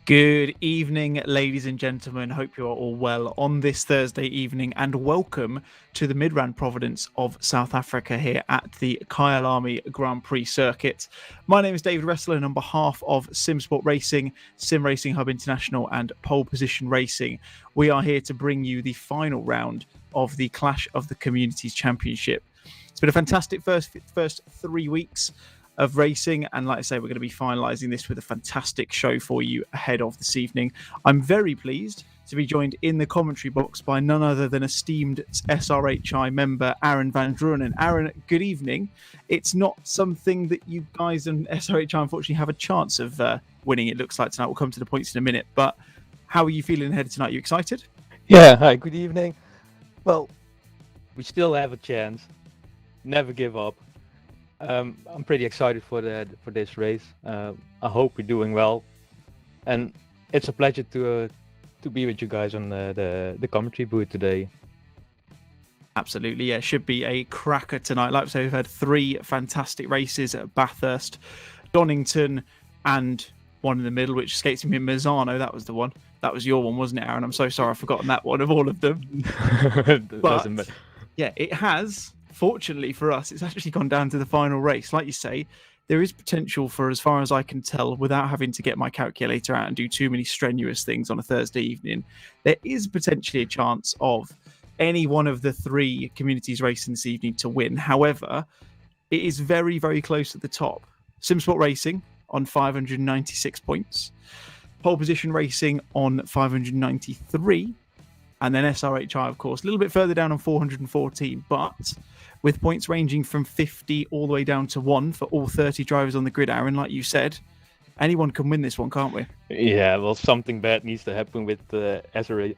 Good evening, ladies and gentlemen. Hope you are all well on this Thursday evening, and welcome to the Midrand Providence of South Africa here at the Kyalami Grand Prix circuit. My name is David Ressler, and on behalf of Simsport Racing, Sim Racing Hub International, and Pole Position Racing, we are here to bring you the final round of the Clash of the Communities Championship. It's been a fantastic first 3 weeks of racing, and like I say, we're going to be finalising this with a fantastic show for you ahead of this evening. I'm very pleased to be joined in the commentary box by none other than esteemed SRHI member Aaron van Drunen. Aaron, good evening. It's not something that you guys and SRHI unfortunately have a chance of winning, it looks like, tonight. We'll come to the points in a minute, but how are you feeling ahead of tonight? You excited? Yeah, hi, good evening. Well, we still have a chance. Never give up. I'm pretty excited for this race. I hope we're doing well, and it's a pleasure to be with you guys on the commentary booth today. Absolutely, yeah. Should be a cracker tonight. Like I say, we've had 3 fantastic races at Bathurst, Donington, and one in the middle, which escapes me, Mazzano. That was the one. That was your one, wasn't it, Aaron? I'm so sorry, I've forgotten that one of all of them. But yeah, it has. Fortunately for us, it's actually gone down to the final race. Like you say, there is potential for, as far as I can tell, without having to get my calculator out and do too many strenuous things on a Thursday evening, there is potentially a chance of any one of the 3 communities racing this evening to win. However, it is very, very close at the top. Simsport Racing on 596 points, Pole Position Racing on 593, and then SRHI, of course, a little bit further down on 414, but with points ranging from 50 all the way down to 1 for all 30 drivers on the grid, Aaron, like you said, anyone can win this one, can't we? Yeah, well, something bad needs to happen with SRR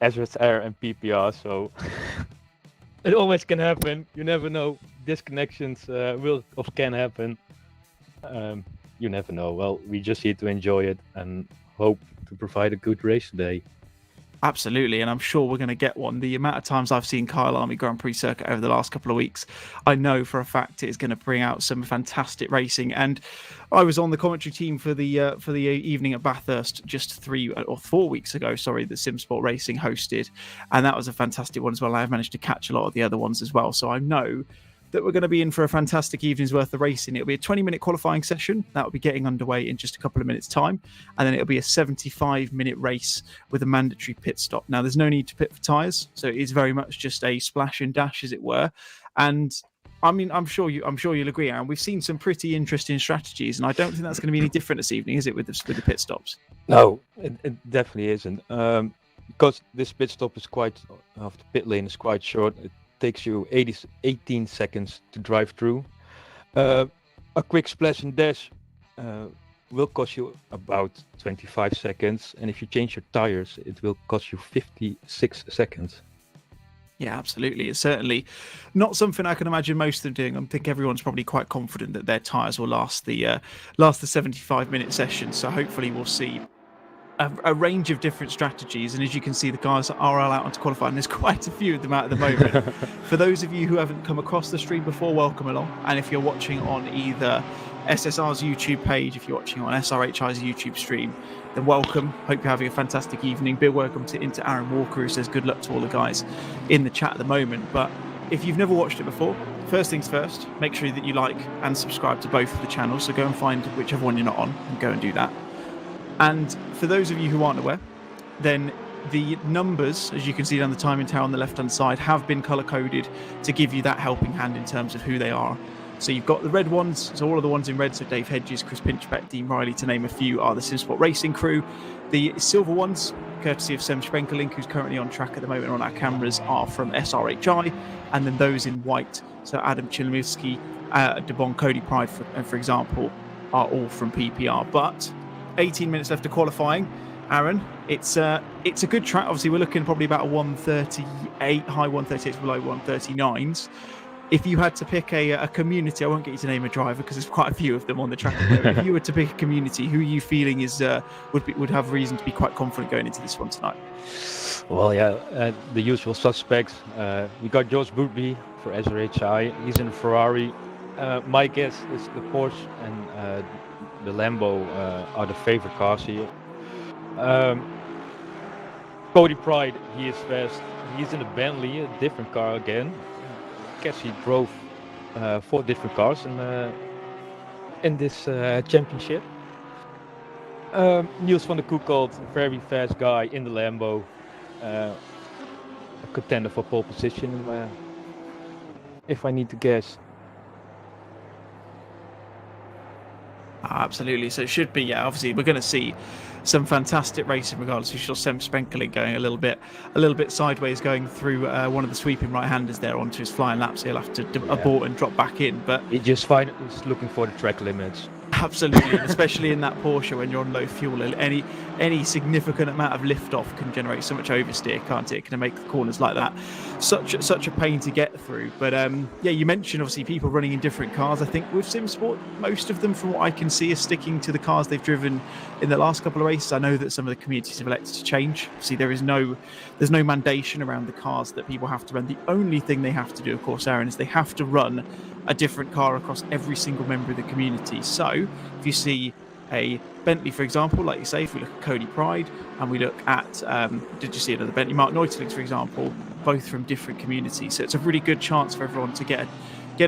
and PPR, so it always can happen. You never know. Disconnections can happen. You never know. Well, we just here to enjoy it and hope to provide a good race today. Absolutely, and I'm sure we're going to get one. The amount of times I've seen Kyalami Grand Prix circuit over the last couple of weeks, I know for a fact it is going to bring out some fantastic racing. And I was on the commentary team for the evening at Bathurst just 3 or 4 weeks ago. Sorry, that Simsport Racing hosted, and that was a fantastic one as well. I've managed to catch a lot of the other ones as well, so I know that we're going to be in for a fantastic evening's worth of racing. It'll be a 20-minute qualifying session. That will be getting underway in just a couple of minutes' time. And then it'll be a 75-minute race with a mandatory pit stop. Now, there's no need to pit for tyres, so it is very much just a splash and dash, as it were. And I mean, I'm sure you'll agree, Aaron. We've seen some pretty interesting strategies, and I don't think that's going to be any different this evening, is it, with the pit stops? No, it definitely isn't. Because this pit stop is the pit lane is quite short. It takes you 18 seconds to drive through. A quick splash and dash will cost you about 25 seconds, and if you change your tires, it will cost you 56 seconds. Yeah, absolutely. It's certainly not something I can imagine most of them doing. I think everyone's probably quite confident that their tyres will last the 75-minute session. So hopefully we'll see a range of different strategies, and as you can see, the guys are all out onto qualifying. There's quite a few of them out at the moment. For those of you who haven't come across the stream before, welcome along. And if you're watching on either SSR's YouTube page, if you're watching on SRHI's YouTube stream, then welcome. Hope you're having a fantastic evening. Big welcome to Aaron Walker, who says good luck to all the guys in the chat at the moment. But if you've never watched it before, first things first, make sure that you like and subscribe to both of the channels. So go and find whichever one you're not on and go and do that. And for those of you who aren't aware, then the numbers, as you can see down the timing tower on the left-hand side, have been colour-coded to give you that helping hand in terms of who they are. So you've got the red ones, so all of the ones in red, so Dave Hedges, Chris Pinchbeck, Dean Riley, to name a few, are the Simsport Racing crew. The silver ones, courtesy of Sem Sprenkelink, who's currently on track at the moment on our cameras, are from SRHI. And then those in white, so Adam Chilomowski, Debon, Cody Pride, for example, are all from PPR. But 18 minutes left of qualifying. Aaron, it's a good track. Obviously, we're looking probably about a 138, high 138s, below 139s. If you had to pick a community, I won't get you to name a driver because there's quite a few of them on the track. If you were to pick a community, who are you feeling is would have reason to be quite confident going into this one tonight? Well, yeah, the usual suspects. We got Josh Bootby for SRHI. He's in a Ferrari. My guess is the Porsche and the Lambo are the favorite cars here. Um, Cody Pride, he is fast. He's in a Bentley, a different car again. I guess he drove 4 different cars in this championship. Niels van der Koekold, very fast guy in the Lambo, a contender for pole position, if I need to guess. Absolutely. So it should be, yeah, obviously we're going to see some fantastic racing regardless. We saw Sem Spenkeling going a little bit sideways going through one of the sweeping right-handers there onto his flying lap, so he'll have to abort and drop back in. But he just is looking for the track limits. Absolutely, and especially in that Porsche when you're on low fuel, any significant amount of liftoff can generate so much oversteer, can't it? It can make the corners like that such a pain to get through. But yeah, you mentioned obviously people running in different cars. I think with Simsport, most of them, from what I can see, are sticking to the cars they've driven in the last couple of races. I know that some of the communities have elected to change. See, there's no mandation around the cars that people have to run. The only thing they have to do, of course, Aaron, is they have to run a different car across every single member of the community. So if you see a Bentley, for example, like you say, if we look at Cody Pride and we look at, did you see another Bentley? Mark Neutelings, for example, both from different communities. So it's a really good chance for everyone to get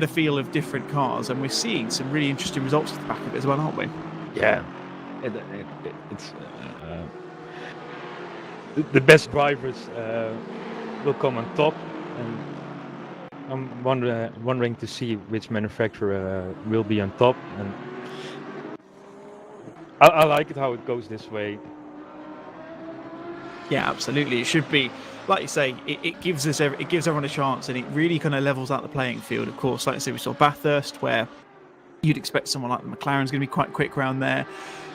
a feel of different cars. And we're seeing some really interesting results at the back of it as well, aren't we? Yeah. It's the best drivers will come on top, and I'm wondering to see which manufacturer will be on top, and I like it how it goes this way. Yeah, absolutely. It should be, like you say, it gives everyone a chance, and it really kind of levels out the playing field. Of course, like I say, we saw Bathurst, where you'd expect someone like the McLaren's going to be quite quick around there.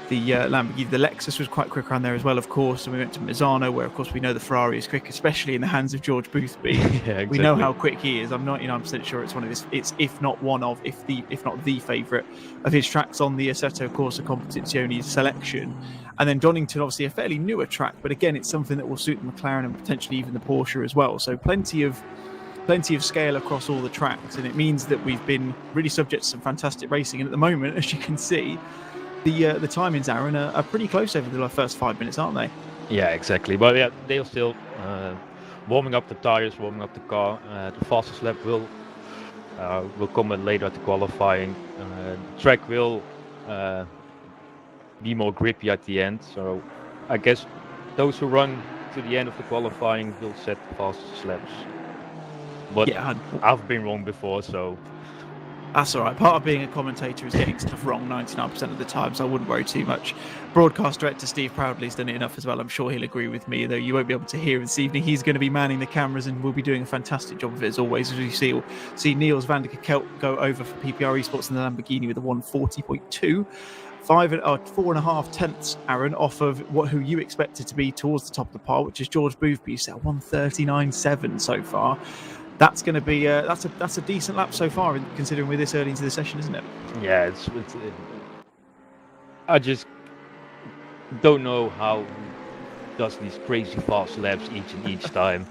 The Lamborghini, the Lexus was quite quick around there as well, of course. And we went to Misano, where, of course, we know the Ferrari is quick, especially in the hands of George Boothby. Yeah, exactly. We know how quick he is. I'm 99% sure it's one of his. It's if not not the favourite of his tracks on the Assetto Corsa Competizione selection. And then Donington, obviously a fairly newer track, but again, it's something that will suit the McLaren and potentially even the Porsche as well. So plenty of scale across all the tracks, and it means that we've been really subject to some fantastic racing. And at the moment, as you can see, the timings, Aaron, are pretty close over the first 5 minutes, aren't they? Yeah, exactly. But yeah, they're still warming up the tires, warming up the car. The fastest lap will come later at the qualifying. The track will be more grippy at the end. So I guess those who run to the end of the qualifying will set the fastest laps. But yeah, I've been wrong before, so that's all right. Part of being a commentator is getting stuff wrong 99% of the time, so I wouldn't worry too much. Broadcast director Steve Proudley's done it enough as well. I'm sure he'll agree with me, though you won't be able to hear him this evening. He's going to be manning the cameras and will be doing a fantastic job of it as always. As you see Niels van der Kelt go over for PPR Esports in the Lamborghini with a 140.2. 4.5 tenths, Aaron, off of who you expected to be towards the top of the pile, which is George Boothby. He's at 139.7 so far. That's going to be that's a decent lap so far, considering we're this early into the session, isn't it? Yeah, I just don't know how he does these crazy fast laps each time.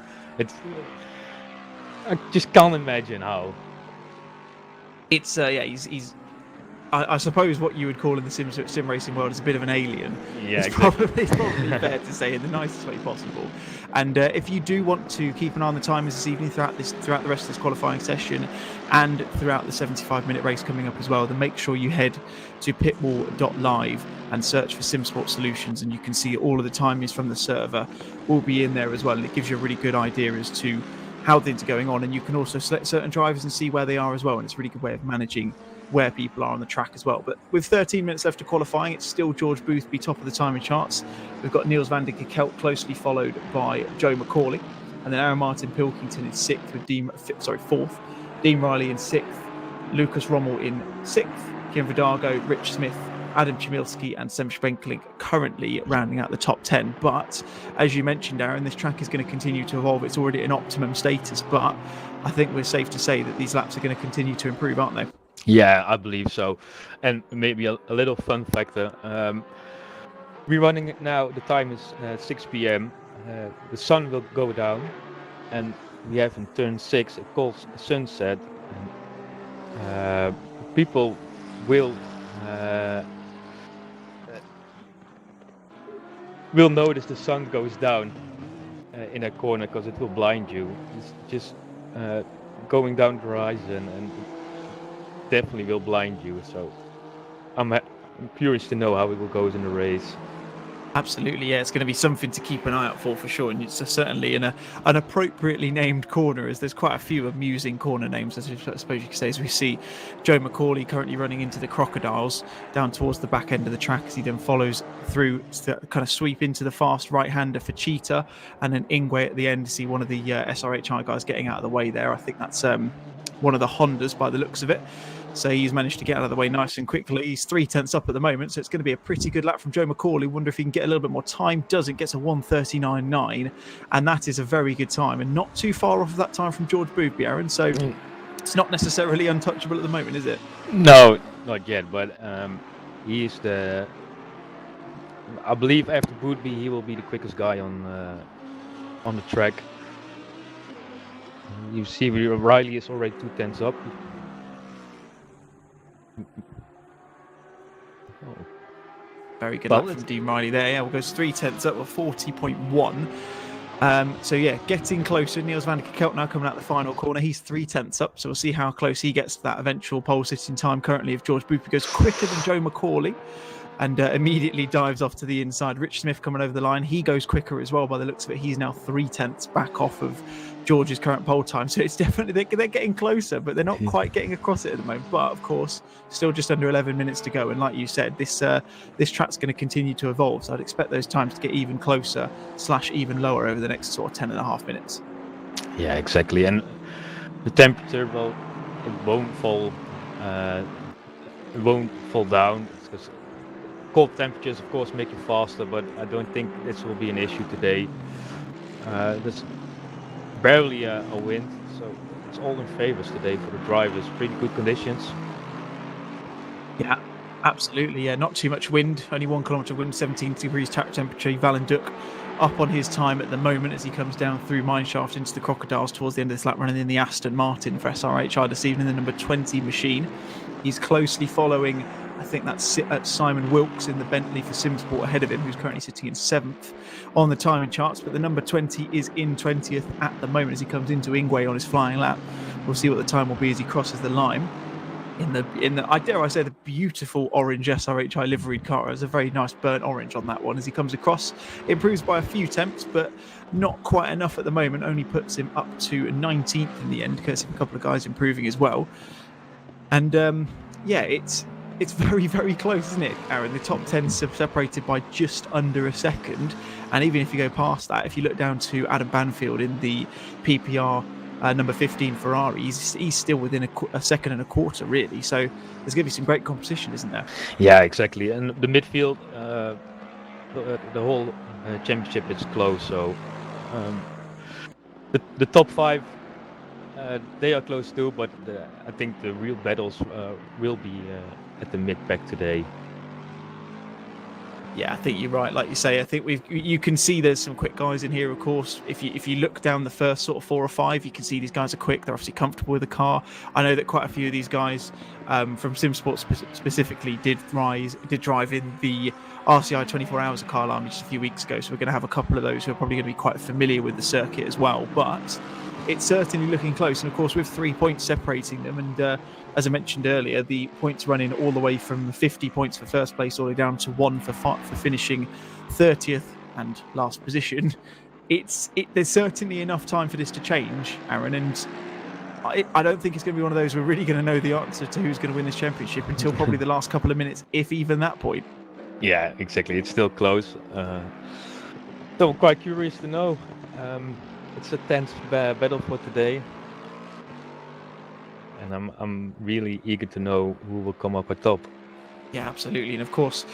I just can't imagine how. It's he's. I suppose what you would call in the sim racing world is a bit of an alien. Yeah, it's probably fair to say in the nicest way possible. And if you do want to keep an eye on the timers this evening throughout the rest of this qualifying session and throughout the 75-minute race coming up as well, then make sure you head to pitwall.live and search for Simsport Solutions, and you can see all of the timings from the server will be in there as well, and it gives you a really good idea as to how things are going on, and you can also select certain drivers and see where they are as well, and it's a really good way of managing where people are on the track as well. But with 13 minutes left to qualifying, it's still George Boothby top of the timing charts. We've got Niels van der Kelt closely followed by Joe McCauley, and then Aaron Martin Pilkington in fourth, Dean Riley in sixth, Lucas Rommel in sixth, Kim Vidago, Rich Smith, Adam Chmielski and Sem Spenkeling currently rounding out the top 10. But as you mentioned, Aaron, this track is going to continue to evolve. It's already in optimum status, but I think we're safe to say that these laps are going to continue to improve, aren't they? Yeah, I believe so. And maybe a little fun factor. We're running it now. The time is 6 p.m. The sun will go down, and we have in turn 6 it calls sunset. People will will notice the sun goes down in a corner because it will blind you. It's just going down the horizon and it definitely will blind you. So I'm curious to know how it will go in the race. Absolutely, yeah. It's going to be something to keep an eye out for sure. And it's certainly an appropriately named corner, as there's quite a few amusing corner names, as I suppose you could say, as we see Joe McCauley currently running into the Crocodiles down towards the back end of the track, as he then follows through to kind of sweep into the fast right-hander for Cheetah, and then Ingwe at the end to see one of the SRHI guys getting out of the way there. I think that's one of the Hondas by the looks of it. So he's managed to get out of the way nice and quickly. He's 3/10 up at the moment, so it's going to be a pretty good lap from Joe McCauley. Wonder if he can get a little bit more time. Doesn't, gets a 1:39.9, and that is a very good time, and not too far off of that time from George Boothby, Aaron. So it's not necessarily untouchable at the moment, is it? No, not yet, but he's the... I believe after Boothby, he will be the quickest guy on the track. You see, Riley is already 2/10 up. Oh. Very good lap from Dean Riley there. Yeah, we'll go 3/10 up with 40.1. So yeah, getting closer. Niels van der Kelt now coming out the final corner. He's 3/10 up, so we'll see how close he gets to that eventual pole sitting time. Currently, if George Boothby goes quicker than Joe McCauley and immediately dives off to the inside. Rich Smith coming over the line. He goes quicker as well by the looks of it. He's now 3/10 back off of George's current pole time. So it's definitely, they're getting closer, but they're not quite getting across it at the moment. But of course, still just under 11 minutes to go. And like you said, this track's going to continue to evolve. So I'd expect those times to get even closer / even lower over the next sort of 10 and a half minutes. Yeah, exactly. And the temperature, well, it won't fall down. Because cold temperatures, of course, make you faster, but I don't think this will be an issue today. There's barely a wind, so it's all in favors today for the drivers. Pretty good conditions. Yeah, absolutely. Yeah, not too much wind. Only 1 kilometre wind, 17 degrees track temperature. Van Duk up on his time at the moment as he comes down through Mineshaft into the Crocodiles towards the end of this lap, running in the Aston Martin for SRHI this evening, the number 20 machine. He's closely following, I think that's Simon Wilkes in the Bentley for Simsport ahead of him, who's currently sitting in 7th on the timing charts. But the number 20 is in 20th at the moment as he comes into Ingwe on his flying lap. We'll see what the time will be as he crosses the line. In the I dare I say, the beautiful orange SRHI liveried car. There's a very nice burnt orange on that one as he comes across. Improves by a few tenths, but not quite enough at the moment. Only puts him up to 19th in the end, because a couple of guys improving as well. And yeah, it's very, very close, isn't it, Aaron? The top 10 separated by just under a second. And even if you go past that, if you look down to Adam Banfield in the PPR number 15 Ferrari, he's still within a second and a quarter, really. So there's going to be some great competition, isn't there? Yeah, exactly. And the midfield, the whole championship is close. So the top 5, they are close too. But I think the real battles will be at the mid-pack today. Yeah, I think you're right. Like you say, I think you can see there's some quick guys in here, of course. If you look down the first sort of 4 or 5, you can see these guys are quick. They're obviously comfortable with the car. I know that quite a few of these guys from Simsport specifically did drive in the RCI 24 Hours of Kyalami just a few weeks ago. So we're going to have a couple of those who are probably going to be quite familiar with the circuit as well. But it's certainly looking close. And of course, with 3 points separating them, and as I mentioned earlier, the points running all the way from 50 points for first place all the way down to 1 for finishing 30th and last position. There's certainly enough time for this to change, Aaron, and I don't think it's going to be one of those we're really going to know the answer to who's going to win this championship until probably the last couple of minutes, if even that point. Yeah, exactly. It's still close. So I'm quite curious to know. It's a tense battle for today. And I'm really eager to know who will come up at top. Yeah, absolutely. And of course,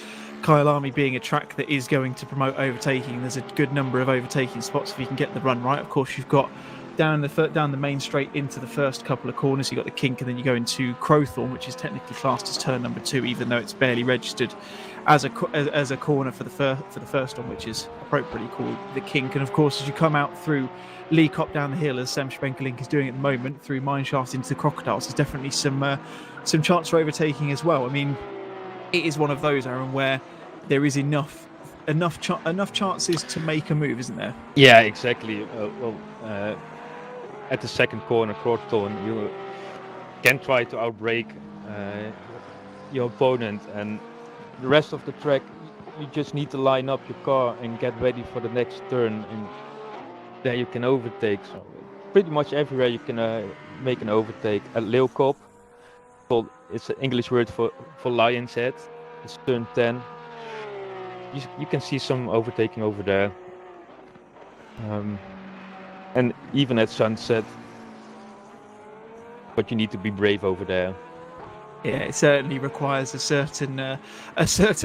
Kyalami being a track that is going to promote overtaking, there's a good number of overtaking spots if you can get the run right. Of course, you've got down the main straight into the first couple of corners, you've got the kink, and then you go into Crowthorne, which is technically classed as turn number 2, even though it's barely registered as a corner for the first one, which is appropriately called the kink. And of course, as you come out through Lee Cop down the hill, as Sam Spenkelink is doing at the moment, through Mineshaft into the Crocodiles, there's definitely some chance for overtaking as well. I mean, it is one of those, Aaron, where there is enough enough chances to make a move, isn't there? Yeah, exactly. At the second corner, Crowthorne, you can try to outbrake your opponent, and the rest of the track, you just need to line up your car and get ready for the next turn, and there you can overtake. So pretty much everywhere you can make an overtake. At Leeuwkop, it's an English word for lion's head. It's turn 10. You can see some overtaking over there. And even at Sunset, but you need to be brave over there. Yeah, it certainly requires a certain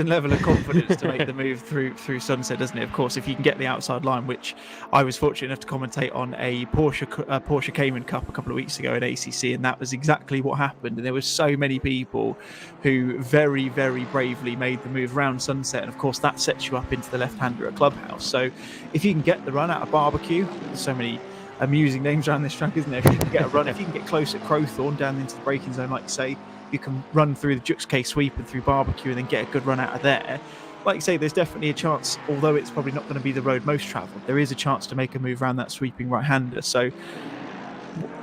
level of confidence to make the move through Sunset, doesn't it? Of course, if you can get the outside line, which I was fortunate enough to commentate on a Porsche Cayman Cup a couple of weeks ago at ACC, and that was exactly what happened. And there were so many people who very, very bravely made the move around Sunset, and of course that sets you up into the left-hander at Clubhouse. So if you can get the run out of Barbecue, there's so many amusing names around this track, isn't there? If you can get a run, if you can get close at Crowthorne down into the braking zone, like you say, you can run through the Jux K sweep and through Barbecue and then get a good run out of there. Like you say, there's definitely a chance, although it's probably not going to be the road most travelled, there is a chance to make a move around that sweeping right-hander. So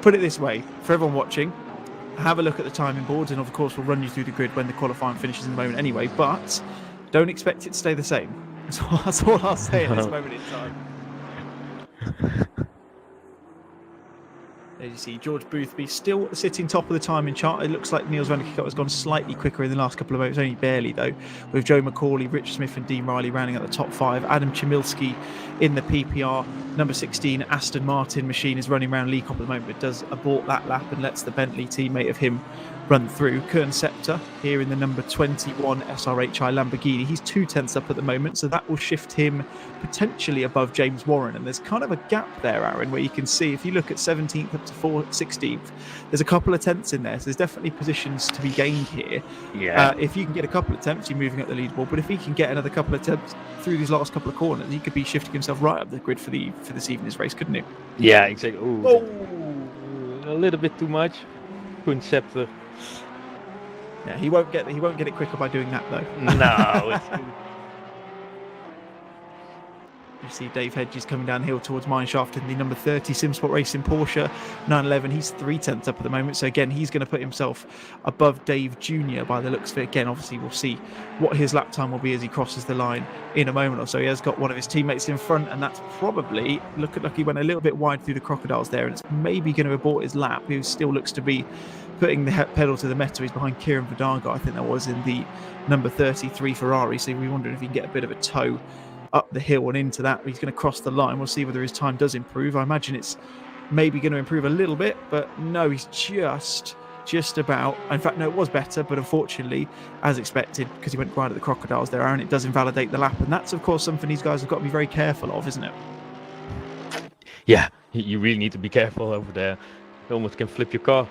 put it this way, for everyone watching, have a look at the timing boards, and of course we'll run you through the grid when the qualifying finishes in a moment anyway, but don't expect it to stay the same. That's all I'll say at this moment in time. As you see, George Boothby still sitting top of the timing chart. It looks like Niels van der Kikot has gone slightly quicker in the last couple of moments, only barely though, with Joe McCauley, Rich Smith and Dean Riley rounding out the top 5. Adam Chmielski in the PPR. Number 16, Aston Martin machine is running around Leekop at the moment, but does abort that lap and lets the Bentley teammate of him run through. Kern Scepter here in the number 21 SRHI Lamborghini. He's 2/10 up at the moment, so that will shift him potentially above James Warren. And there's kind of a gap there, Aaron, where you can see if you look at 17th up to 16th, there's a couple of tenths in there. So there's definitely positions to be gained here. Yeah. If you can get a couple of tenths, you're moving up the leaderboard. But if he can get another couple of tenths through these last couple of corners, he could be shifting himself right up the grid for this evening's race, couldn't he? Yeah, exactly. Ooh, a little bit too much. Kern Scepter. Yeah, he won't get it quicker by doing that though. No. You see Dave Hedges coming downhill towards Mineshaft in the number 30 Simsport Racing Porsche 911. He's 3/10 up at the moment, so again he's going to put himself above Dave Jr. by the looks of it. Again, obviously we'll see what his lap time will be as he crosses the line in a moment or so. He has got one of his teammates in front, and that's probably, look at he went a little bit wide through the crocodiles there, and it's maybe going to abort his lap. Who still looks to be putting the pedal to the metal. He's behind Kieran Vidaga, I think that was, in the number 33 Ferrari. So we're wondering if he can get a bit of a tow up the hill and into that. He's going to cross the line. We'll see whether his time does improve. I imagine it's maybe going to improve a little bit, but no, he's just about. In fact, no, it was better, but unfortunately, as expected, because he went wide at the crocodiles there, Aaron, it does invalidate the lap. And that's, of course, something these guys have got to be very careful of, isn't it? Yeah, you really need to be careful over there. You almost can flip your car.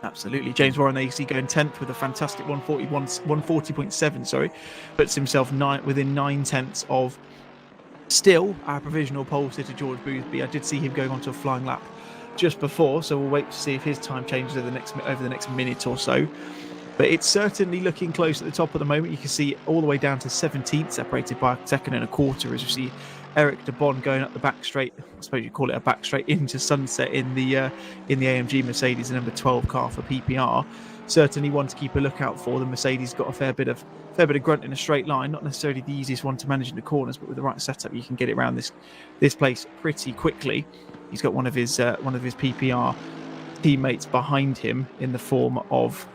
Absolutely. James Warren, there you see, going 10th with a fantastic 140.7, sorry. Puts himself within 9/10 of still our provisional pole sitter, George Boothby. I did see him going onto a flying lap just before, so we'll wait to see if his time changes over the next minute or so. But it's certainly looking close at the top at the moment. You can see all the way down to 17th, separated by a second and a quarter, as you see Eric de Bon going up the back straight. I suppose you call it a back straight into Sunset in the AMG Mercedes, the number 12 car for PPR. Certainly one to keep a lookout for. The Mercedes got a fair bit of grunt in a straight line. Not necessarily the easiest one to manage in the corners, but with the right setup, you can get it around this place pretty quickly. He's got one of his PPR teammates behind him in the form of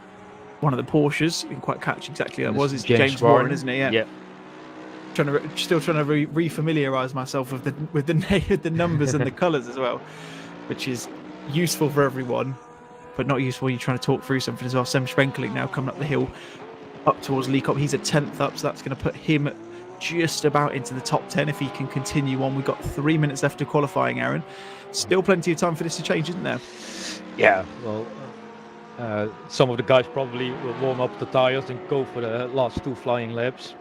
one of the Porsches. You can quite catch exactly what that was. It's James Warren, isn't it? Yeah. Still trying to re-familiarise myself with the numbers and the colours as well, which is useful for everyone, but not useful when you're trying to talk through something as well. Sem Schwenkeling now coming up the hill up towards Leekop. He's a 10th up, so that's going to put him just about into the top 10 if he can continue on. We've got 3 minutes left of qualifying, Aaron. Still plenty of time for this to change, isn't there? Yeah, well, some of the guys probably will warm up the tyres and go for the last 2 flying laps.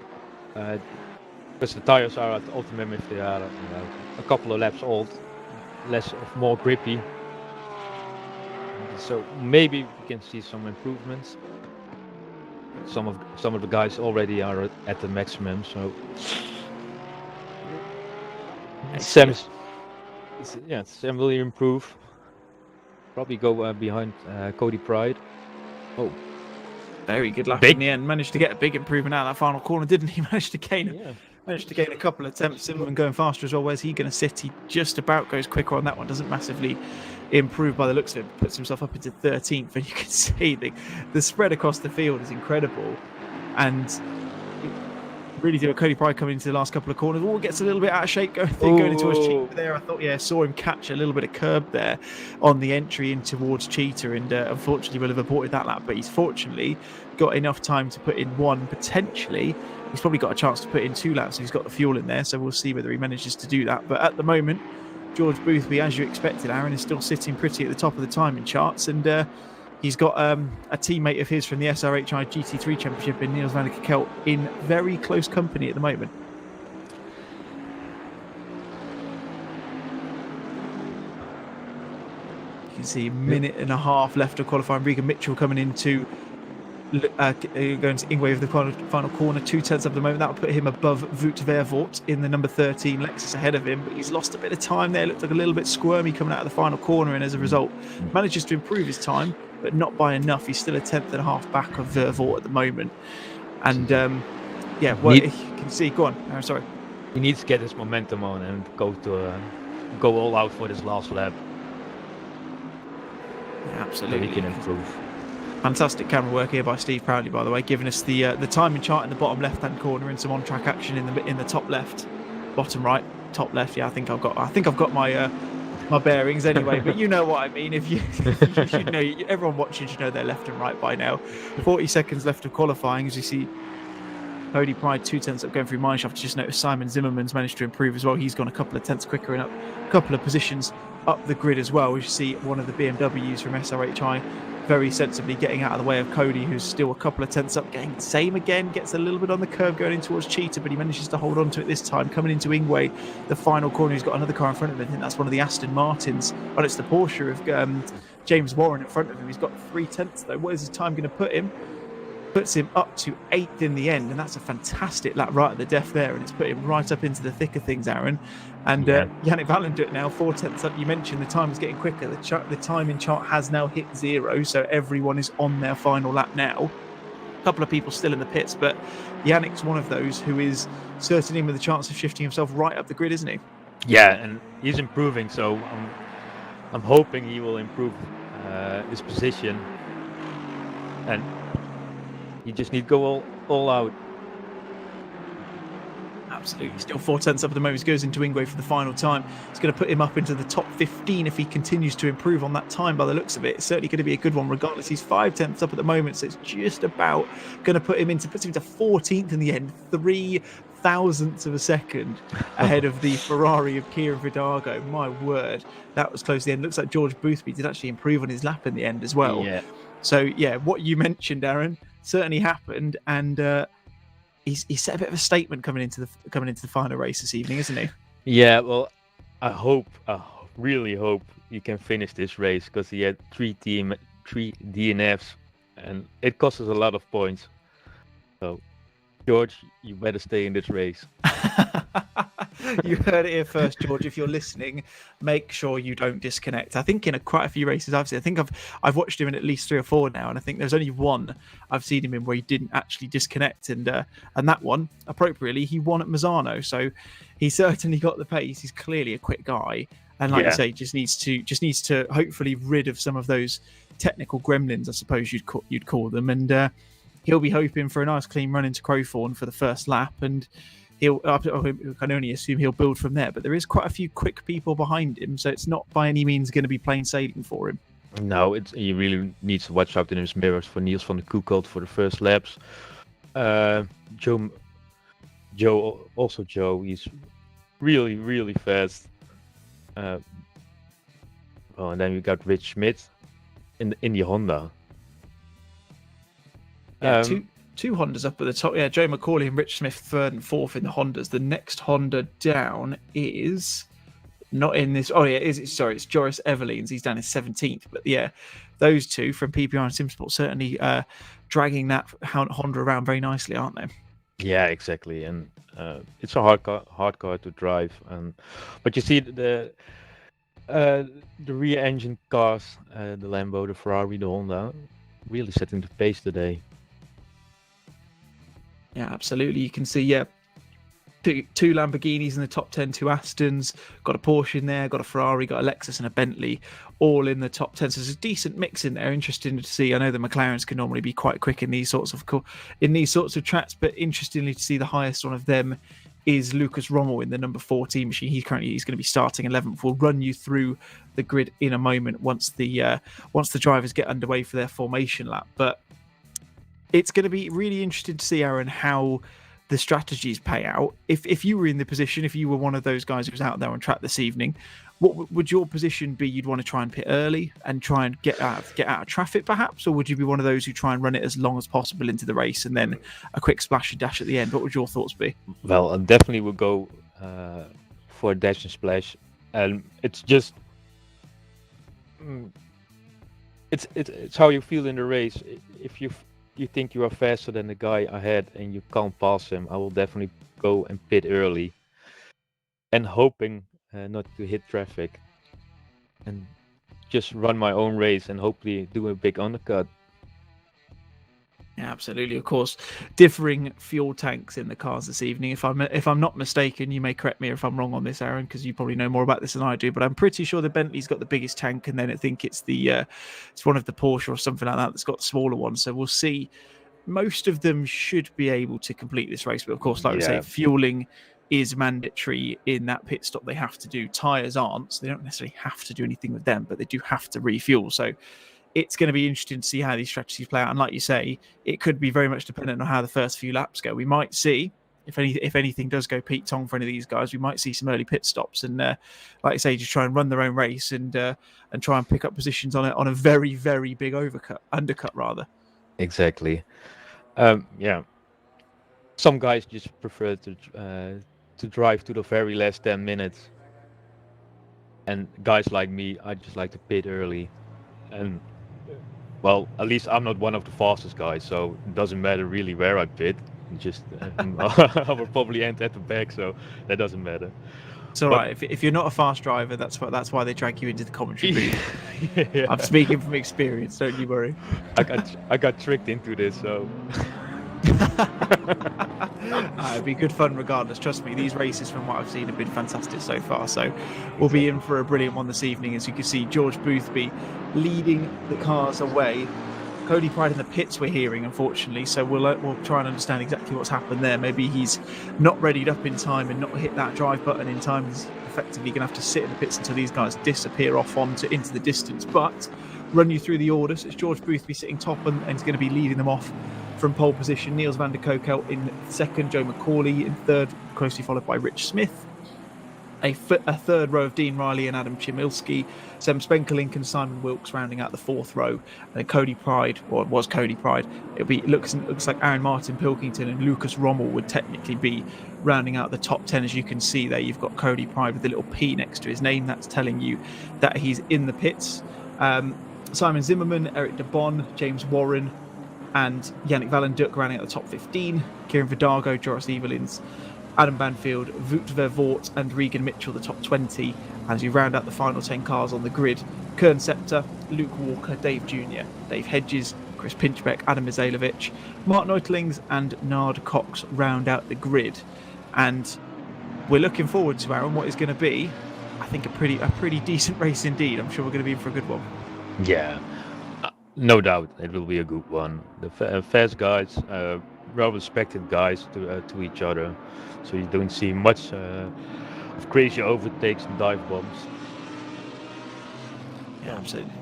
Because the tires are at optimum if they are a couple of laps old, more grippy. So maybe we can see some improvements. Some of the guys already are at the maximum. So Sam will improve. Probably go behind Cody Pride. Oh, very good lap in the end. Managed to get a big improvement out of that final corner, didn't he? Managed to gain a couple of attempts. Zimmerman going faster as well. Where's he going to sit? He just about goes quicker on that one. Doesn't massively improve by the looks of it. Puts himself up into 13th, and you can see the spread across the field is incredible. And really do. Cody Pride coming into the last couple of corners. Gets a little bit out of shape going into his Cheetah there. I thought, saw him catch a little bit of curb there on the entry in towards Cheetah, and unfortunately will have aborted that lap. But he's fortunately got enough time to put in one. Potentially, he's probably got a chance to put in 2 laps. He's got the fuel in there, so we'll see whether he manages to do that. But at the moment, George Boothby, as you expected, Aaron, is still sitting pretty at the top of the timing charts, and he's got a teammate of his from the SRHI GT3 Championship in Niels van der Kelt in very close company at the moment. You can see a minute and a half left of qualifying. Regan Mitchell coming into going to Ingwe with the final corner, 2 tenths at the moment. That will put him above Wout Vervoort in the number 13. Lexus ahead of him, but he's lost a bit of time there. Looked like a little bit squirmy coming out of the final corner, and as a result manages to improve his time, but not by enough. He's still a 10.5 back of Vervoort at the moment. And you can see, go on, I'm sorry. He needs to get his momentum on and go all out for this last lap. Yeah, absolutely. So he can improve. Fantastic camera work here by Steve Proudly, by the way, giving us the timing chart in the bottom left-hand corner and some on-track action in the top left, bottom right, top left. Yeah, I think I've got my my bearings anyway. But you know what I mean. If you know, everyone watching should know they're left and right by now. 40 seconds left of qualifying, as you see. Cody Pride 2 tenths up going through mineshaft. Just noticed Simon Zimmerman's managed to improve as well. He's gone a couple of tenths quicker and up a couple of positions up the grid as well. As you see, one of the BMWs from SRHI very sensibly getting out of the way of Cody, who's still a couple of tenths up, getting the same again, gets a little bit on the curve going in towards Cheetah, but he manages to hold on to it this time. Coming into Ingwe, the final corner, he's got another car in front of him. I think that's one of the Aston Martins. Oh, it's the Porsche of James Warren in front of him. He's got 3 tenths though. What is his time going to put him? Puts him up to 8th in the end, and that's a fantastic lap right at the death there, and it's put him right up into the thick of things, Aaron. And Yannick Valendut now 4 tenths up. You mentioned the time is getting quicker. The timing chart has now hit 0, so everyone is on their final lap now. A couple of people still in the pits, but Yannick's one of those who is certainly with a chance of shifting himself right up the grid, isn't he? Yeah, and he's improving, so I'm hoping he will improve his position, and you just need to go all out. Absolutely. Still 4 tenths up at the moment. He goes into Ingwe for the final time. It's going to put him up into the top 15 if he continues to improve on that time by the looks of it. It's certainly going to be a good one regardless. He's 5 tenths up at the moment, so it's just about going to puts him into 14th in the end. 3 thousandths of a second ahead of the Ferrari of Kieran Vidago. My word, that was close to the end. Looks like George Boothby did actually improve on his lap in the end as well. Yeah. So, yeah, what you mentioned, Aaron, certainly happened, and he's set a bit of a statement coming into the final race this evening, isn't he? Yeah, well, I really hope he can finish this race, because he had 3 DNFs, and it cost us a lot of points. So, George, you better stay in this race. You heard it here first, George. If you're listening, make sure you don't disconnect. I think in quite a few races I've seen, I think I've watched him in at least 3 or 4 now, and I think there's only one I've seen him in where he didn't actually disconnect, and that one, appropriately, he won at Mazzano. So he certainly got the pace. He's clearly a quick guy, and like you say, just needs to hopefully rid of some of those technical gremlins, I suppose you'd call them, and he'll be hoping for a nice clean run into Crowthorne for the first lap, and I can only assume he'll build from there. But there is quite a few quick people behind him, so it's not by any means going to be plain sailing for him. No, he really needs to watch out in his mirrors for Niels van der Koekold for the first laps. Joe, he's really, really fast. And then we got Rich Schmidt in the Honda. Yeah, two Hondas up at the top. Yeah, Joe McCauley and Rich Smith 3rd and 4th in the Hondas. The next Honda down is not in this. Oh yeah, it's Joris Everleens. He's down in 17th. But yeah, those two from PPR and Simsport certainly dragging that Honda around very nicely, aren't they? Yeah, exactly. And it's a hard car to drive. But you see the rear engine cars, the Lambo, the Ferrari, the Honda, really setting the pace today. Yeah, absolutely. You can see, yeah, two Lamborghinis in the top 10, two Astons, got a Porsche in there, got a Ferrari, got a Lexus and a Bentley, all in the top 10. So there's a decent mix in there. Interesting to see. I know the McLarens can normally be quite quick in these sorts of tracks, but interestingly to see the highest one of them is Lucas Rommel in the number 14 machine. He's going to be starting 11th. We'll run you through the grid in a moment once the drivers get underway for their formation lap. But it's going to be really interesting to see, Aaron, how the strategies pay out. If you were in the position, if you were one of those guys who was out there on track this evening, what would your position be? You'd want to try and pit early and try and get out of traffic, perhaps, or would you be one of those who try and run it as long as possible into the race and then a quick splash and dash at the end? What would your thoughts be? Well, I definitely would go for a dash and splash, and it's just it's how you feel in the race. If you think you are faster than the guy ahead and you can't pass him, I will definitely go and pit early and hoping not to hit traffic and just run my own race and hopefully do a big undercut. Yeah, absolutely. Of course, differing fuel tanks in the cars this evening. If I'm not mistaken, you may correct me if I'm wrong on this, Aaron, because you probably know more about this than I do. But I'm pretty sure the Bentley's got the biggest tank, and then I think it's it's one of the Porsche or something like that that's got the smaller one. So we'll see. Most of them should be able to complete this race, but of course, like we say, fueling is mandatory in that pit stop. They have to do. Tires aren't, so they don't necessarily have to do anything with them, but they do have to refuel. So it's going to be interesting to see how these strategies play out. And like you say, it could be very much dependent on how the first few laps go. We might see, if anything does go Pete Tong for any of these guys, we might see some early pit stops and, like I say, just try and run their own race and try and pick up positions on a very, very big undercut rather. Exactly. Yeah. Some guys just prefer to drive to the very last 10 minutes. And guys like me, I just like to pit early. And well, at least I'm not one of the fastest guys, so it doesn't matter really where I pit. Just I will probably end at the back, so that doesn't matter. It's all right. If you're not a fast driver, that's why they drag you into the commentary booth. Yeah. I'm speaking from experience. Don't you worry. I got tricked into this, so. It'd be good fun regardless. Trust me, these races from what I've seen have been fantastic so far. So we'll be in for a brilliant one this evening. As you can see, George Boothby leading the cars away. Cody Pride in the pits we're hearing, unfortunately. So we'll try and understand exactly what's happened there. Maybe he's not readied up in time and not hit that drive button in time. He's effectively going to have to sit in the pits until these guys disappear off into the distance. But run you through the order. So it's George Boothby sitting top and he's going to be leading them off from pole position. Niels van der Kokel in second, Joe McCauley in third, closely followed by Rich Smith. A third row of Dean Riley and Adam Chmielewski, Sem Spenkelink and Simon Wilkes rounding out the fourth row. And then Cody Pride, or it was Cody Pride. It looks like Aaron Martin Pilkington and Lucas Rommel would technically be rounding out the top 10. As you can see there, you've got Cody Pride with a little P next to his name. That's telling you that he's in the pits. Simon Zimmerman, Eric de Bon, James Warren, and Yannick Valenduk rounding out the top 15. Kieran Vidago, Joris Evelins, Adam Banfield, Wout Vervoort and Regan Mitchell, the top 20. As you round out the final 10 cars on the grid, Kern Septer, Luke Walker, Dave Jr., Dave Hedges, Chris Pinchbeck, Adam Mizailovic, Mark Neutlings and Nard Cox round out the grid. And we're looking forward to, Aaron, what is going to be, I think, a pretty decent race indeed. I'm sure we're going to be in for a good one. Yeah, no doubt it will be a good one. The fast guys, well respected guys to each other, so you don't see much of crazy overtakes and dive bombs. Yeah, absolutely.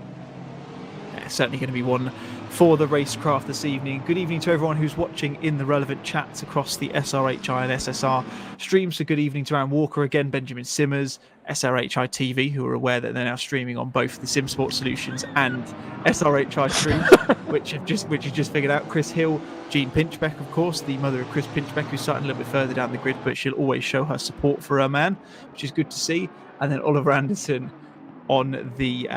Yeah, certainly going to be one for the racecraft this evening. Good evening to everyone who's watching in the relevant chats across the SRHI and SSR streams. So good evening to Aaron Walker again, Benjamin Simmers, SRHI TV, who are aware that they're now streaming on both the Simsport Solutions and SRHI streams, which you just figured out. Chris Hill, Jean Pinchbeck, of course, the mother of Chris Pinchbeck, who's starting a little bit further down the grid, but she'll always show her support for her man, which is good to see. And then Oliver Anderson on the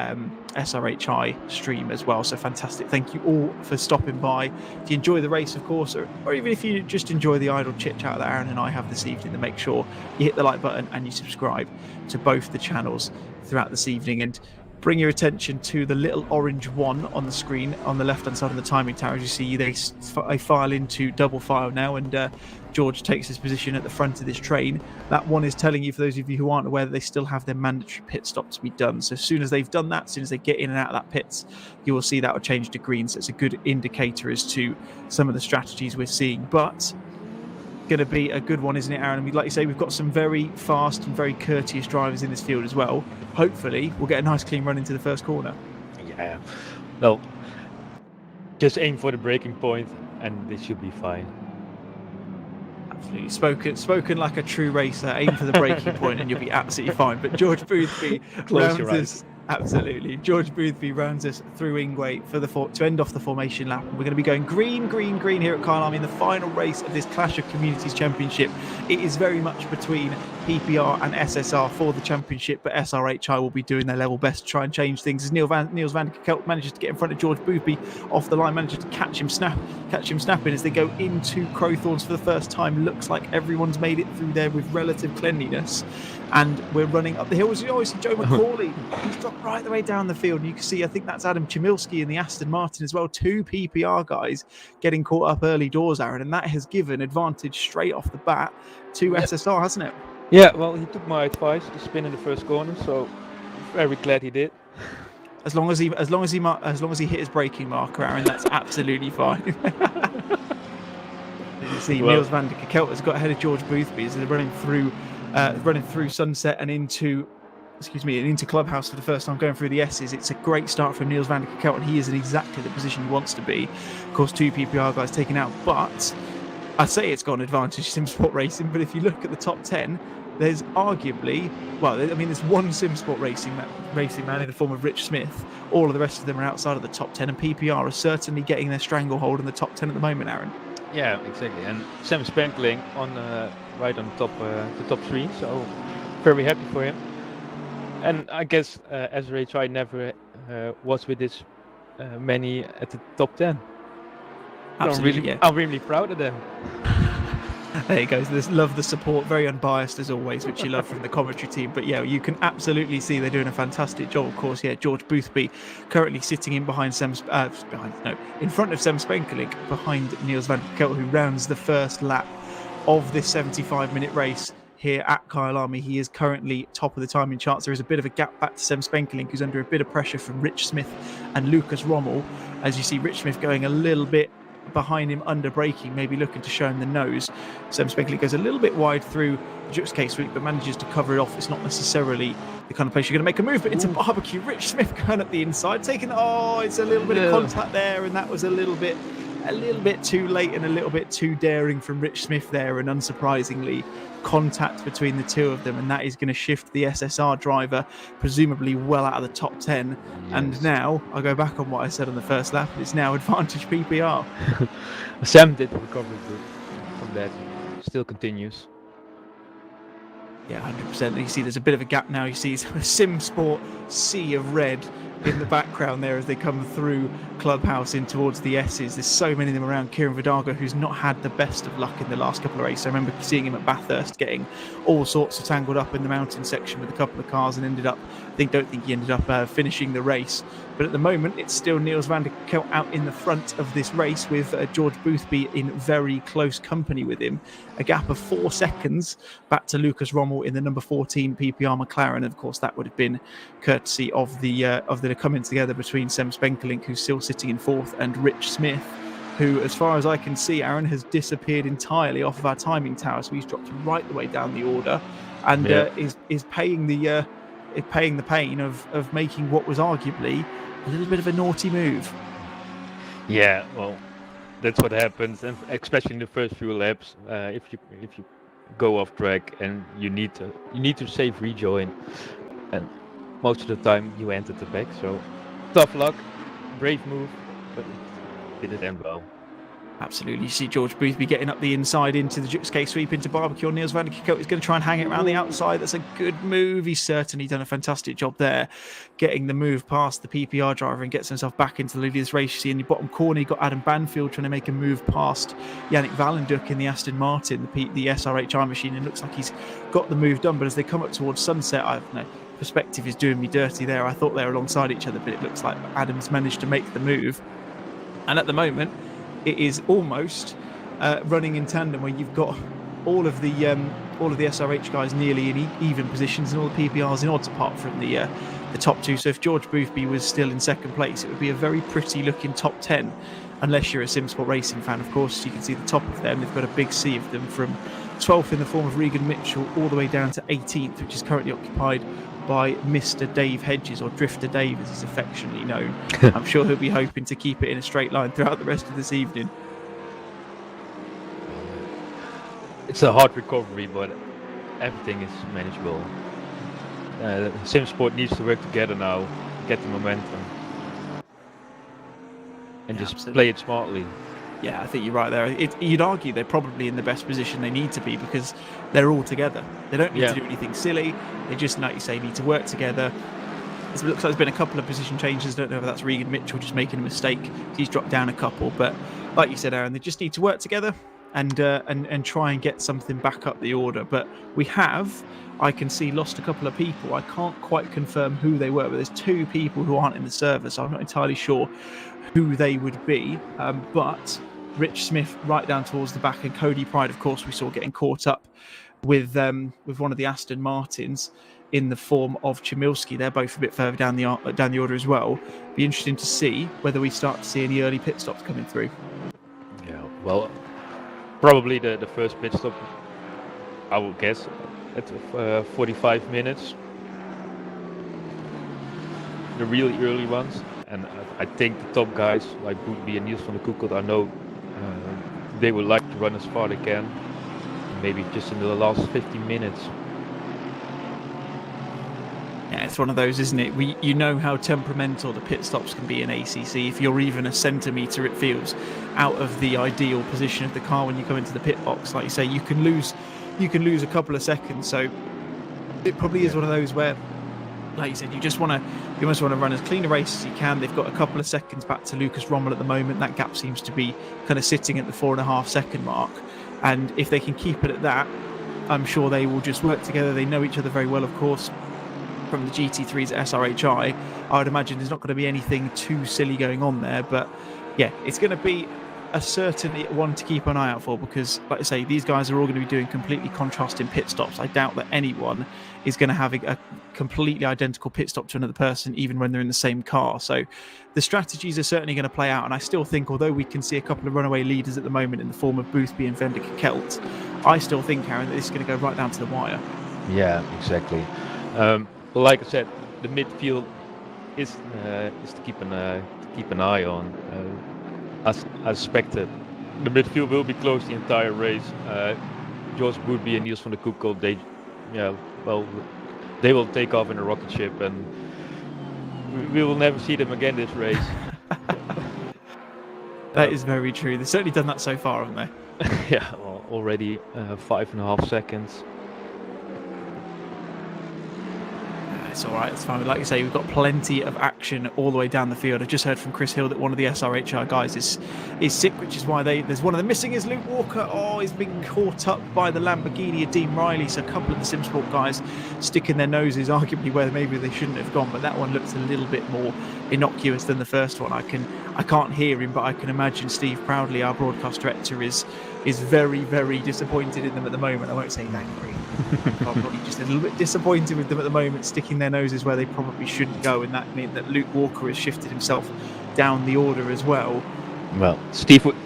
SRHI stream as well. So fantastic. Thank you all for stopping by. If you enjoy the race, of course, or even if you just enjoy the idle chit chat that Aaron and I have this evening, then make sure you hit the like button and you subscribe to both the channels throughout this evening. And bring your attention to the little orange one on the screen on the left hand side of the timing tower. As you see, they file into double file now, and George takes his position at the front of this train. That one is telling you, for those of you who aren't aware, that they still have their mandatory pit stop to be done. So as soon as they've done that, as soon as they get in and out of that pits, you will see that will change to green. So it's a good indicator as to some of the strategies we're seeing. But going to be a good one, isn't it, Aaron? I mean, like you say, we've got some very fast and very courteous drivers in this field as well. Hopefully, we'll get a nice clean run into the first corner. Yeah. Well, just aim for the braking point, and this should be fine. Absolutely. Spoken like a true racer. Aim for the braking point, and you'll be absolutely fine. But George Boothby Close your eyes. Absolutely. George Boothby rounds us through Ingwe to end off the formation lap. And we're going to be going green, green, green here at Kyalami in the final race of this Clash of Communities Championship. It is very much between PPR and SSR for the championship, but SRHI will be doing their level best to try and change things as Niels van der Kelt manages to get in front of George Boothby off the line, manages to catch him snapping as they go into Crowthorns for the first time. Looks like everyone's made it through there with relative cleanliness. And we're running up the hill. As you always see, Joe McCauley, he's dropped right the way down the field. And you can see, I think that's Adam Chmielski in the Aston Martin as well. 2 PPR guys getting caught up early doors, Aaron. And that has given advantage straight off the bat to SSR, hasn't it? Yeah, well, he took my advice to spin in the first corner, so very glad he did. As long as he hit his braking marker, Aaron, that's absolutely fine. You see, Niels van der Kelt has got ahead of George Boothby as they're running through Sunset and into Clubhouse for the first time, going through the S's. It's a great start from Niels van der Kelt, and he is in exactly the position he wants to be. Of course, 2 PPR guys taken out, but I say it's got an advantage, Simsport Racing. But if you look at the top 10, there's arguably, there's one Simsport racing man in the form of Rich Smith. All of the rest of them are outside of the top 10, and PPR are certainly getting their stranglehold in the top 10 at the moment, Aaron. Yeah, exactly. And Sam Spankling right on top, the top 3. So very happy for him. And I guess SRHI never was with this many at the top 10. Absolutely, I'm really proud of them. There you go. Love the support, very unbiased as always, which you love from the commentary team. But yeah, you can absolutely see they're doing a fantastic job. Of course, yeah, George Boothby currently sitting in in front of Sam Spenkelink, behind Niels van der Kelt, who rounds the first lap of this 75-minute race here at Kyalami. He is currently top of the timing charts. There is a bit of a gap back to Sam Spenkelink, who's under a bit of pressure from Rich Smith and Lucas Rommel. As you see, Rich Smith going a little bit behind him under braking, maybe looking to show him the nose. Sam Spenkelink goes a little bit wide through the Jux K sweep, but manages to cover it off. It's not necessarily the kind of place you're going to make a move, but into barbecue. Rich Smith going up the inside, it's a little bit of contact there, and that was a little bit too late and a little bit too daring from Rich Smith there, and unsurprisingly, contact between the two of them, and that is going to shift the SSR driver presumably well out of the top 10. Yes. And now I go back on what I said on the first lap, it's now advantage PPR. Sam did recover from that, still continues. Yeah, 100%. You see there's a bit of a gap now. You see a Simsport sea of red in the background there as they come through Clubhouse in towards the S's. There's so many of them around. Kieran Vidago, who's not had the best of luck in the last couple of races. I remember seeing him at Bathurst getting all sorts of tangled up in the mountain section with a couple of cars, and don't think he ended up finishing the race. But at the moment, it's still Niels van der Kelt out in the front of this race with George Boothby in very close company with him. A gap of 4 seconds back to Lucas Rommel in the number 14 PPR McLaren. Of course, that would have been courtesy of the coming together between Sam Spenkelink, who's still sitting in 4th, and Rich Smith, who, as far as I can see, Aaron, has disappeared entirely off of our timing tower. So he's dropped right the way down the order, and is paying the pain of making what was arguably a little bit of a naughty move. Yeah, well, that's what happens, and especially in the first few laps, if you go off track and you need to save rejoin, and most of the time you enter the back. So tough luck, brave move, but it didn't end well. Absolutely. You see George Boothby getting up the inside into the Juxk sweep into Barbecue. Niels van der Kijl is going to try and hang it around the outside. That's a good move. He's certainly done a fantastic job there, getting the move past the PPR driver and gets himself back into the lead of this race. You see in the bottom corner, you've got Adam Banfield trying to make a move past Yannick Valenduk in the Aston Martin, the SRHI machine. It looks like he's got the move done, but as they come up towards sunset, perspective is doing me dirty there. I thought they were alongside each other, but it looks like Adam's managed to make the move. And at the moment, it is almost running in tandem where you've got all of the SRH guys nearly in even positions and all the PPRs in odds apart from the top two. So if George Boothby was still in second place, it would be a very pretty looking top 10, unless you're a Simsport racing fan, of course. You can see the top of them. They've got a big sea of them from 12th in the form of Regan Mitchell all the way down to 18th, which is currently occupied by Mr. Dave Hedges, or Drifter Dave as he's affectionately known. I'm sure he'll be hoping to keep it in a straight line throughout the rest of this evening. It's a hard recovery, but everything is manageable. Simsport needs to work together now, get the momentum, and just absolutely. play it smartly. Yeah, I think you're right there. You'd argue they're probably in the best position they need to be because they're all together. They don't need to do anything silly. They just, like you say, need to work together. It looks like there's been a couple of position changes. I don't know if that's Regan Mitchell just making a mistake. He's dropped down a couple. But like you said, Aaron, they just need to work together and try and get something back up the order. But we have, I can see, lost a couple of people. I can't quite confirm who they were, but there's two people who aren't in the server, so I'm not entirely sure who they would be. But Rich Smith right down towards the back, and Cody Pride, of course, we saw getting caught up with one of the Aston Martins in the form of Chmielewski. They're both a bit further down the order as well. Be interesting to see whether we start to see any early pit stops coming through. Yeah, well, probably the first pit stop, I would guess, at 45 minutes. The really early ones. And I think the top guys like Boothby and Niels van der Kijl, I know they would like to run as far as they can. Maybe just in the last 15 minutes. Yeah, it's one of those, isn't it? You know how temperamental the pit stops can be in ACC. If you're even a centimetre, it feels out of the ideal position of the car when you come into the pit box. Like you say, you can lose a couple of seconds. So it probably is one of those where, like you said, you almost want to run as clean a race as you can. They've got a couple of seconds back to Lucas Rommel at the moment. That gap seems to be kind of sitting at the 4.5 second mark. And if they can keep it at that, I'm sure they will just work together. They know each other very well, of course, from the GT3s at SRHI. I would imagine there's not going to be anything too silly going on there. But yeah, it's going to be a certain one to keep an eye out for, because, like I say, these guys are all going to be doing completely contrasting pit stops. I doubt that anyone is going to have a completely identical pit stop to another person, even when they're in the same car. So the strategies are certainly going to play out. And I still think, although we can see a couple of runaway leaders at the moment in the form of Boothby and van der Kijl, I still think, Aaron, that this is going to go right down to the wire. Yeah, exactly. But like I said, the midfield is to keep an eye on. As expected, the midfield will be close the entire race. George Boothby and Niels van der Kijl, they will take off in a rocket ship, and we will never see them again this race. That is very true. They've certainly done that so far, haven't they? Yeah, well, already 5.5 seconds. It's all right. It's fine. Like you say, we've got plenty of action all the way down the field. I just heard from Chris Hill that one of the SRHI guys is sick, which is why there's one of them missing is Luke Walker. Oh, he's been caught up by the Lamborghini of Dean Riley. So a couple of the Simsport guys sticking their noses, arguably where maybe they shouldn't have gone. But that one looks a little bit more innocuous than the first one. I can't hear him, but I can imagine Steve Proudley, our broadcast director, is very, very disappointed in them at the moment. I won't say angry. Probably just a little bit disappointed with them at the moment, sticking their noses where they probably shouldn't go, and that means that Luke Walker has shifted himself down the order as well. Well, Steve would...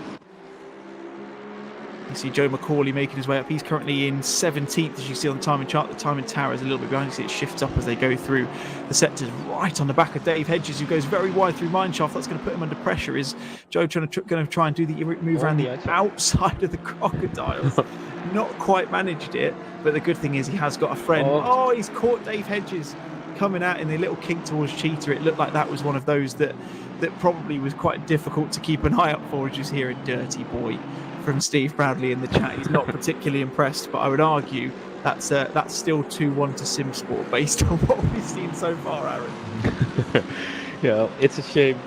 You see Joe McCauley making his way up. He's currently in 17th, as you see on the timing chart. The timing tower is a little bit behind. You see it shifts up as they go through the sectors, right on the back of Dave Hedges, who goes very wide through Mineshaft. That's going to put him under pressure. Is Joe going to try and do the move around the outside of the crocodiles? Not quite managed it, but the good thing is he has got a friend. Oh, he's caught Dave Hedges coming out in the little kink towards Cheetah. It looked like that was one of those that that probably was quite difficult to keep an eye out for, as you hear a dirty boy from Steve Proudly in the chat. He's not particularly impressed, but I would argue that's still 2-1 to Simsport based on what we've seen so far, Aaron. Yeah, it's a shame.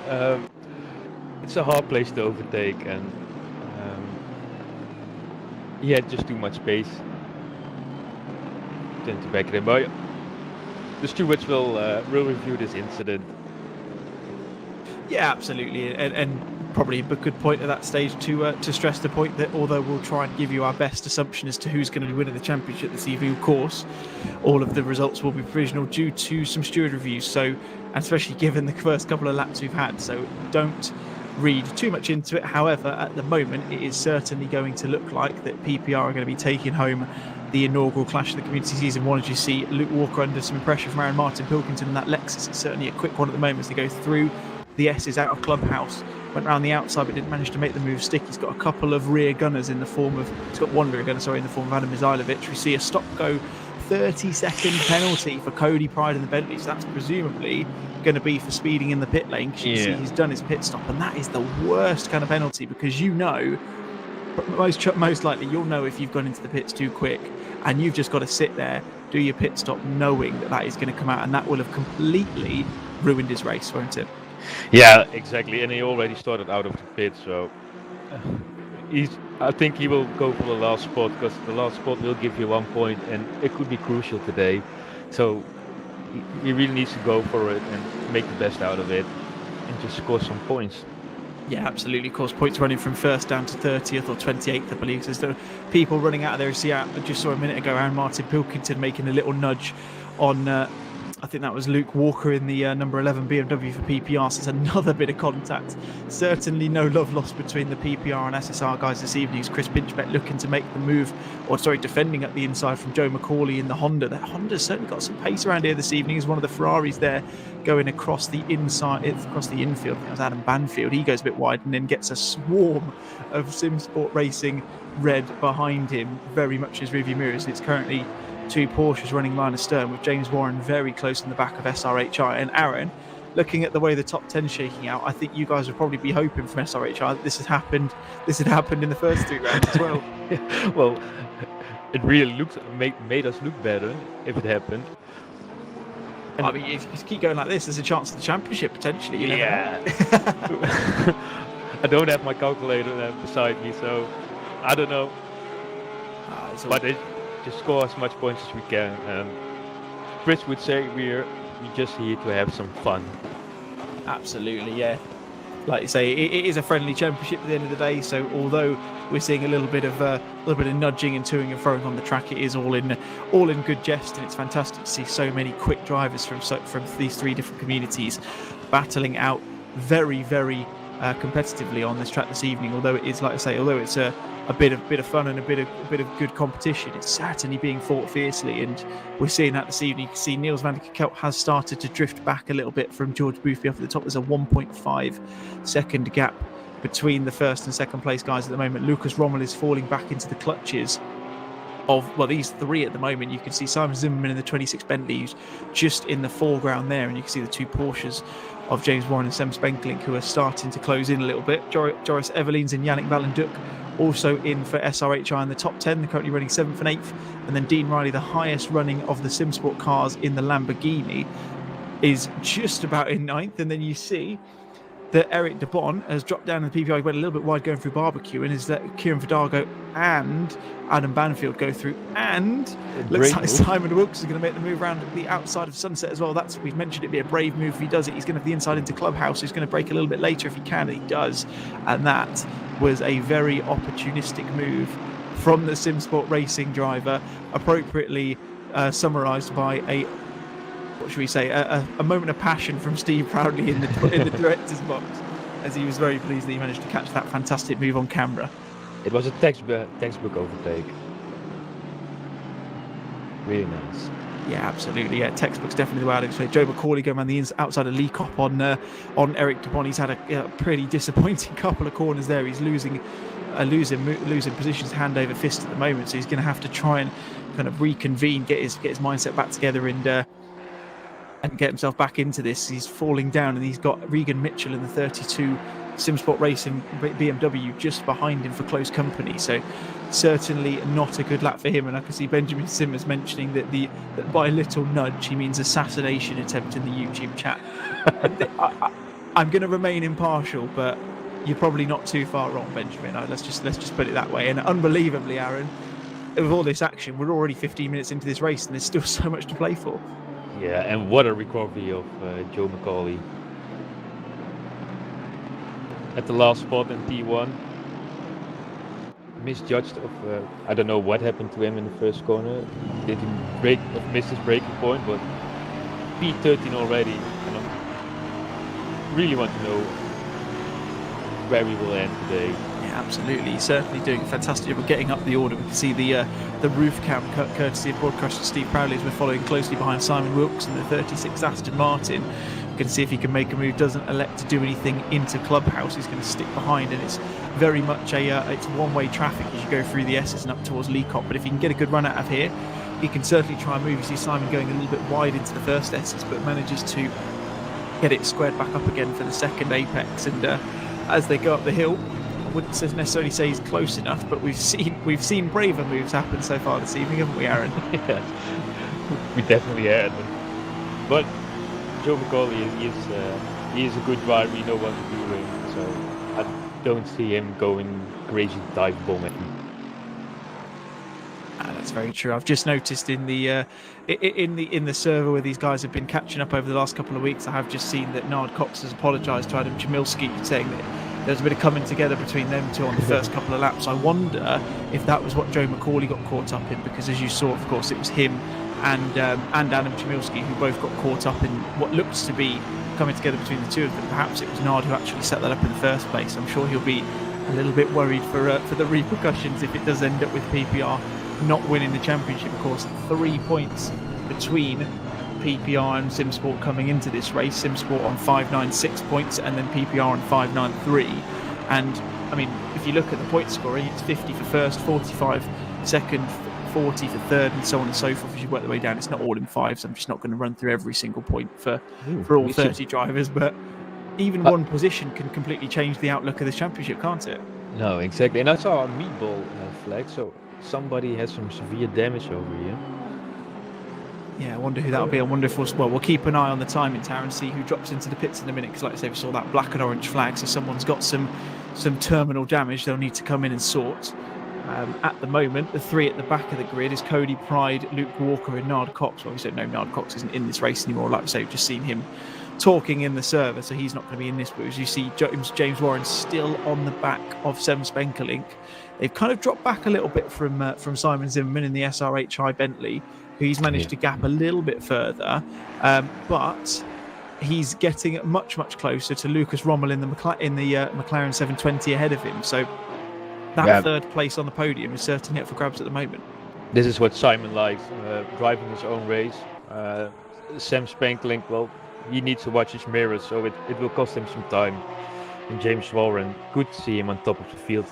It's a hard place to overtake, and he had just too much space. Tend to back it in, but the stewards will review this incident. Yeah, absolutely, and probably a good point at that stage to stress the point that although we'll try and give you our best assumption as to who's going to be winning the championship this evening, of course, all of the results will be provisional due to some steward reviews. So, and especially given the first couple of laps we've had, so don't read too much into it. However, at the moment, it is certainly going to look like that PPR are going to be taking home the inaugural Clash of the Community Season 1. As you see, Luke Walker under some pressure from Aaron Martin Pilkington, and that Lexus is certainly a quick one at the moment as they go through the S's out of Clubhouse. Went around the outside but didn't manage to make the move stick. He's got a couple of rear gunners in the form of, he's got one rear gunner, sorry, in the form of Adam Mizailovic. We see a stop-go 30-second penalty for Cody Pride in the Bentley, so that's presumably going to be for speeding in the pit lane, because you see he's done his pit stop, and that is the worst kind of penalty, because you know, most likely you'll know if you've gone into the pits too quick, and you've just got to sit there, do your pit stop, knowing that is going to come out, and that will have completely ruined his race, won't it? Yeah, exactly, and he already started out of the pit, so I think he will go for the last spot, because the last spot will give you 1 point, and it could be crucial today. So he really needs to go for it and make the best out of it and just score some points. Yeah, absolutely. Of course, points running from first down to 30th or 28th, I believe. So there's people running out of there. See, I just saw a minute ago Aaron Martin Pilkington making a little nudge on I think that was Luke Walker in the number 11 BMW for PPR. So it's another bit of contact. Certainly no love lost between the PPR and SSR guys this evening. It's Chris Pinchbeck looking to make the move, or sorry, defending at the inside from Joe McCauley in the Honda. That Honda's certainly got some pace around here this evening. Is one of the Ferraris there going across the inside, across the infield. I think it was Adam Banfield. He goes a bit wide and then gets a swarm of Simsport Racing red behind him, very much his rearview mirrors. It's currently two Porsches running line astern, with James Warren very close in the back of SRHI. And Aaron, looking at the way the top 10 is shaking out, I think you guys would probably be hoping from SRHI that this had happened in the first two rounds as well. Well, it really made us look better if it happened. And I mean, if you keep going like this, there's a chance of the championship potentially. You yeah. I don't have my calculator beside me, so I don't know. But just score as much points as we can. Chris would say we're just here to have some fun. Absolutely, yeah. Like you say, it is a friendly championship at the end of the day. So although we're seeing a little bit of nudging and toing and throwing on the track, it is all in good jest, and it's fantastic to see so many quick drivers from these three different communities battling out very, very competitively on this track this evening. Although it is, like I say, although it's a bit of fun and a bit of good competition, it's certainly being fought fiercely, and we're seeing that this evening. You can see Niels van der Kelp has started to drift back a little bit from George Boothby off at the top. There's a 1.5 second gap between the first and second place guys at the moment. Lucas Rommel is falling back into the clutches of, well, these three at the moment. You can see Simon Zimmerman in the 26 Bentley just in the foreground there, and you can see the two Porsches of James Warren and Sem Spenklink, who are starting to close in a little bit. Joris Everleens and Yannick Valenduk also in for SRHI in the top 10. They're currently running 7th and 8th. And then Dean Riley, the highest running of the Simsport cars in the Lamborghini, is just about in 9th. And then you see that Eric Debon has dropped down in the PPI, went a little bit wide going through barbecue, and is that Kieran Vidago and Adam Banfield go through, and looks like Simon Wilkes is going to make the move around the outside of Sunset as well. We've mentioned it'd be a brave move if he does it. He's going to have the inside into Clubhouse. He's going to break a little bit later if he can, and he does. And that was a very opportunistic move from the Simsport Racing driver, appropriately summarised by a, what should we say, a moment of passion from Steve Proudly in the director's box, as he was very pleased that he managed to catch that fantastic move on camera. It was a textbook overtake. Really nice. Yeah, absolutely. Yeah, textbook's definitely the way I'd explain. Joe McCauley going around the outside of Lee Kopp on Eric Debon. He's had a pretty disappointing couple of corners there. He's losing positions hand over fist at the moment, so he's going to have to try and kind of reconvene, get his mindset back together, and and get himself back into this. He's falling down, and he's got Regan Mitchell in the 32 Simsport Racing BMW just behind him for close company. So certainly not a good lap for him. And I can see Benjamin Simmers mentioning that by a little nudge he means assassination attempt in the YouTube chat. I'm going to remain impartial, but you're probably not too far wrong, Benjamin. Let's just put it that way. And unbelievably, Aaron, with all this action, we're already 15 minutes into this race, and there's still so much to play for. Yeah, and what a recovery of Joe McCauley. At the last spot in P1. Misjudged of, I don't know what happened to him in the first corner. Did he miss his braking point, but P13 already. And I really want to know where we will end today. Yeah, absolutely. He's certainly doing a fantastic job of getting up the order. We can see the roof cam courtesy of broadcaster Steve Crowley as we're following closely behind Simon Wilkes in the 36 Aston Martin. We're going to see if he can make a move. Doesn't elect to do anything into Clubhouse. He's going to stick behind, and it's very much it's one-way traffic as you go through the S's and up towards Leacott. But if he can get a good run out of here, he can certainly try and move. You see Simon going a little bit wide into the first S's, but manages to get it squared back up again for the second apex. And as they go up the hill, I wouldn't necessarily say he's close enough, but we've seen braver moves happen so far this evening, haven't we, Aaron? Yeah, we definitely had. But Joe McCauley he is a good driver. We know what he's doing, so I don't see him going crazy dive bombing. That's very true. I've just noticed in the server where these guys have been catching up over the last couple of weeks, I have just seen that Nard Cox has apologised to Adam Chmielski, saying that there's a bit of coming together between them two on the first couple of laps. I wonder if that was what Joe McCauley got caught up in, because as you saw, of course, it was him and Adam Chmielski who both got caught up in what looks to be coming together between the two of them. Perhaps it was Nard who actually set that up in the first place. I'm sure he'll be a little bit worried for the repercussions if it does end up with PPR not winning the championship. Of course, 3 points between PPR and Simsport coming into this race. Simsport on 596 points and then PPR on 593. And I mean, if you look at the point scoring, it's 50 for first, 45 second, 40 for third, and so on and so forth. As you work the way down, it's not all in fives. I'm just not going to run through every single point for all 30 drivers, but even one position can completely change the outlook of this championship, can't it? No, exactly. And I saw a meatball flag, so somebody has some severe damage over here. Yeah, I wonder who that'll be. I wonder if we'll keep an eye on the timing tower and see who drops into the pits in a minute, because like I say, we saw that black and orange flag, so someone's got some terminal damage they'll need to come in and sort. At the moment, the three at the back of the grid is Cody Pride, Luke Walker and Nard Cox. Well, we said no, Nard Cox isn't in this race anymore. Like I say, we've just seen him talking in the server, so he's not going to be in this. But as you see, James Warren still on the back of Sem Spenkelink. They've kind of dropped back a little bit from Simon Zimmerman in the SRHI Bentley, who he's managed to gap a little bit further, but he's getting much closer to Lucas Rommel in the McLaren 720 ahead of him. So that third place on the podium is certainly up for grabs at the moment. This is what Simon likes, driving his own race. Sam Spanklink, well, he needs to watch his mirrors, so it will cost him some time. And James Warren, good to see him on top of the field.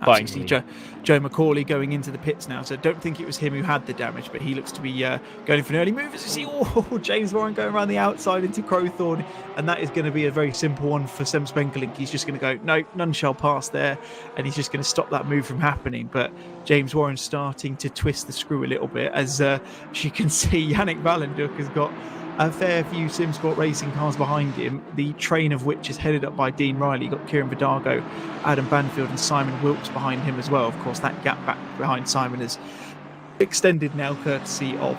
Actually, Joe McCauley going into the pits now, so I don't think it was him who had the damage, but he looks to be going for an early move. As you see, James Warren going around the outside into Crowthorne, and that is going to be a very simple one for Sem Spenkelink. He's just going to go, no, none shall pass there, and he's just going to stop that move from happening. But James Warren's starting to twist the screw a little bit, as you can see, Yannick Valenduk has got a fair few Simsport racing cars behind him, the train of which is headed up by Dean Riley. You've got Kieran Vidago, Adam Banfield and Simon Wilkes behind him as well. Of course, that gap back behind Simon is extended now courtesy of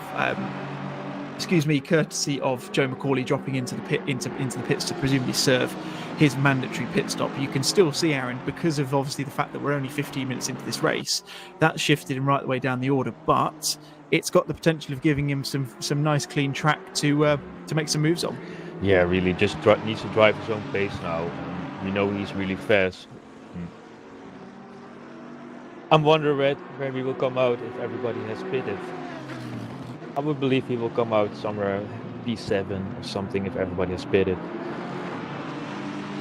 Joe McCauley dropping into the pits to presumably serve his mandatory pit stop. You can still see, Aaron, because of obviously the fact that we're only 15 minutes into this race, that shifted him right the way down the order, but it's got the potential of giving him some nice clean track to make some moves on. Yeah, really, just needs to drive his own pace now. You know he's really fast. I'm wondering where he will come out if everybody has pitted. I would believe he will come out somewhere P7 or something if everybody has pitted.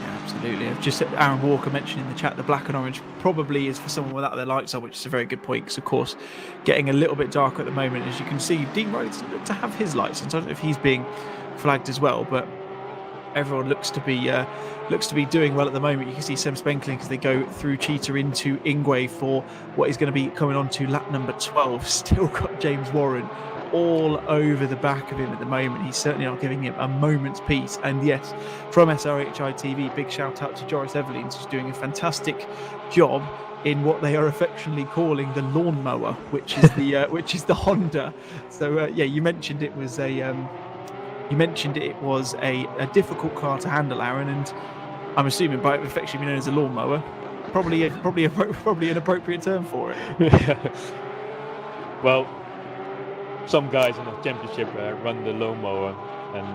Yeah, absolutely. I've just Aaron Walker mentioned in the chat the black and orange probably is for someone without their lights on, which is a very good point because, of course, getting a little bit darker at the moment. As you can see, Dean Riley doesn't look to have his lights on, so I don't know if he's being flagged as well, but everyone looks to be doing well at the moment. You can see Sem Spenkling as they go through Cheetah into Ingwe for what is going to be coming on to lap number 12. Still got James Warren all over the back of him at the moment. He's certainly not giving him a moment's peace. And yes, from SRHI TV, big shout out to Joris Evelins, who's doing a fantastic job in what they are affectionately calling the lawnmower, which is the Honda. So yeah, you mentioned it was a difficult car to handle, Aaron, and I'm assuming by affectionately known as a lawnmower, probably an appropriate term for it. Well, some guys in the championship run the lawnmower, and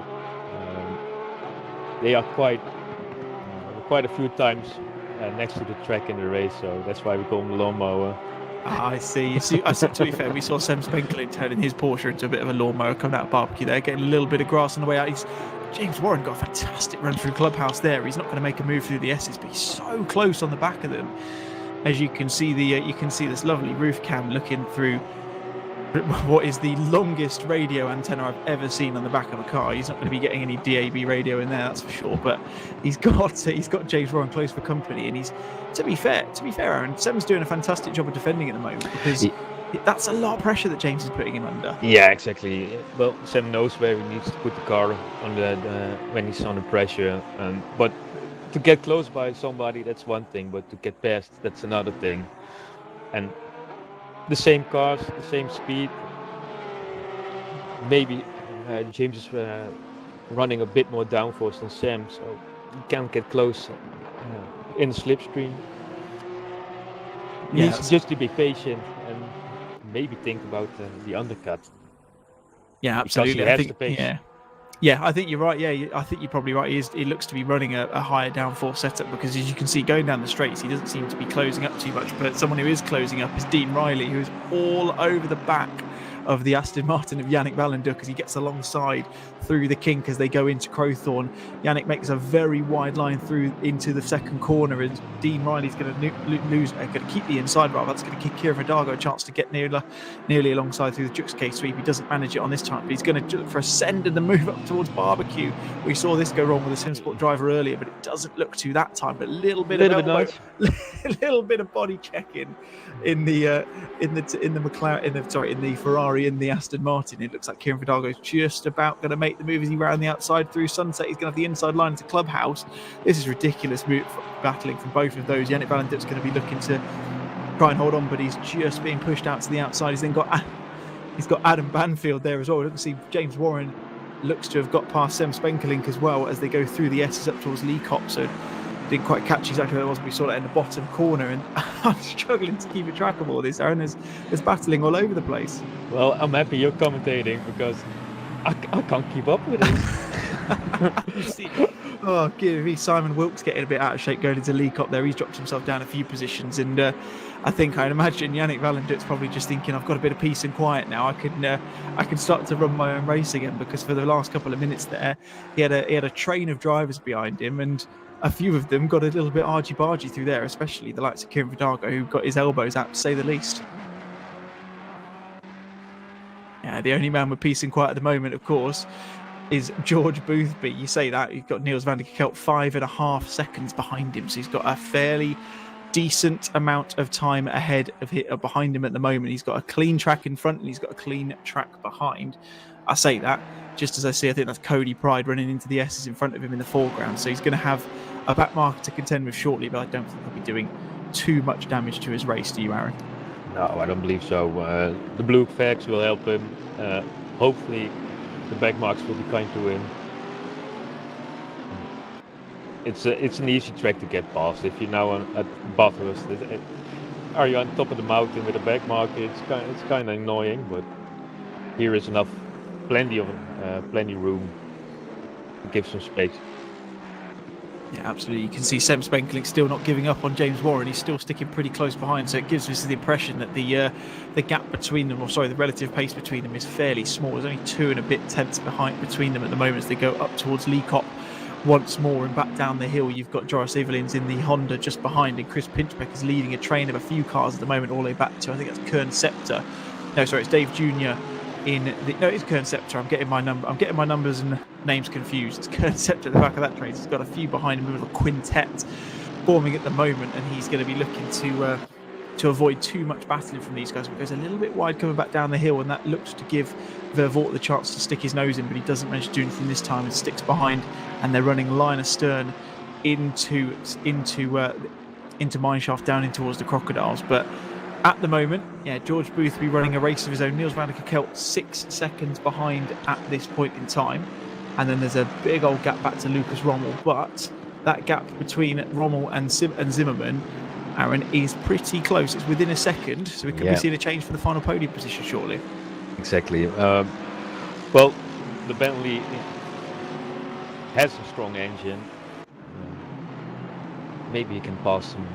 they are quite a few times next to the track in the race, so that's why we call them the lawnmower. I see. To be fair, we saw Sem Spenkling turning his Porsche into a bit of a lawnmower coming out of barbecue there, getting a little bit of grass on the way out. James Warren got a fantastic run through Clubhouse there. He's not going to make a move through the S's, but he's so close on the back of them. As you can see, this lovely roof cam looking through what is the longest radio antenna I've ever seen on the back of a car. He's not going to be getting any DAB radio in there, that's for sure. But he's got James Warren close for company, and he's to be fair, Aaron, Sem's doing a fantastic job of defending at the moment because that's a lot of pressure that James is putting him under. Yeah, exactly. Well, Sem knows where he needs to put the car on when he's under pressure, but to get close by somebody, that's one thing, but to get past, that's another thing. And the same cars, the same speed. Maybe James is running a bit more downforce than Sem, so he can't get close in the slipstream. He needs just to be patient and maybe think about the undercut. Yeah, absolutely. I think, yeah, I think you're right. Yeah, I think you're probably right. He looks to be running a higher downforce setup because, as you can see, going down the straights, he doesn't seem to be closing up too much. But someone who is closing up is Dean Riley, who is all over the back of the Aston Martin of Yannick Valenduk as he gets alongside through the kink as they go into Crowthorne. Yannick makes a very wide line through into the second corner, and Dean Riley's going to keep the inside rather. That's going to give Kieran Vidago a chance to get nearly alongside through the Jux K sweep. He doesn't manage it on this time, but he's going to look for a send and the move up towards Barbecue. We saw this go wrong with the Simsport driver earlier, but it doesn't look to that time. But a little bit of body checking in the Ferrari, in the Aston Martin. It looks like Kieran Vidago is just about going to make the move as he ran the outside through Sunset. He's going to have the inside line into Clubhouse. This is ridiculous move battling from both of those. Yannick Valenduk's going to be looking to try and hold on, but he's just being pushed out to the outside. He's got Adam Banfield there as well. You can see James Warren looks to have got past Sem Spenkling as well as they go through the S's up towards Lee Cop. So didn't quite catch exactly where it was, but we saw that in the bottom corner, and I'm struggling to keep a track of all this, Aaron. There's battling all over the place. Well, I'm happy you're commentating because I can't keep up with it. Give me Simon Wilkes getting a bit out of shape going into Lee Cop there. He's dropped himself down a few positions, and I'd imagine Yannick Valenduk's probably just thinking, I've got a bit of peace and quiet now. I can start to run my own race again, because for the last couple of minutes there, he had a train of drivers behind him, and a few of them got a little bit argy-bargy through there, especially the likes of Kieran Vidago, who got his elbows out, to say the least. Yeah, the only man with peace and quiet at the moment, of course, is George Boothby. You say that, he's got Niels van der Kelt 5.5 seconds behind him, so he's got a fairly decent amount of time behind him at the moment. He's got a clean track in front and he's got a clean track behind. I say that just as I see, I think that's Cody Pride running into the S's in front of him in the foreground, so he's going to have a back marker to contend with shortly, but I don't think he'll be doing too much damage to his race. Do you, Aaron? No, I don't believe so. The blue fags will help him. Hopefully the back marks will be kind to him. It's an easy track to get past. If you're now at Bathurst, are you on top of the mountain with a back marker? It's kind of annoying, but here is plenty room to give some space. Yeah, absolutely. You can see Sem Spenkling still not giving up on James Warren. He's still sticking pretty close behind, so it gives us the impression that the gap between them, the relative pace between them is fairly small. There's only 2 and a bit tenths between them at the moment as they go up towards Lee Cop once more, and back down the hill you've got Joris Evelins in the Honda just behind, and Chris Pinchbeck is leading a train of a few cars at the moment all the way back to, I think that's Kern Scepter. No, sorry, it's Dave Jr. No, it's Kern Scepter. I'm getting my numbers and names confused. It's Kern Scepter at the back of that train. He's got a few behind him, a little quintet forming at the moment, and he's going to be looking to avoid too much battling from these guys. It goes a little bit wide coming back down the hill, and that looks to give Vervoort the chance to stick his nose in, but he doesn't manage to do anything this time and sticks behind, and they're running line astern into mineshaft down in towards the Crocodiles. But at the moment, yeah, George Boothby running a race of his own. Niels van der Kelt 6 seconds behind at this point in time, and then there's a big old gap back to Lucas Rommel, but that gap between Rommel and Zimmerman, Aaron, is pretty close. It's within a second, so we could be seeing a change for the final podium position shortly. Exactly. Well, the Bentley has a strong engine. Maybe you can pass them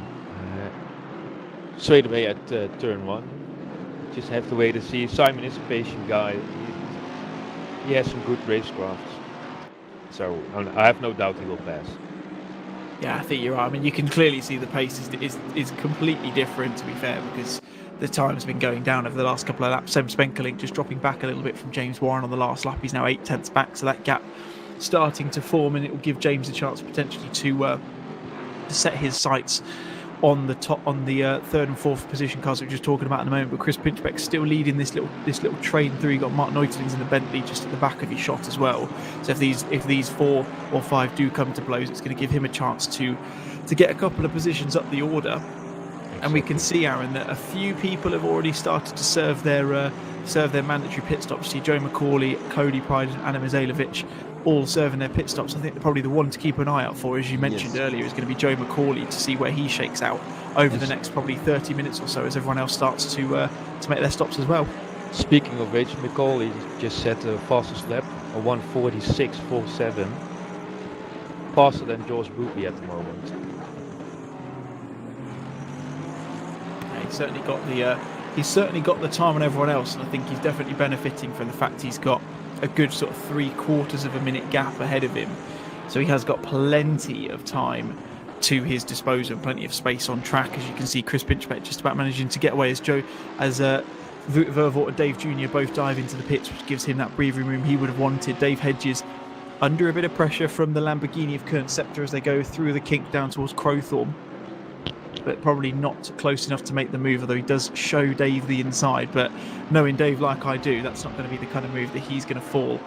straight away at turn 1. Just have to wait and see. Simon is a patient guy. He has some good racecraft. So I have no doubt he will pass. Yeah, I think you're right. I mean, you can clearly see the pace is completely different, to be fair, because the time's been going down over the last couple of laps. Sam Spenkelink just dropping back a little bit from James Warren on the last lap. He's now 8/10 back, so that gap starting to form, and it will give James a chance potentially to set his sights on the third and fourth position cars that we were just talking about in the moment. But Chris Pinchbeck still leading this little train through. You got Mark Neutelings in the Bentley just at the back of his shot as well. So if these 4 or 5 do come to blows, it's going to give him a chance to get a couple of positions up the order. Exactly. And we can see, Aaron, that a few people have already started to serve their mandatory pit stops. See Joe McCauley, Cody Pride, and Anna Mizailovic all serving their pit stops. I think probably the one to keep an eye out for, as you mentioned earlier, is going to be Joe McCauley, to see where he shakes out over the next probably 30 minutes or so, as everyone else starts to make their stops as well. Speaking of which, McCauley just set the fastest lap, a 1:46.47, faster than George Boothby at the moment. Yeah, he's certainly got the time on everyone else, and I think he's definitely benefiting from the fact he's got a good sort of 3/4 of a minute gap ahead of him, so he has got plenty of time to his disposal and plenty of space on track. As you can see, Chris Pinchbeck just about managing to get away as Vervoort and Dave Jr. both dive into the pits, which gives him that breathing room he would have wanted. Dave Hedges under a bit of pressure from the Lamborghini of Kern Scepter as they go through the kink down towards Crowthorne, but probably not close enough to make the move, although he does show Dave the inside. But knowing Dave like I do, that's not going to be the kind of move that he's going to fall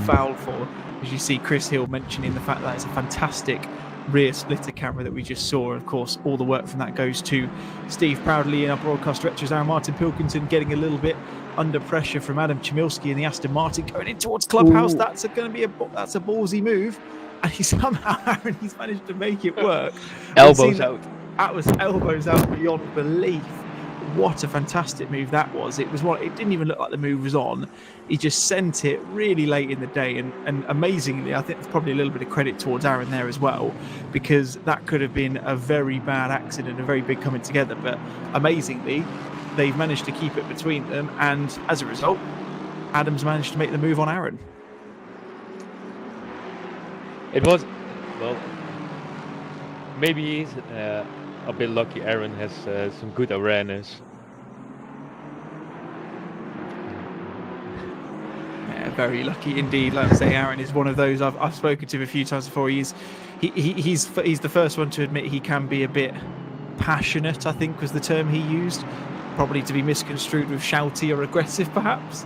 foul for. As you see Chris Hill mentioning the fact that it's a fantastic rear splitter camera that we just saw. Of course, all the work from that goes to Steve Proudly and our broadcast directors, Aaron Martin Pilkington, getting a little bit under pressure from Adam Chmielski in the Aston Martin going in towards Clubhouse. Ooh. That's a ballsy move, and he's managed to make it work. Elbows out. That was elbows out beyond belief. What a fantastic move that was. It didn't even look like the move was on. He just sent it really late in the day, and amazingly, I think there's probably a little bit of credit towards Aaron there as well, because that could have been a very bad accident, a very big coming together. But amazingly, they've managed to keep it between them, and as a result, Adam's managed to make the move on Aaron. It was, well, maybe he's a bit lucky. Aaron has some good awareness. Yeah, very lucky indeed. Like I say, Aaron is one of those. I've spoken to him a few times before. He's the first one to admit he can be a bit passionate, I think was the term he used, probably to be misconstrued with shouty or aggressive perhaps.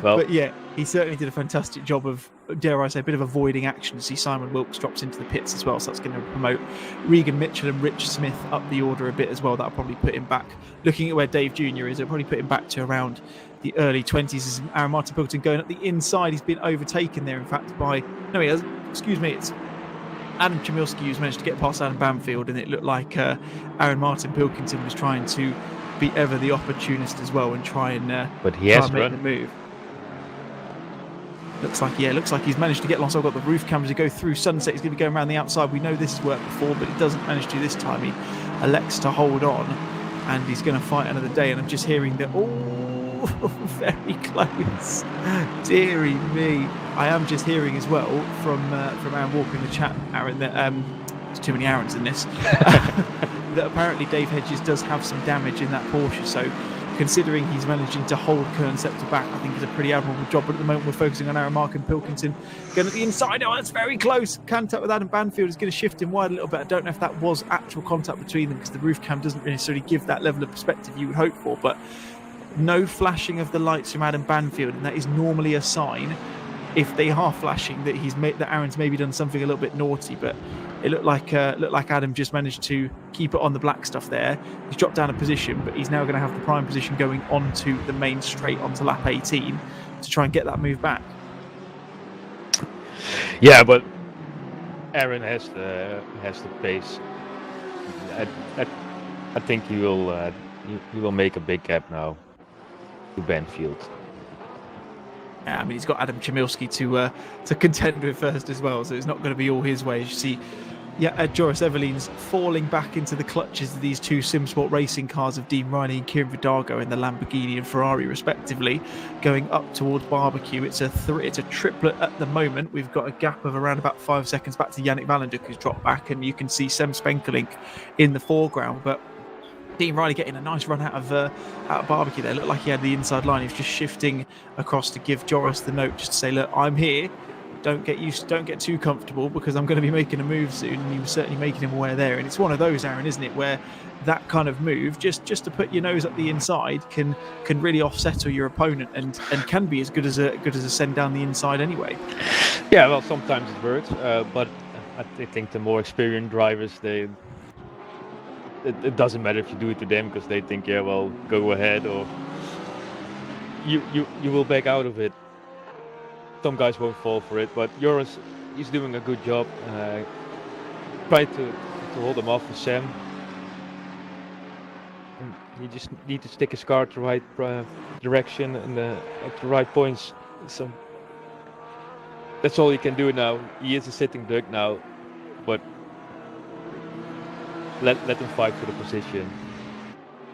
But yeah, he certainly did a fantastic job of, dare I say, a bit of avoiding action. See Simon Wilkes drops into the pits as well, so that's going to promote Regan Mitchell and Rich Smith up the order a bit as well. That'll probably put him back, looking at where Dave Jr. is, it'll probably put him back to around the early 20s. As Aaron Martin Pilkington going up the inside, he's been overtaken there in fact by, no he hasn't, excuse me, it's Adam Chmielski who's managed to get past Adam Bamfield, and it looked like Aaron Martin Pilkington was trying to be ever the opportunist as well and try and but he has make the move. Looks like he's managed to get along. So I've got the roof cameras to go through Sunset. He's going to be going around the outside. We know this has worked before, but he doesn't manage to this time. He elects to hold on, and he's going to fight another day. And I'm just hearing that, very close. Deary me. I am just hearing as well from Aaron Walker in the chat, Aaron, that there's too many Aarons in this, that apparently Dave Hedges does have some damage in that Porsche. So considering he's managing to hold Kern Scepter back, I think it's a pretty admirable job. But at the moment, we're focusing on Aaron Markin Pilkington going at the inside. Oh, that's very close. Contact with Adam Banfield is going to shift him wide a little bit. I don't know if that was actual contact between them because the roof cam doesn't necessarily give that level of perspective you would hope for. But no flashing of the lights from Adam Banfield, and that is normally a sign, if they are flashing, that that Aaron's maybe done something a little bit naughty. But it looked like Adam just managed to keep it on the black stuff there. He's dropped down a position, but he's now going to have the prime position going onto the main straight onto lap 18 to try and get that move back. Yeah, but Aaron has the pace. I think he will make a big gap now to Banfield. Yeah, I mean, he's got Adam Chmielewski to contend with first as well, so it's not going to be all his way. As you see, Joris Everleen's falling back into the clutches of these two Simsport racing cars of Dean Riley and Kieran Vidago in the Lamborghini and Ferrari, respectively, going up towards Barbecue. It's a triplet at the moment. We've got a gap of around about 5 seconds back to Yannick Valenduk, who's dropped back, and you can see Sem Spenkelink in the foreground, but Dean Riley getting a nice run out of Barbecue there. Looked like he had the inside line. He was just shifting across to give Joris the note, just to say, look, I'm here. Don't get too comfortable because I'm going to be making a move soon. And he was certainly making him aware there. And it's one of those, Aaron, isn't it, where that kind of move, just to put your nose up the inside, can really offsettle your opponent and can be as good as a send down the inside anyway. Yeah, well, sometimes it works, but I think the more experienced drivers, it doesn't matter if you do it to them because they think, yeah, well, go ahead, or you will back out of it. Some guys won't fall for it, but Joris, he's doing a good job. Try to hold him off with Sam. And you just need to stick his car to the right direction and at the right points. So that's all you can do now. He is a sitting duck now, but let him fight for the position.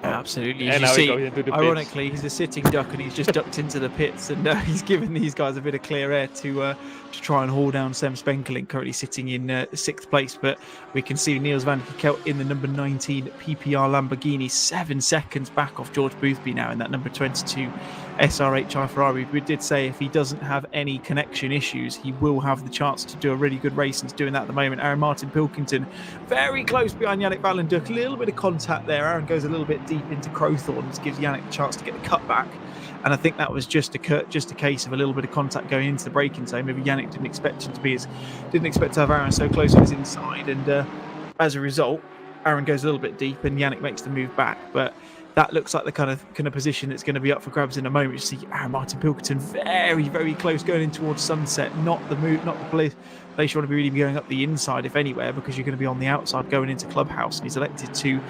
Absolutely. As you see, ironically, he's a sitting duck and he's just ducked into the pits, and he's given these guys a bit of clear air to try and haul down Sem Spenkelink, currently sitting in 6th place. But we can see Niels van der Kelt in the number 19 PPR Lamborghini, 7 seconds back off George Boothby now in that number 22 SRHI Ferrari. We did say if he doesn't have any connection issues, he will have the chance to do a really good race, and he's doing that at the moment. Aaron Martin Pilkington very close behind Yannick Valenduk. A little bit of contact there. Aaron goes a little bit deep into Crowthorne, gives Yannick a chance to get the cut back, and I think that was just a case of a little bit of contact going into the braking zone. Maybe Yannick didn't expect to have Aaron so close on his inside, and as a result, Aaron goes a little bit deep and Yannick makes the move back. But that looks like the kind of position that's going to be up for grabs in a moment. You see Aaron Martin Pilkington very, very close going in towards Sunset. Not the place you want to be really going up the inside, if anywhere, because you're going to be on the outside going into Clubhouse. And he's elected to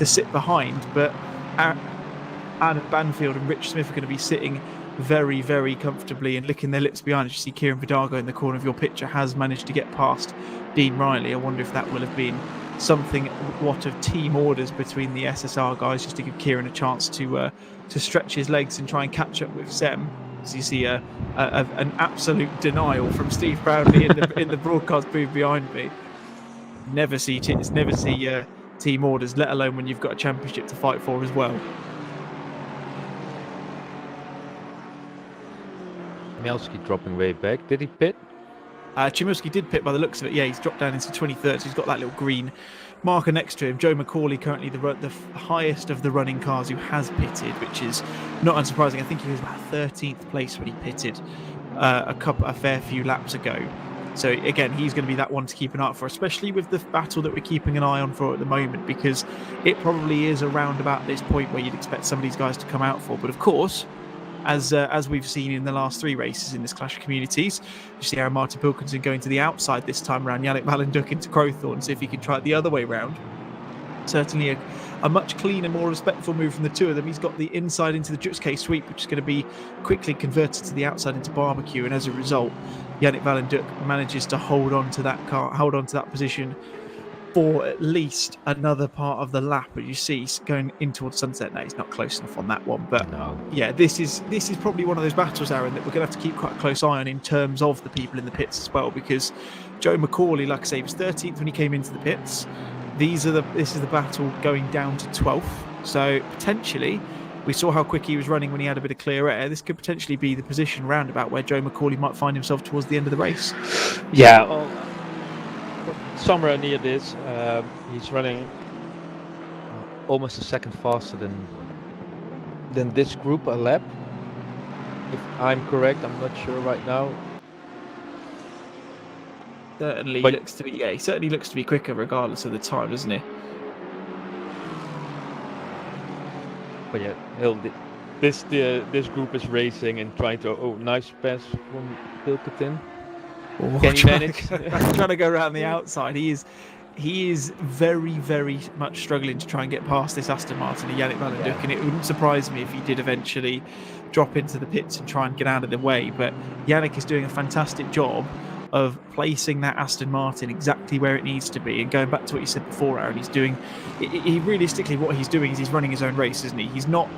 sit behind. But Adam Banfield and Rich Smith are going to be sitting very, very comfortably and licking their lips behind. You see Kieran Vidago in the corner of your picture has managed to get past Dean Riley. I wonder if that will have been something of team orders between the SSR guys, just to give Kieran a chance to stretch his legs and try and catch up with Sem. So you see an absolute denial from Steve Brownlee in the broadcast booth behind me. Never see team orders, let alone when you've got a championship to fight for as well. Chmielewski dropping way back. Did he pit? Chmielewski did pit by the looks of it. Yeah, he's dropped down into 23rd, so he's got that little green marker next to him. Joe McCauley, currently the highest of the running cars who has pitted, which is not unsurprising. I think he was about 13th place when he pitted a fair few laps ago. So again, he's going to be that one to keep an eye out for, especially with the battle that we're keeping an eye on for at the moment, because it probably is around about this point where you'd expect some of these guys to come out for. But of course, as we've seen in the last 3 races in this Clash of Communities, you see Aaron Martin Pilkington going to the outside this time around, Yannick Valenduk into Crowthorne, see if he can try it the other way round. Certainly a much cleaner, more respectful move from the two of them. He's got the inside into the Jutske sweep, which is going to be quickly converted to the outside into Barbecue, and as a result, Yannick Valenduk manages to hold on to that position for at least another part of the lap. But you see, going in towards sunset now, he's not close enough on that one. But No. yeah, this is probably one of those battles, Aaron, that we're going to have to keep quite a close eye on in terms of the people in the pits as well, because Joe McCauley, like I say, was 13th when he came into the pits. This is the battle going down to 12th. So potentially, we saw how quick he was running when he had a bit of clear air. This could potentially be the position roundabout where Joe McCauley might find himself towards the end of the race. Yeah, well, somewhere near this, he's running almost a second faster than this group a lap. If I'm correct, I'm not sure right now. Certainly But- looks to be, he certainly looks to be quicker regardless of the time, doesn't he? But yeah, this group is racing and trying to. Oh, nice pass from Pilkington. Can he manage? Trying to go around the outside. He is very, very much struggling to try and get past this Aston Martin and Yannick Vanenduk, Yeah. and it wouldn't surprise me if he did eventually drop into the pits and try and get out of the way. But Yannick is doing a fantastic job of placing that Aston Martin exactly where it needs to be. And going back to what you said before, Aaron, he realistically, what he's doing is he's running his own race, isn't he? He's not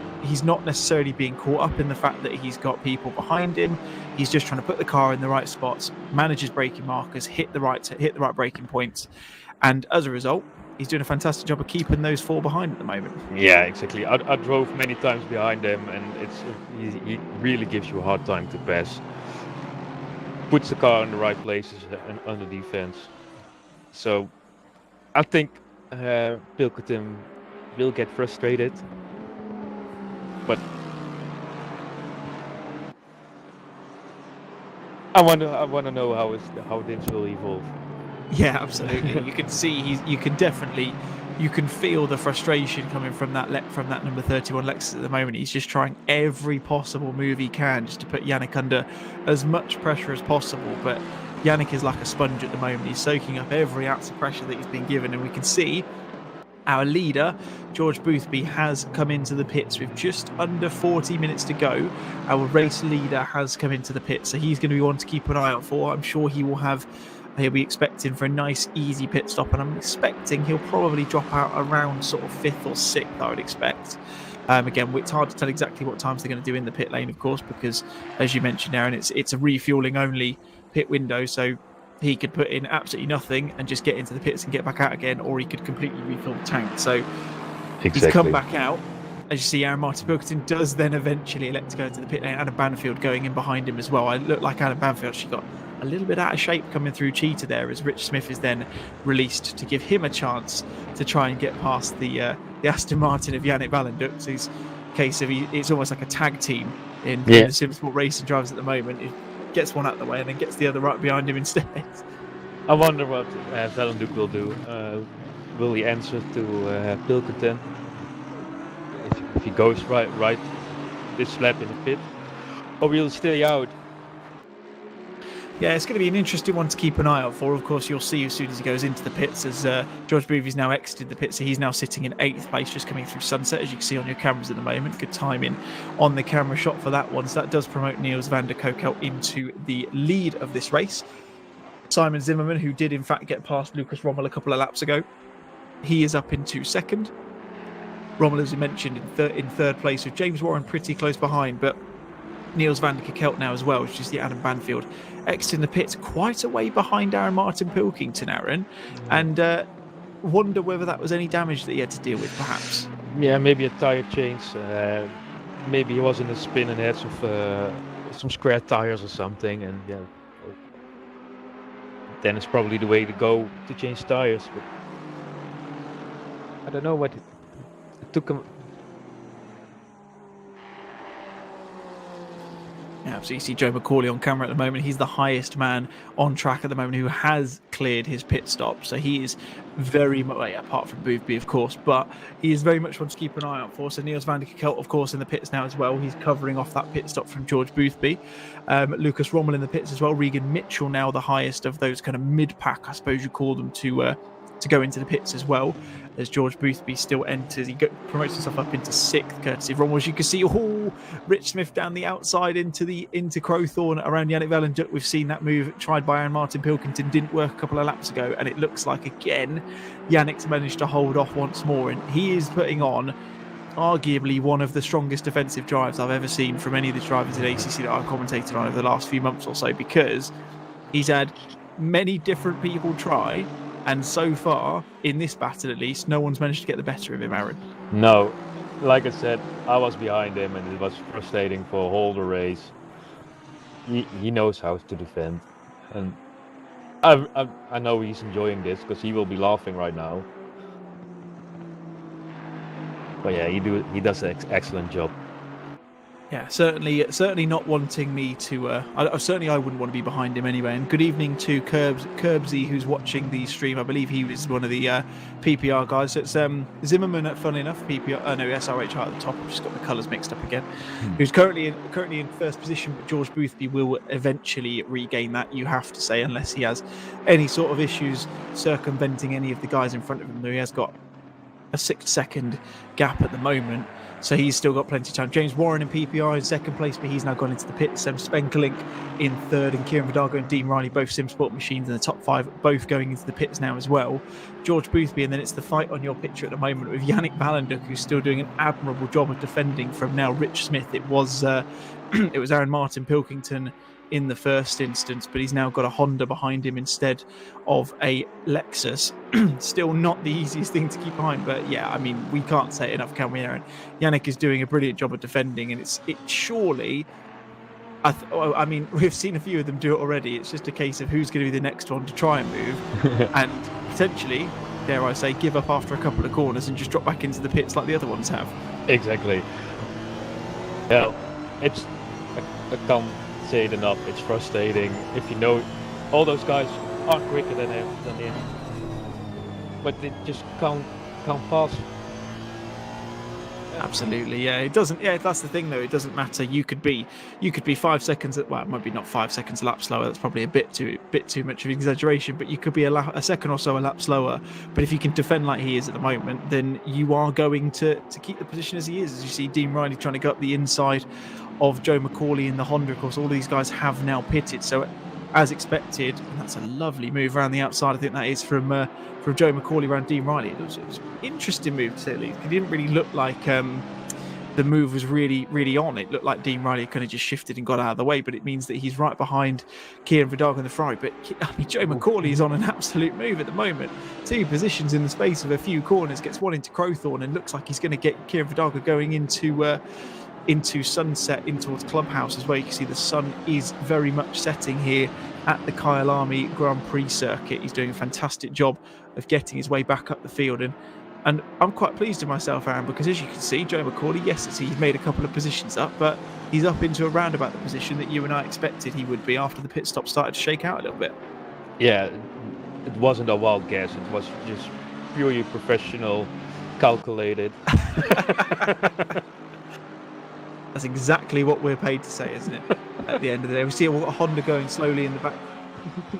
necessarily being caught up in the fact that he's got people behind him. He's just trying to put the car in the right spots, manage his braking markers, hit the right braking points, and as a result, he's doing a fantastic job of keeping those four behind at the moment. Yeah, exactly. I drove many times behind him, and he really gives you a hard time to pass. Puts the car in the right places and under defense. So I think Pilkington will get frustrated, but I want to know how this will evolve. Yeah, absolutely. You can see you can feel the frustration coming from that number 31 Lexus at the moment. He's just trying every possible move he can just to put Yannick under as much pressure as possible. But Yannick is like a sponge at the moment. He's soaking up every ounce of pressure that he's been given, and we can see our leader, George Boothby, has come into the pits with just under 40 minutes to go. Our race leader has come into the pits, so he's going to be one to keep an eye out for. I'm sure he'll be expecting for a nice, easy pit stop, and I'm expecting he'll probably drop out around sort of 5th or 6th, I would expect. Again, it's hard to tell exactly what times they're going to do in the pit lane, of course, because, as you mentioned, Aaron, it's a refueling only pit window, so he could put in absolutely nothing and just get into the pits and get back out again, or he could completely refill the tank. So He's come back out. As you see, Aaron Martin Pilkington does then eventually elect to go into the pit lane. Adam Banfield going in behind him as well. I look like Adam Banfield, she got a little bit out of shape coming through Cheetah there, as Rich Smith is then released to give him a chance to try and get past the Aston Martin of Yannick Vanenduk. So it's a case of it's almost like a tag team in the Simsport racing drivers at the moment. He gets one out of the way and then gets the other right behind him instead. I wonder what Vanenduk will do. Will he answer to Pilkington if he goes right this lap in the pit, or will he stay out? Yeah, it's going to be an interesting one to keep an eye out for. Of course, you'll see as soon as he goes into the pits, as George Boothby's now exited the pit, so he's now sitting in 8th place, just coming through sunset, as you can see on your cameras at the moment. Good timing on the camera shot for that one. So that does promote Niels van der Kokel into the lead of this race. Simon Zimmerman, who did in fact get past Lucas Rommel a couple of laps ago, he is up into 2nd. Rommel, as we mentioned, in third place, with James Warren pretty close behind, but Niels van der Kokel now as well, which is the Adam Banfield, exiting the pits quite a way behind Aaron Martin Pilkington, Aaron, and wonder whether that was any damage that he had to deal with, perhaps. Yeah, maybe a tire change. Maybe he was in a spin and had some square tires or something, and yeah, then it's probably the way to go to change tires. But I don't know what it took him. Yeah, so you see Joe McCauley on camera at the moment. He's the highest man on track at the moment who has cleared his pit stop. So he is very much, apart from Boothby, of course, but he is very much one to keep an eye out for. So Niels van der Kokel, of course, in the pits now as well. He's covering off that pit stop from George Boothby. Lucas Rommel in the pits as well. Regan Mitchell now the highest of those kind of mid-pack, I suppose you call them, to go into the pits as well. as George Boothby still enters. He promotes himself up into 6th, courtesy of Ron. As you can see, Rich Smith down the outside into Crowthorne around Yannick Valenduk. We've seen that move tried by Aaron Martin Pilkington, didn't work a couple of laps ago, and it looks like again Yannick's managed to hold off once more, and he is putting on arguably one of the strongest defensive drives I've ever seen from any of the drivers in ACC that I've commentated on over the last few months or so, because he's had many different people try, and so far in this battle at least no one's managed to get the better of him, Aaron. No, like I said, I was behind him and it was frustrating for a whole the race. He knows how to defend, and I know he's enjoying this because he will be laughing right now. But yeah, he does an excellent job. Yeah, certainly not wanting me to. I wouldn't want to be behind him anyway. And good evening to Curbsy, who's watching the stream. I believe he was one of the PPR guys. So it's Zimmerman, funnily enough, PPR. No, SRHI at the top. I've just got the colours mixed up again. Who's currently in first position, but George Boothby will eventually regain that. You have to say, unless he has any sort of issues circumventing any of the guys in front of him. Though he has got a 6-second gap at the moment. So he's still got plenty of time. James Warren in PPR in 2nd place, but he's now gone into the pit. Sam Spenkelink in 3rd, and Kieran Vidago and Dean Riley, both Simsport machines in the top 5, both going into the pits now as well. George Boothby, and then it's the fight on your picture at the moment with Yannick Valenduk, who's still doing an admirable job of defending from now Rich Smith. It was Aaron Martin Pilkington in the first instance, but he's now got a Honda behind him instead of a Lexus. Still not the easiest thing to keep behind, but yeah, I mean, we can't say it enough, can we, Aaron? Yannick is doing a brilliant job of defending, and it surely, I mean, we've seen a few of them do it already. It's just a case of who's going to be the next one to try and move, and potentially, dare I say, give up after a couple of corners and just drop back into the pits like the other ones have. Exactly. Yeah, I can't say it enough. It's frustrating if you know all those guys are quicker than him, but they just can't pass. Absolutely, yeah. It doesn't. Yeah, that's the thing, though. It doesn't matter. You could be 5 seconds. Well, maybe not 5 seconds a lap slower. That's probably a bit too much of an exaggeration. But you could be a second or so a lap slower. But if you can defend like he is at the moment, then you are going to keep the position as he is. As you see, Dean Riley trying to go up the inside of Joe McCauley in the Honda. Of course, all these guys have now pitted. So, as expected, and that's a lovely move around the outside. I think that is from Joe McCauley around Dean Riley. It was an interesting move to say at least. It didn't really look like the move was really on. It looked like Dean Riley kind of just shifted and got out of the way, but it means that he's right behind Kieran Vidago in the Ferrari. But I mean, Joe McCauley is on an absolute move at the moment. 2 positions in the space of a few corners, gets one into Crowthorne, and looks like he's going to get Kieran Vidago going into sunset in towards Clubhouse as well. You can see the sun is very much setting here at the Kyalami Grand Prix circuit. He's doing a fantastic job of getting his way back up the field, and I'm quite pleased with myself, Aaron, because as you can see, Joe McCauley, yes, he's made a couple of positions up, but he's up into around about the position that you and I expected he would be after the pit stop started to shake out a little bit. Yeah, it wasn't a wild guess. It was just purely professional, calculated. That's exactly what we're paid to say, isn't it? At the end of the day, we see a Honda going slowly in the back.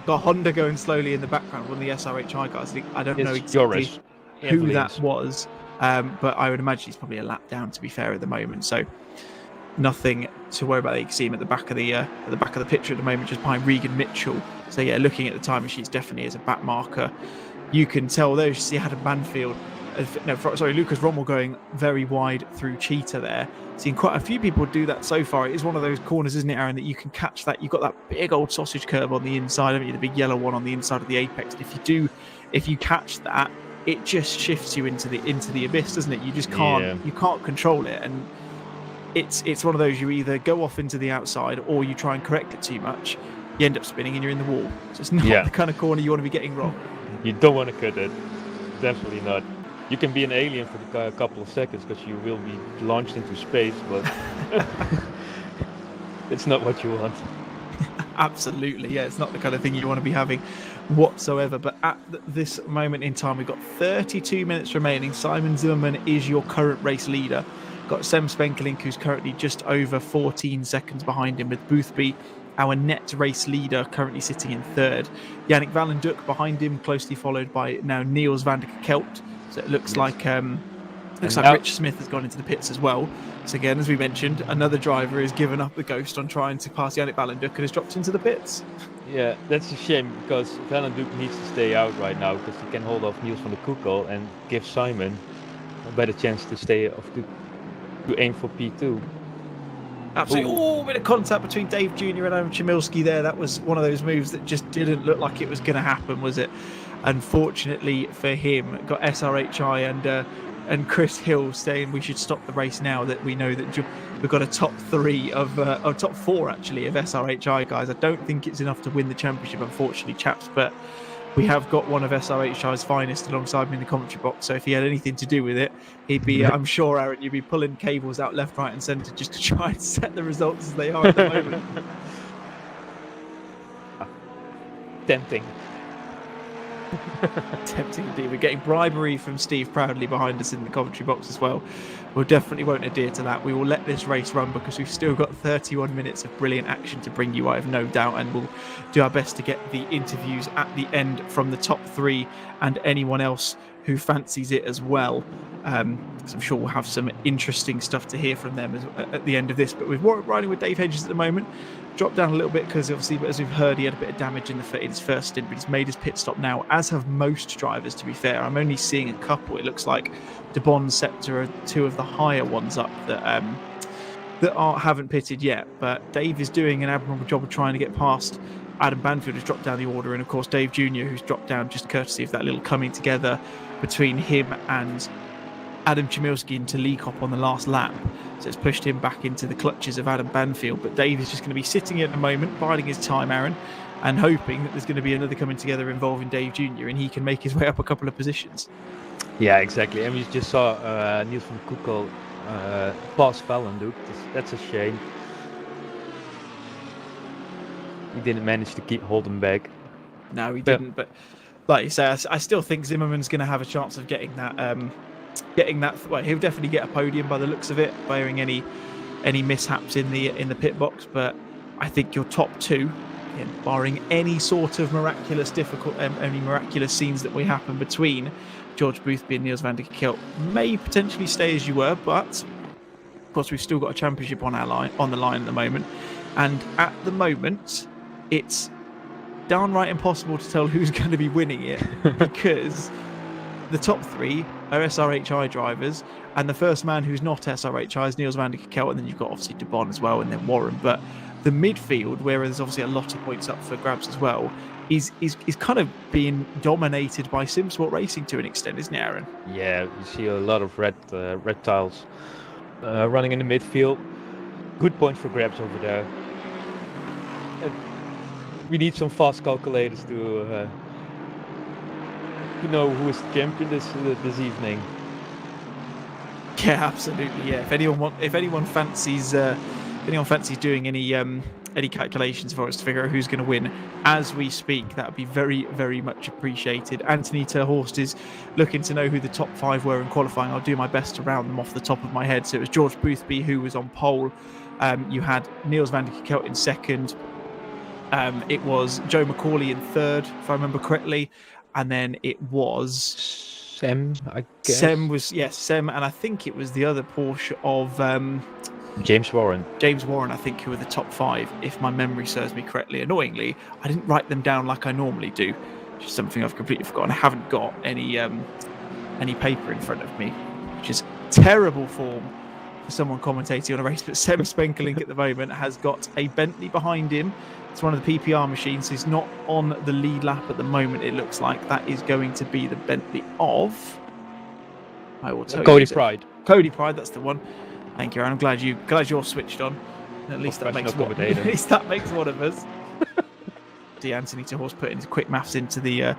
Got a Honda going slowly in the background. One of the SRHI guys. I don't know exactly who that was, but I would imagine he's probably a lap down. To be fair, at the moment, so nothing to worry about. You can see him at the back of the picture at the moment, just behind Regan Mitchell. So yeah, looking at the timing sheets, definitely is a back marker. You can tell though. You see Adam Banfield. Lucas Rommel going very wide through Cheetah there. Seen quite a few people do that so far. It is one of those corners, isn't it, Aaron, that you can catch that. You've got that big old sausage curve on the inside, haven't you? The big yellow one on the inside of the apex. And if you catch that, it just shifts you into the abyss, doesn't it? You just can't you can't control it, and it's one of those, you either go off into the outside or you try and correct it too much. You end up spinning and you're in the wall. So it's not the kind of corner you want to be getting wrong. You don't want to cut it. Definitely not. You can be an alien for a couple of seconds because you will be launched into space, but it's not what you want. Absolutely, yeah. It's not the kind of thing you want to be having whatsoever. But at this moment in time, we've got 32 minutes remaining. Simon Zimmerman is your current race leader. Got Sem Spenkelink, who's currently just over 14 seconds behind him, with Boothby, our net race leader, currently sitting in 3rd. Yannick Valenduk behind him, closely followed by now Niels van der Kelt, So it looks like now- Rich Smith has gone into the pits as well. So again, as we mentioned, another driver has given up the ghost on trying to pass Yannick Valenduk and has dropped into the pits. Yeah, that's a shame because Valenduk needs to stay out right now because he can hold off Niels van der Koekel and give Simon a better chance to stay off to aim for P2. Absolutely. Oh, bit of contact between Dave Jr. and Adam Chmielewski there. That was one of those moves that just didn't look like it was going to happen, was it? Unfortunately for him, got SRHI and Chris Hill saying we should stop the race now that we know that we've got a top top four actually of SRHI guys. I don't think it's enough to win the championship, unfortunately, chaps, but we have got one of SRHI's finest alongside me in the commentary box. So if he had anything to do with it, he'd be, I'm sure, Aaron, you'd be pulling cables out left, right, and centre just to try and set the results as they are at the moment. Tempting. Tempting indeed. We're getting bribery from Steve Proudly behind us in the commentary box as well. We definitely won't adhere to that. We will let this race run because we've still got 31 minutes of brilliant action to bring you, I have no doubt, and we'll do our best to get the interviews at the end from the top three and anyone else who fancies it as well. Because I'm sure we'll have some interesting stuff to hear from them at the end of this. But we're riding with Dave Hedges at the moment. Dropped down a little bit because obviously, as we've heard, he had a bit of damage in his first stint, but he's made his pit stop now, as have most drivers, to be fair. I'm only seeing a couple. It looks like De Bon, Scepter are two of the higher ones up that haven't pitted yet. But Dave is doing an admirable job of trying to get past Adam Banfield, who's dropped down the order, and of course Dave Jr., who's dropped down just courtesy of that little coming together between him and Adam Chmielewski into Lee Cop on the last lap. So it's pushed him back into the clutches of Adam Banfield. But Dave is just going to be sitting here at the moment, biding his time, Aaron, and hoping that there's going to be another coming together involving Dave Jr. and he can make his way up a couple of positions. Yeah, exactly. And we just saw Niels van der Koekel pass Valenduk. That's a shame. He didn't manage to hold him back. No, he didn't. But like you say, I still think Zimmerman's going to have a chance of getting that. Well, he'll definitely get a podium by the looks of it, barring any mishaps in the pit box. But I think your top two, barring any sort of miraculous scenes that will happen between George Boothby and Niels van der Kilt, may potentially stay as you were. But of course, we've still got a championship on the line at the moment, and at the moment, it's downright impossible to tell who's going to be winning it because the top three are SRHI drivers, and the first man who's not SRHI is Niels van der Kilt, and then you've got obviously De Bon as well, and then Warren. But the midfield, where there's obviously a lot of points up for grabs as well, is kind of being dominated by Simsport Racing to an extent, isn't it, Aaron? Yeah, you see a lot of red tiles running in the midfield. Good point for grabs over there. We need some fast calculators to know who is the champion this evening. Yeah, absolutely. Yeah, if anyone fancies doing any calculations for us to figure out who's going to win as we speak, that would be very, very much appreciated. Anthony Terhorst is looking to know who the top five were in qualifying. I'll do my best to round them off the top of my head. So it was George Boothby who was on pole. You had Niels van der Kilt in second. It was Joe McCauley in third, if I remember correctly. And then it was Sem, I guess. Sem, and I think it was the other Porsche of James Warren, I think, who were the top five, if my memory serves me correctly. Annoyingly, I didn't write them down like I normally do, which is something I've completely forgotten. I haven't got any paper in front of me, which is terrible form for someone commentating on a race. But Sem Spenkelink at the moment has got a Bentley behind him. It's one of the PPR machines. He's not on the lead lap at the moment. It looks like that is going to be the Bentley of, I will tell Cody you. Pride. Cody Pride, that's the one. Thank you, Aaron. I'm glad you're switched on. At least that makes one. At least that makes one of us. Anthony Terhorst put into quick maths into the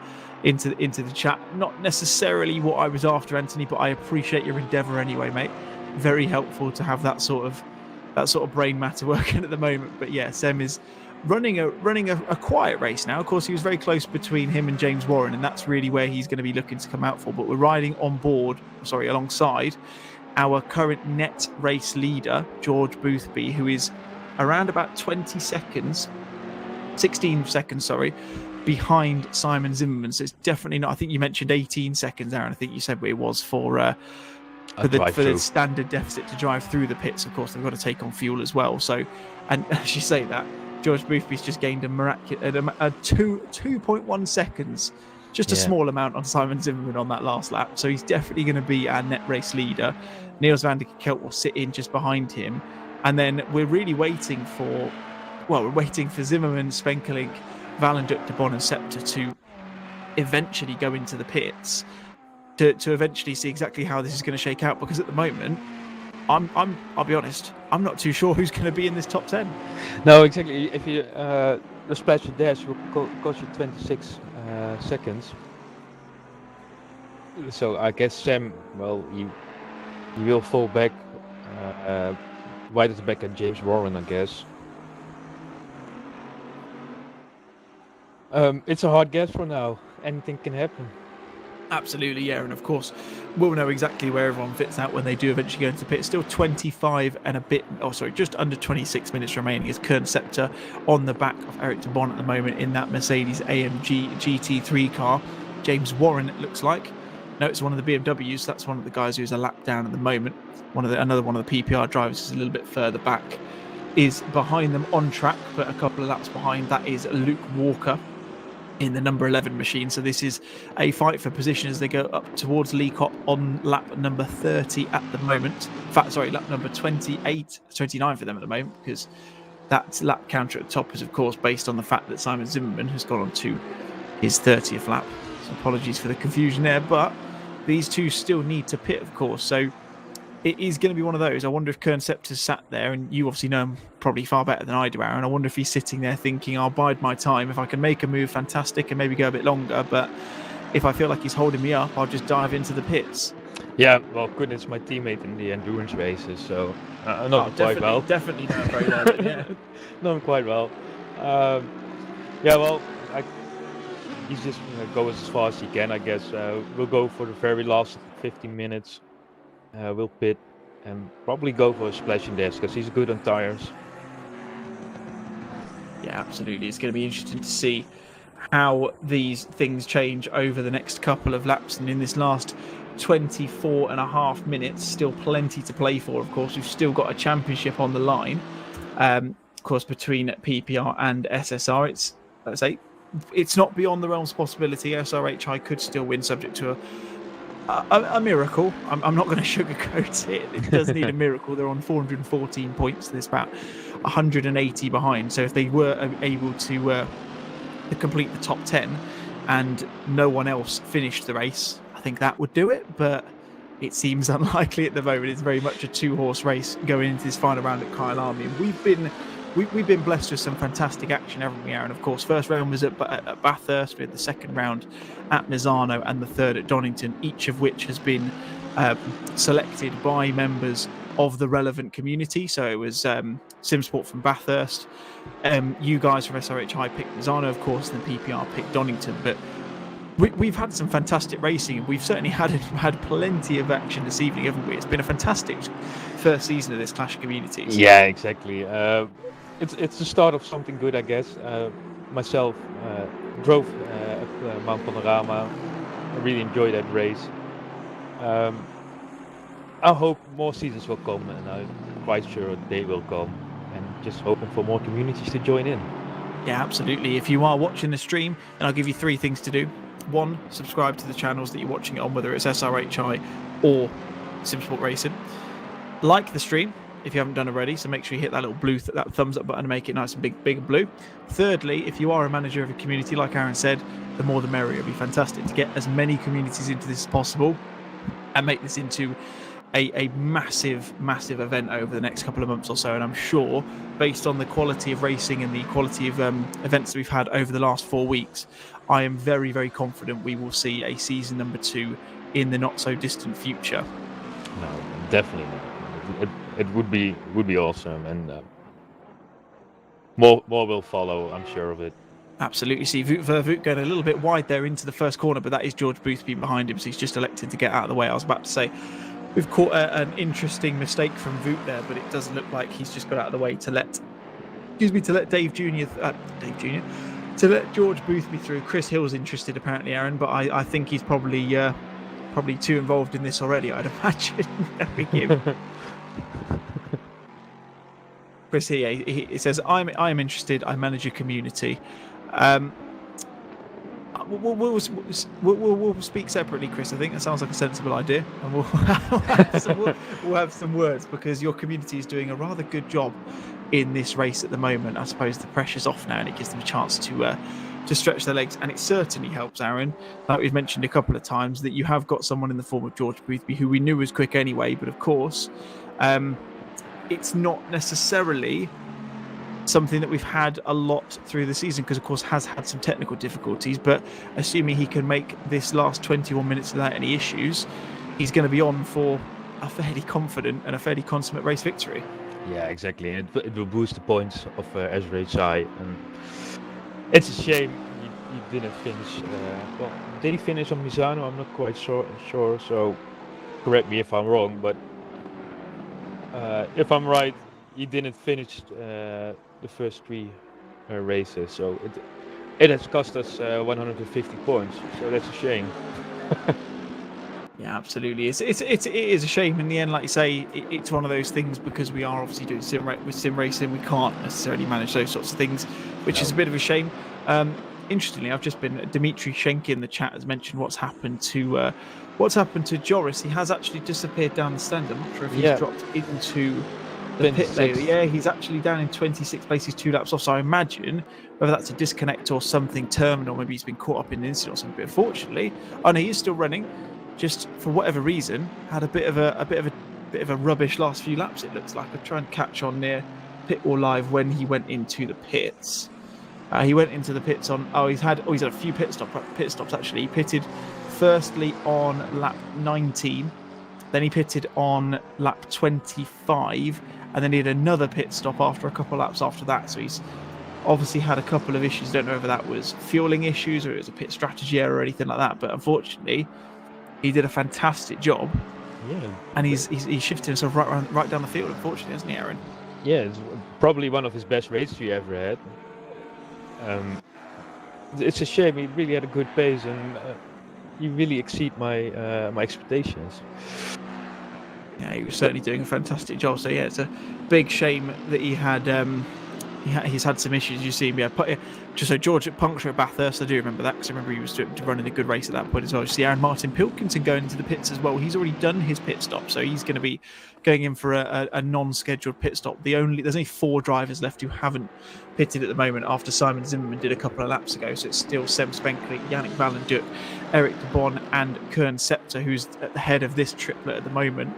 chat. Not necessarily what I was after, Anthony, but I appreciate your endeavour anyway, mate. Very helpful to have that sort of brain matter working at the moment. But yeah, Sem is running a quiet race now. Of course, he was very close between him and James Warren, and that's really where he's going to be looking to come out for. But we're riding alongside our current net race leader, George Boothby, who is around about 16 seconds behind Simon Zimmerman. So it's definitely not. I think you mentioned 18 seconds, Aaron. I think you said it was for the standard deficit to drive through the pits. Of course, they've got to take on fuel as well. So, and as you say that, George Boothby's just gained a miraculous 2.1 seconds, just a small amount on Simon Zimmerman on that last lap. So he's definitely going to be our net race leader. Niels van der Kelt will sit in just behind him. And then we're really waiting for Zimmerman, Spenkelink, Valenduk, De Bon and Scepter to eventually go into the pits to eventually see exactly how this is going to shake out. Because at the moment, I'll be honest, I'm not too sure who's going to be in this top 10. No, exactly. If you the splash and dash will cost you 26 seconds. So I guess Sam, well, you will fall back right at the back at James Warren, I guess. It's a hard guess for now. Anything can happen. Absolutely, yeah, and of course, we'll know exactly where everyone fits out when they do eventually go into pit. Still 25 and a bit, just under 26 minutes remaining as Kern Scepter on the back of Eric de Bon at the moment in that Mercedes AMG GT3 car. James Warren, it looks like. No, it's one of the BMWs. That's one of the guys who's a lap down at the moment. Another one of the PPR drivers is a little bit further back, is behind them on track, but a couple of laps behind. That is Luke Walker in the number 11 machine. So this is a fight for position as they go up towards Lee Kopp on lap number 30 at the moment. In fact, lap number 29 for them at the moment, because that lap counter at the top is, of course, based on the fact that Simon Zimmerman has gone on to his 30th lap. So apologies for the confusion there, but these two still need to pit, of course. So it is going to be one of those. I wonder if Kern Scepter's sat there, and you obviously know him probably far better than I do, Aaron. I wonder if he's sitting there thinking, I'll bide my time. If I can make a move, fantastic, and maybe go a bit longer. But if I feel like he's holding me up, I'll just dive into the pits. Yeah, well, Goodness, my teammate in the endurance races, so I know him quite well. Definitely know him very well. Yeah, know him quite well. He's just go as far as he can, I guess. We'll go for the very last 15 minutes. We'll pit and probably go for a splash and dash because he's good on tires. Yeah, absolutely. It's going to be interesting to see how these things change over the next couple of laps. And in this last 24 and a half minutes, still plenty to play for, of course. We've still got a championship on the line, of course, between PPR and SSR. It's not beyond the realms of possibility. SRHI could still win, subject to a miracle. I'm not going to sugarcoat it. It does need a miracle. They're on 414 points. There's about 180 behind. So if they were able to complete the top 10 and no one else finished the race, I think that would do it. But it seems unlikely at the moment. It's very much a two-horse race going into this final round at Kyalami. We've been blessed with some fantastic action, haven't we, Aaron? Of course, first round was at Bathurst. We had the second round at Misano and the third at Donington, each of which has been selected by members of the relevant community. So it was Simsport from Bathurst, you guys from SRHI picked Misano, of course, and the PPR picked Donington. But we've had some fantastic racing, and we've certainly had plenty of action this evening, haven't we? It's been a fantastic first season of this Clash of Communities. Yeah, exactly. It's the start of something good, I guess. Myself drove at Mount Panorama. I really enjoyed that race. I hope more seasons will come, and I'm quite sure they will come. And just hoping for more communities to join in. Yeah, absolutely. If you are watching the stream, and I'll give you 3 things to do. 1, subscribe to the channels that you're watching it on, whether it's SRHI or Simsport Racing. Like the stream if you haven't done already, so make sure you hit that little that thumbs up button and make it nice and big and blue. Thirdly, if you are a manager of a community, like Aaron said, the more the merrier. It'd be fantastic to get as many communities into this as possible and make this into a massive event over the next couple of months or so. And I'm sure, based on the quality of racing and the quality of events that we've had over the last 4 weeks, I am very confident we will see a season number 2 in the not so distant future. No, definitely not. It would be awesome, and more will follow. I'm sure of it. Absolutely. See Wout Vervoet going a little bit wide there into the first corner, but that is George Boothby behind him, so he's just elected to get out of the way. I was about to say we've caught an interesting mistake from Wout there, but it does look like he's just got out of the way to let Dave Jr. to let George Boothby through. Chris Hill's interested apparently, Aaron, but I think he's probably too involved in this already, I'd imagine. Chris here, he says, I'm interested. I manage a community. We'll speak separately, Chris. I think that sounds like a sensible idea, and we'll have some words, because your community is doing a rather good job in this race at the moment. I suppose the pressure's off now, and it gives them a chance to stretch their legs, and it certainly helps, Aaron, like we've mentioned a couple of times, that you have got someone in the form of George Boothby, who we knew was quick anyway, but of course, it's not necessarily something that we've had a lot through the season, because of course has had some technical difficulties, but assuming he can make this last 21 minutes without any issues, he's going to be on for a fairly confident and a fairly consummate race victory. Yeah, exactly. It will boost the points of SRHI. And it's a shame he didn't finish. Well, did he finish on Misano? I'm not quite sure. So correct me if I'm wrong, but if I'm right, he didn't finish the first 3 races. So it has cost us 150 points. So that's a shame. Yeah, absolutely. It is a shame in the end. Like you say, it's one of those things, because we are obviously doing sim racing. We can't necessarily manage those sorts of things, which is a bit of a shame. Interestingly, I've just been Dmitry Schenk in the chat has mentioned what's happened to Joris. He has actually disappeared down the stand. I'm not sure if he's dropped into the pit lane. Yeah, he's actually down in 26 places, 2 laps off. So I imagine whether that's a disconnect or something terminal, maybe he's been caught up in an incident or something. But unfortunately, he is still running. Just for whatever reason, had a bit of a rubbish last few laps. It looks like. I'll try and catch on near Pit Wall Live when he went into the pits. He went into the pits on. He's had a few pit stops actually. He pitted firstly on lap 19, then he pitted on lap 25, and then he had another pit stop after a couple of laps after that. So he's obviously had a couple of issues. Don't know whether that was fueling issues or it was a pit strategy error or anything like that. But unfortunately, he did a fantastic job. Yeah, and he's shifted himself right down the field. Unfortunately, hasn't he, Aaron? Yeah, it's probably one of his best races he ever had. It's a shame. He really had a good pace, and he really exceeded my expectations. Yeah, he was certainly doing a fantastic job. So yeah, it's a big shame that he had. He's had some issues. You see him, just so George at puncture at Bathurst. I do remember that, because I remember he was running a good race at that point as well. You see Aaron Martin Pilkington going into the pits as well. He's already done his pit stop, so he's going to be going in for a non-scheduled pit stop. There's only 4 drivers left who haven't pitted at the moment, after Simon Zimmerman did a couple of laps ago. So it's still Sem Spenklik, Yannick Valenduk, Eric de Bon, and Kern Septer, who's at the head of this triplet at the moment.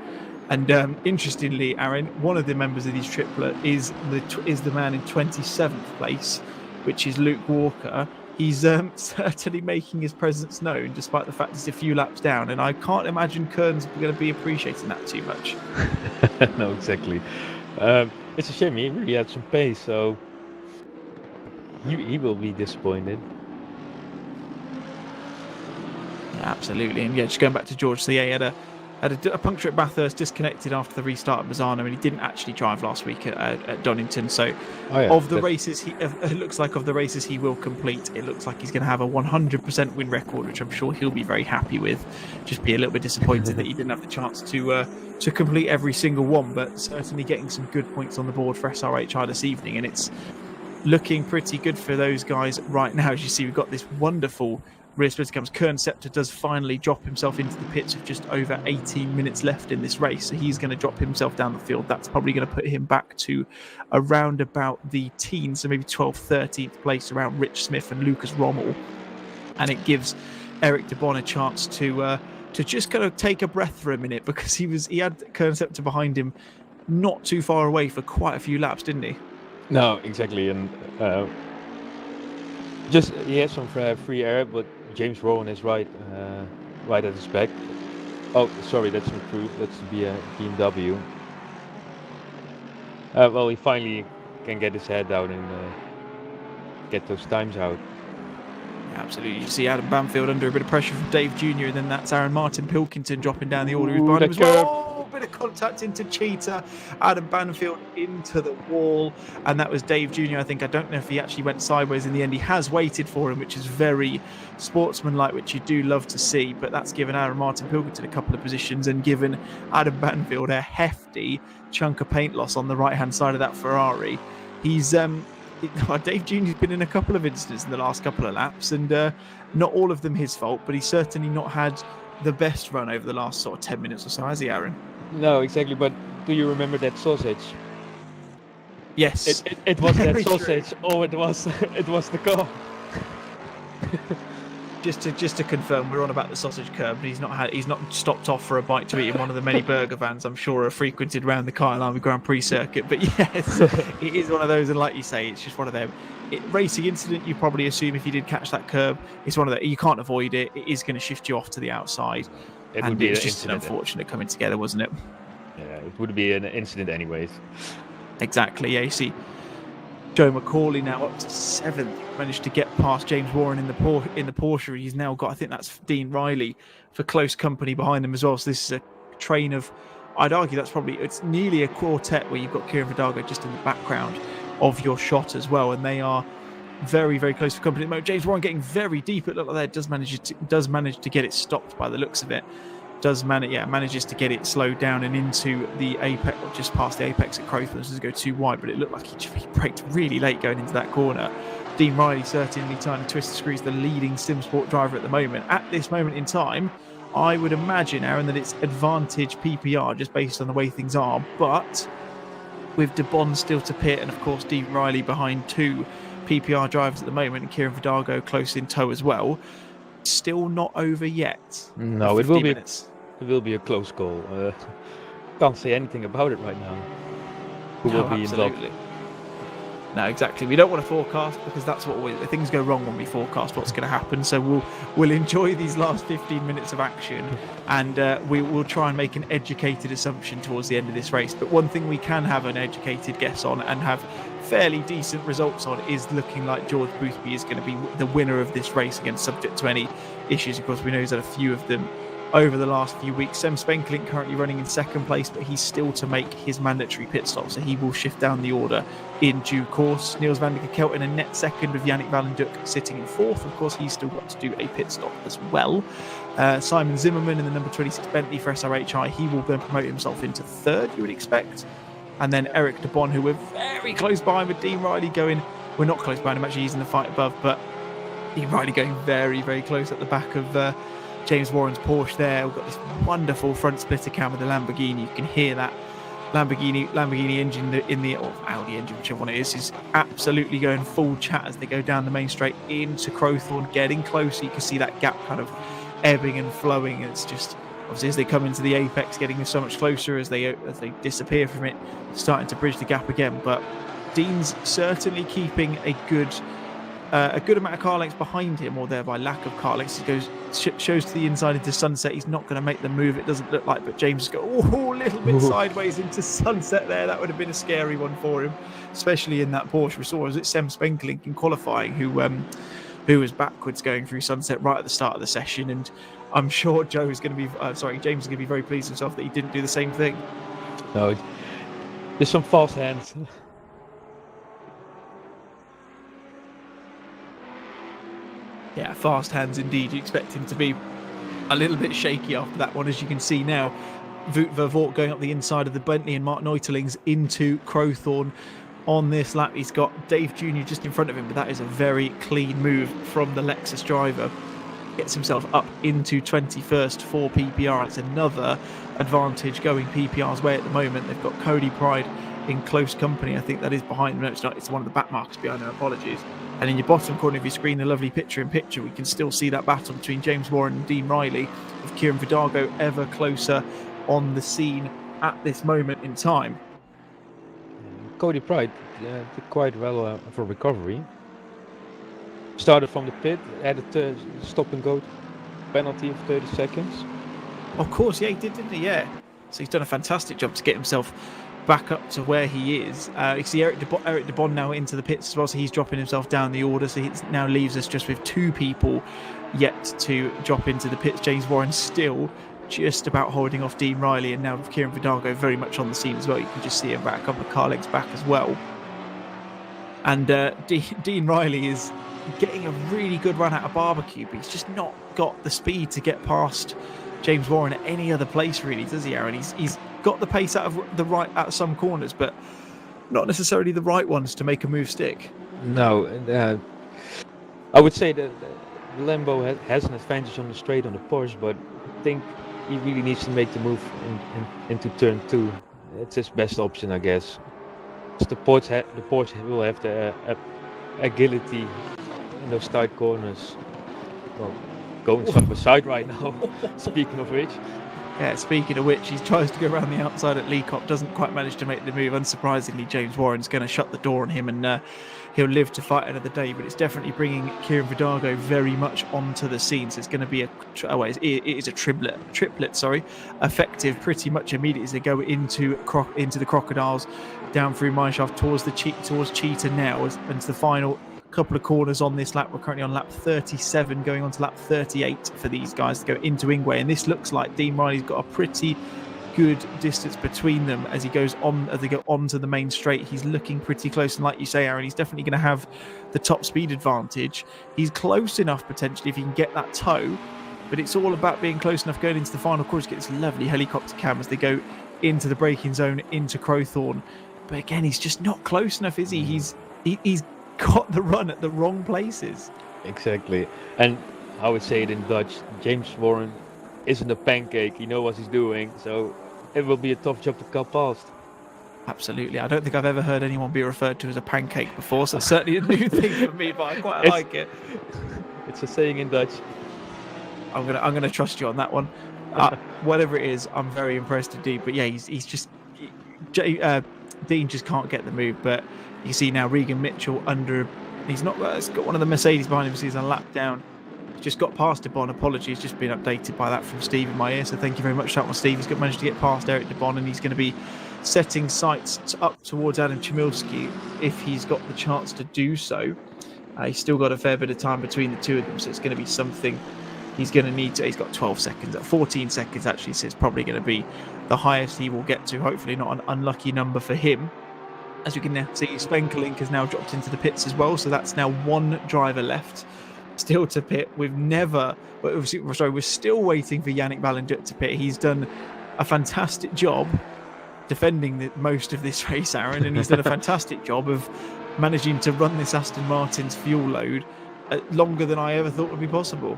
And interestingly, Aaron, one of the members of these triplet is the man in 27th place, which is Luke Walker. He's certainly making his presence known, despite the fact he's a few laps down. And I can't imagine Kern's going to be appreciating that too much. No, exactly. It's a shame. He really had some pace, so he will be disappointed. Yeah, absolutely. And yeah, just going back to George, so yeah, he had a puncture at Bathurst, disconnected after the restart at Misano, and he didn't actually drive last week at Donington. So of the races, it looks like of the races he will complete, it looks like he's going to have a 100% win record, which I'm sure he'll be very happy with. Just be a little bit disappointed that he didn't have the chance to complete every single one, but certainly getting some good points on the board for SRHI this evening, and it's looking pretty good for those guys right now. As you see, we've got this wonderful rear split comes. Kern Septer does finally drop himself into the pits with just over 18 minutes left in this race, so he's going to drop himself down the field. That's probably going to put him back to around about the teens, so maybe 12th, 13th place, around Rich Smith and Lucas Rommel, and it gives Eric de Bon a chance to just kind of take a breath for a minute, because he had Kern Septer behind him not too far away for quite a few laps, didn't he? No, exactly, and he had some free air, but James Rowan is right at his back. Oh, sorry, that's not true. That's the BMW. Well, he finally can get his head down and get those times out. Yeah, absolutely. You see Adam Banfield under a bit of pressure from Dave Jr., and then that's Aaron Martin Pilkington dropping down the order. Who's behind him as well. bit of contact into Cheetah, Adam Banfield into the wall, and that was Dave Jr. I think. I don't know if he actually went sideways in the end. He has waited for him, which is very sportsmanlike, which you do love to see, but that's given Aaron Martin Pilkington a couple of positions and given Adam Banfield a hefty chunk of paint loss on the right-hand side of that Ferrari. He's Dave Jr.'s been in a couple of incidents in the last couple of laps, and not all of them his fault, but he's certainly not had the best run over the last sort of 10 minutes or so, has he, Aaron? No, exactly. But do you remember that sausage? Yes. It was that sausage. True. Oh, it was the car. Just to confirm, we're on about the sausage curb. He's not stopped off for a bite to eat in one of the many burger vans I'm sure are frequented around the Kyalami Grand Prix circuit. But yes, it is one of those, and like you say, it's just one of them. Racing incident, you probably assume if you did catch that curb, it's one of the, you can't avoid it. It is going to shift you off to the outside. It would be just an unfortunate coming together, wasn't it? Yeah, it would be an incident anyways. Exactly. Yeah, you see Joe McCauley now up to 7th, managed to get past James Warren in the Porsche. He's now got, I think that's Dean Riley for close company behind him as well. So this is a train of, I'd argue it's nearly a quartet where you've got Kieran Vidago just in the background of your shot as well, and they are very, very close for company at the moment. James Warren getting very deep. It looked like that does manage to get it stopped by the looks of it. Manages to get it slowed down and into the apex, or just past the apex at Crowthorne. Doesn't go too wide, but it looked like he braked really late going into that corner. Dean Riley certainly trying to twist the screws, the leading Simsport driver at the moment. At this moment in time, I would imagine, Aaron, that it's advantage PPR just based on the way things are, but with De Bon still to pit and of course Dean Riley behind 2 PPR drivers at the moment and Kieran Vidago close in tow as well, still not over yet. No, it will be. It will be a close call. Can't say anything about it right now. Who will be involved? No, exactly. We don't want to forecast because that's what things go wrong when we forecast what's going to happen. So we'll enjoy these last 15 minutes of action, and we'll try and make an educated assumption towards the end of this race. But one thing we can have an educated guess on and have fairly decent results on is looking like George Boothby is going to be the winner of this race, again subject to any issues. Of course, we know he's had a few of them over the last few weeks. Sem Spenkelink currently running in 2nd place, but he's still to make his mandatory pit stop, so he will shift down the order in due course. Niels van der Kelt in a net 2nd, with Yannick Valenduk sitting in 4th. Of course, he's still got to do a pit stop as well. Simon Zimmerman in the number 26 Bentley for SRHI, he will then promote himself into 3rd, you would expect. And then Eric De Bon, who we're very close behind, with Dean Riley going, we're not close behind him, actually he's in the fight above, but Dean Riley going very, very close at the back of James Warren's Porsche there. We've got this wonderful front splitter cam with the Lamborghini. You can hear that Lamborghini engine or Audi engine, whichever one it is absolutely going full chat as they go down the main straight into Crowthorne, getting closer. You can see that gap kind of ebbing and flowing. It's just, obviously, as they come into the apex, getting so much closer as they disappear from it, starting to bridge the gap again. But Dean's certainly keeping a good amount of car lengths behind him, or thereby lack of car lengths. He shows to the inside into Sunset. He's not going to make the move, it doesn't look like, but James goes a little bit sideways into Sunset there. That would have been a scary one for him, especially in that Porsche. We saw, was it Sem Spenkelink in qualifying who was backwards going through Sunset right at the start of the session, and I'm sure James is going to be very pleased with himself that he didn't do the same thing. No, there's some fast hands. Yeah, fast hands indeed. You expect him to be a little bit shaky after that one, as you can see now. Wout Vervoort going up the inside of the Bentley and Mark Neutelings into Crowthorne on this lap. He's got Dave Jr. just in front of him, but that is a very clean move from the Lexus driver. Gets himself up into 21st for PPR. It's another advantage going PPR's way at the moment. They've got Cody Pride in close company. I think that is behind them. No, it's not. It's one of the back marks behind them. Apologies. And in your bottom corner of your screen, the lovely picture-in-picture, we can still see that battle between James Warren and Dean Riley, with Kieran Vidago ever closer on the scene at this moment in time. Cody Pride did quite well for recovery. Started from the pit, added stop and go penalty of 30 seconds. Of course, yeah, he did, didn't he? Yeah. So he's done a fantastic job to get himself back up to where he is. You see Eric De Bon now into the pits as well, so he's dropping himself down the order. So he now leaves us just with 2 people yet to drop into the pits. James Warren still just about holding off Dean Riley, and now with Kieran Vidago very much on the scene as well. You can just see him back a couple of car lengths back as well. And Dean Riley is getting a really good run out of barbecue, but he's just not got the speed to get past James Warren at any other place, really, does he, Aaron? He's got the pace out of some corners, but not necessarily the right ones to make a move stick. No, I would say that the Lambo has an advantage on the straight on the Porsche, but I think he really needs to make the move into turn 2. It's his best option, I guess. The Porsche will have the agility in those tight corners. Well, going side by side right now. Speaking of which. Yeah, speaking of which, he tries to go around the outside at Leacock, doesn't quite manage to make the move. Unsurprisingly, James Warren's going to shut the door on him, and he'll live to fight another day. But it's definitely bringing Kieran Vidago very much onto the scene. So it's going to be it is a triplet, effective pretty much immediately as they go into the Crocodiles, down through Mineshaft towards Cheetah now, and to the final couple of corners on this lap. We're currently on lap 37, going on to lap 38 for these guys to go into Ingwe, and this looks like Dean Riley's got a pretty good distance between them as they go onto the main straight. He's looking pretty close, and like you say, Aaron, he's definitely going to have the top speed advantage. He's close enough potentially if he can get that toe, but it's all about being close enough going into the final course to get this lovely helicopter cam as they go into the braking zone into Crowthorne. But again, he's just not close enough, is he? He's got the run at the wrong places. Exactly. And I would say it in Dutch, James Warren isn't a pancake. He knows what he's doing, so it will be a tough job to come past. Absolutely. I don't think I've ever heard anyone be referred to as a pancake before, so it's certainly a new thing for me, but I quite like it. It's a saying in Dutch. I'm gonna trust you on that one. Whatever it is, I'm very impressed indeed. But yeah, he's just Dean just can't get the move. But you see now Regan Mitchell he's got one of the Mercedes behind him, so he's a lap down. He's just got past DeBon. Apologies, just been updated by that from Steve in my ear. So thank you very much for that one, Steve. He's managed to get past Eric DeBon, and he's going to be setting sights up towards Adam Chmielewski if he's got the chance to do so. He's still got a fair bit of time between the two of them, so it's going to be something he's going to need to. He's got 12 seconds, 14 seconds actually, so it's probably going to be the highest he will get to. Hopefully not an unlucky number for him. As we can now see, Spenkelink has now dropped into the pits as well, so that's now one driver left still to pit. We're still waiting for Yannick Ballinger to pit. He's done a fantastic job defending most of this race, Aaron, and he's done a fantastic job of managing to run this Aston Martin's fuel load longer than I ever thought would be possible.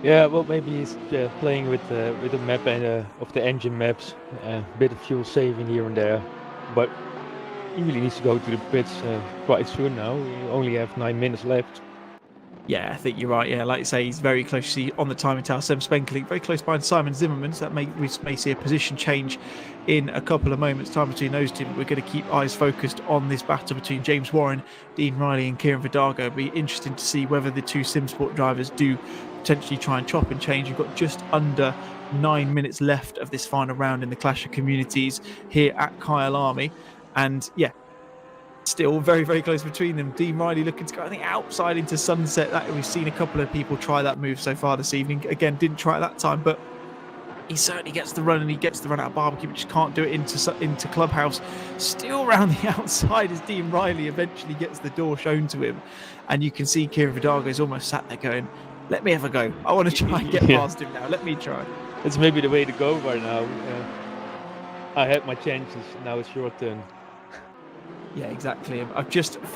Yeah, well, maybe he's playing with the map and of the engine maps, a bit of fuel saving here and there, but he really needs to go to the pits quite soon now. We only have 9 minutes left. Yeah, I think you're right. Yeah, like you say, he's very close. See on the timing tower, Sam Spenkelink very close behind Simon Zimmerman. So we may see a position change in a couple of moments' time between those two. But we're going to keep eyes focused on this battle between James Warren, Dean Riley, and Kieran Vidago. It'll be interesting to see whether the two Simsport drivers do potentially try and chop and change. We've got just under 9 minutes left of this final round in the Clash of Communities here at Kyalami. And yeah, still very, very close between them. Dean Riley looking to go, I think, outside into Sunset. That we've seen a couple of people try that move so far this evening. Again, didn't try it that time, but he certainly gets the run, and he gets the run out of barbecue, but just can't do it into Clubhouse. Still around the outside as Dean Riley eventually gets the door shown to him. And you can see Kieran Vidago is almost sat there going, let me have a go. I want to try and get past him now. Let me try. It's maybe the way to go right now. I had my chances. Now it's your turn. Yeah, exactly. I've just had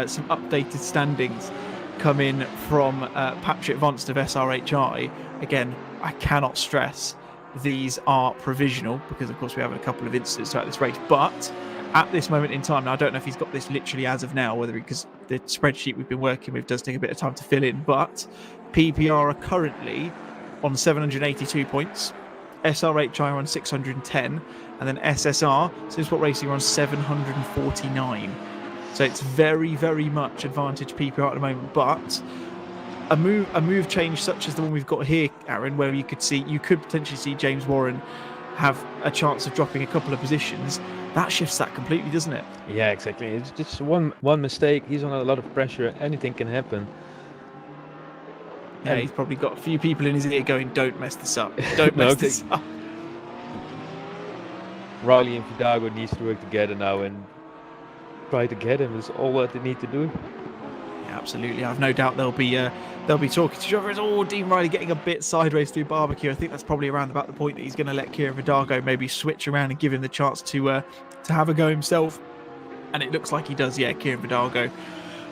some updated standings come in from Patrick Vonst of SRHI. Again, I cannot stress these are provisional because, of course, we have a couple of incidents throughout this race. But at this moment in time, now I don't know if he's got this literally as of now, because the spreadsheet we've been working with does take a bit of time to fill in. But PPR are currently on 782 points. SRHI are on 610, and then SSR, Simsport Racing, are on 749. So it's very, very much advantage PPR at the moment. But a move change such as the one we've got here, Aaron, where you could potentially see James Warren have a chance of dropping a couple of positions. That shifts that completely, doesn't it? Yeah, exactly. It's just one mistake. He's on a lot of pressure. Anything can happen. Yeah, he's probably got a few people in his ear going, "Don't mess this up. Don't No, mess this up." Riley and Vidago needs to work together now and try to get him. Is all that they need to do. Yeah, absolutely. I've no doubt they'll be talking to each other. It's all Dean Riley getting a bit sideways through barbecue. I think that's probably around about the point that he's going to let Kieran Vidago maybe switch around and give him the chance to have a go himself. And it looks like he does. Yeah, Kieran Vidago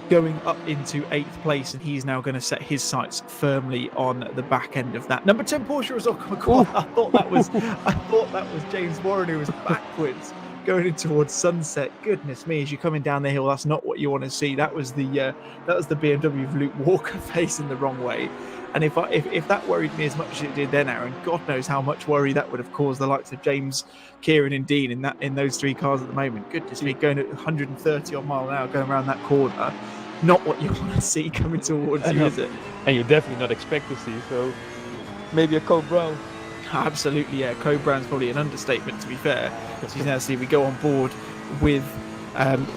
going up into 8th place, and he's now going to set his sights firmly on the back end of that. Number 10 Porsche result. I thought that was James Warren, who was backwards going in towards sunset. Goodness me, as you're coming down the hill, that's not what you want to see. That was the BMW of Luke Walker facing the wrong way. And if that worried me as much as it did then, Aaron, God knows how much worry that would have caused the likes of James, Kieran, and Dean in those 3 cars at the moment. Goodness me, going at 130 on mile an hour, going around that corner. Not what you want to see coming towards you, is it? And you definitely not expect to see. So maybe a Cole Brown. Absolutely, yeah. Cole Brown's probably an understatement, to be fair. So you now see we go on board with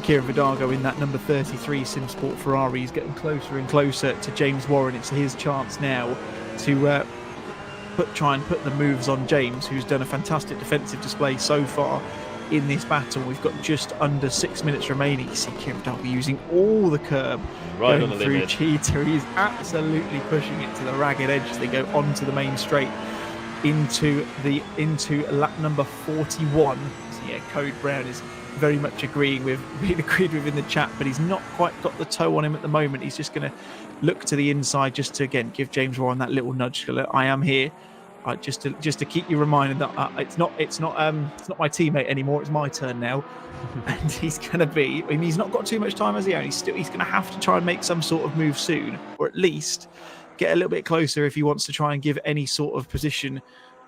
Kieran Vidago in that number 33 Simsport Ferrari. He's getting closer and closer to James Warren. It's his chance now to try and put the moves on James, who's done a fantastic defensive display so far in this battle. We've got just under 6 minutes remaining. You see Kieran Vidago using all the curb right going on the through limit. Cheetah. He's absolutely pushing it to the ragged edge as they go onto the main straight into lap number 41. So yeah, Code Brown is very much being agreed with in the chat, but he's not quite got the toe on him at the moment. He's just going to look to the inside just to again give James Warren that little nudge. I am here. Just to keep you reminded that it's not my teammate anymore. It's my turn now, and he's gonna be. I mean, he's not got too much time as he only. He's gonna have to try and make some sort of move soon, or at least get a little bit closer if he wants to try and give any sort of position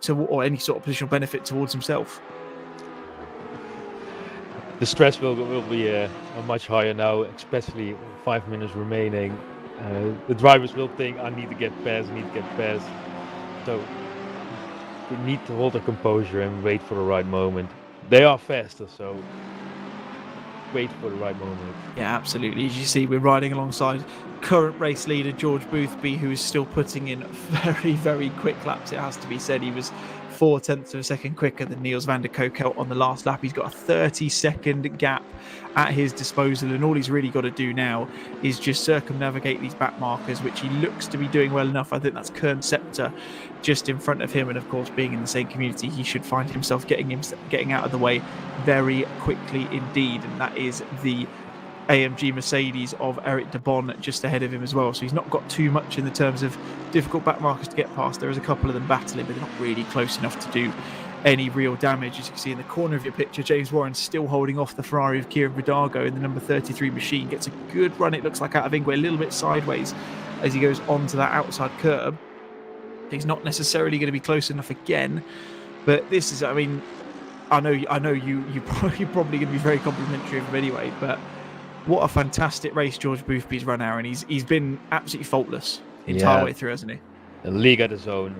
or any sort of positional benefit towards himself. The stress will be much higher now, especially 5 minutes remaining. The drivers will think, "I need to get past. So they need to hold their composure and wait for the right moment. They are faster, so wait for the right moment. Yeah, absolutely. As you see, we're riding alongside current race leader George Boothby, who is still putting in very, very quick laps. It has to be said, he was 0.4 of a second quicker than Niels van der Koekel on the last lap. He's got a 30-second gap at his disposal, and all he's really got to do now is just circumnavigate these back markers, which he looks to be doing well enough. I think that's Kern Scepter just in front of him, and of course, being in the same community, he should find himself getting out of the way very quickly indeed, and that is the AMG Mercedes of Eric de Bon just ahead of him as well. So he's not got too much in the terms of difficult back markers to get past. There is a couple of them battling, but they're not really close enough to do any real damage. As you can see in the corner of your picture, James Warren still holding off the Ferrari of Kieran Vidago in the number 33 machine. Gets a good run, it looks like, out of Ingwe, a little bit sideways as he goes onto that outside curb. He's not necessarily going to be close enough again, but this is, I mean, I know you're probably going to be very complimentary of him anyway, but what a fantastic race George Boothby's run, Aaron. He's been absolutely faultless the entire way through, hasn't he? A league at his own.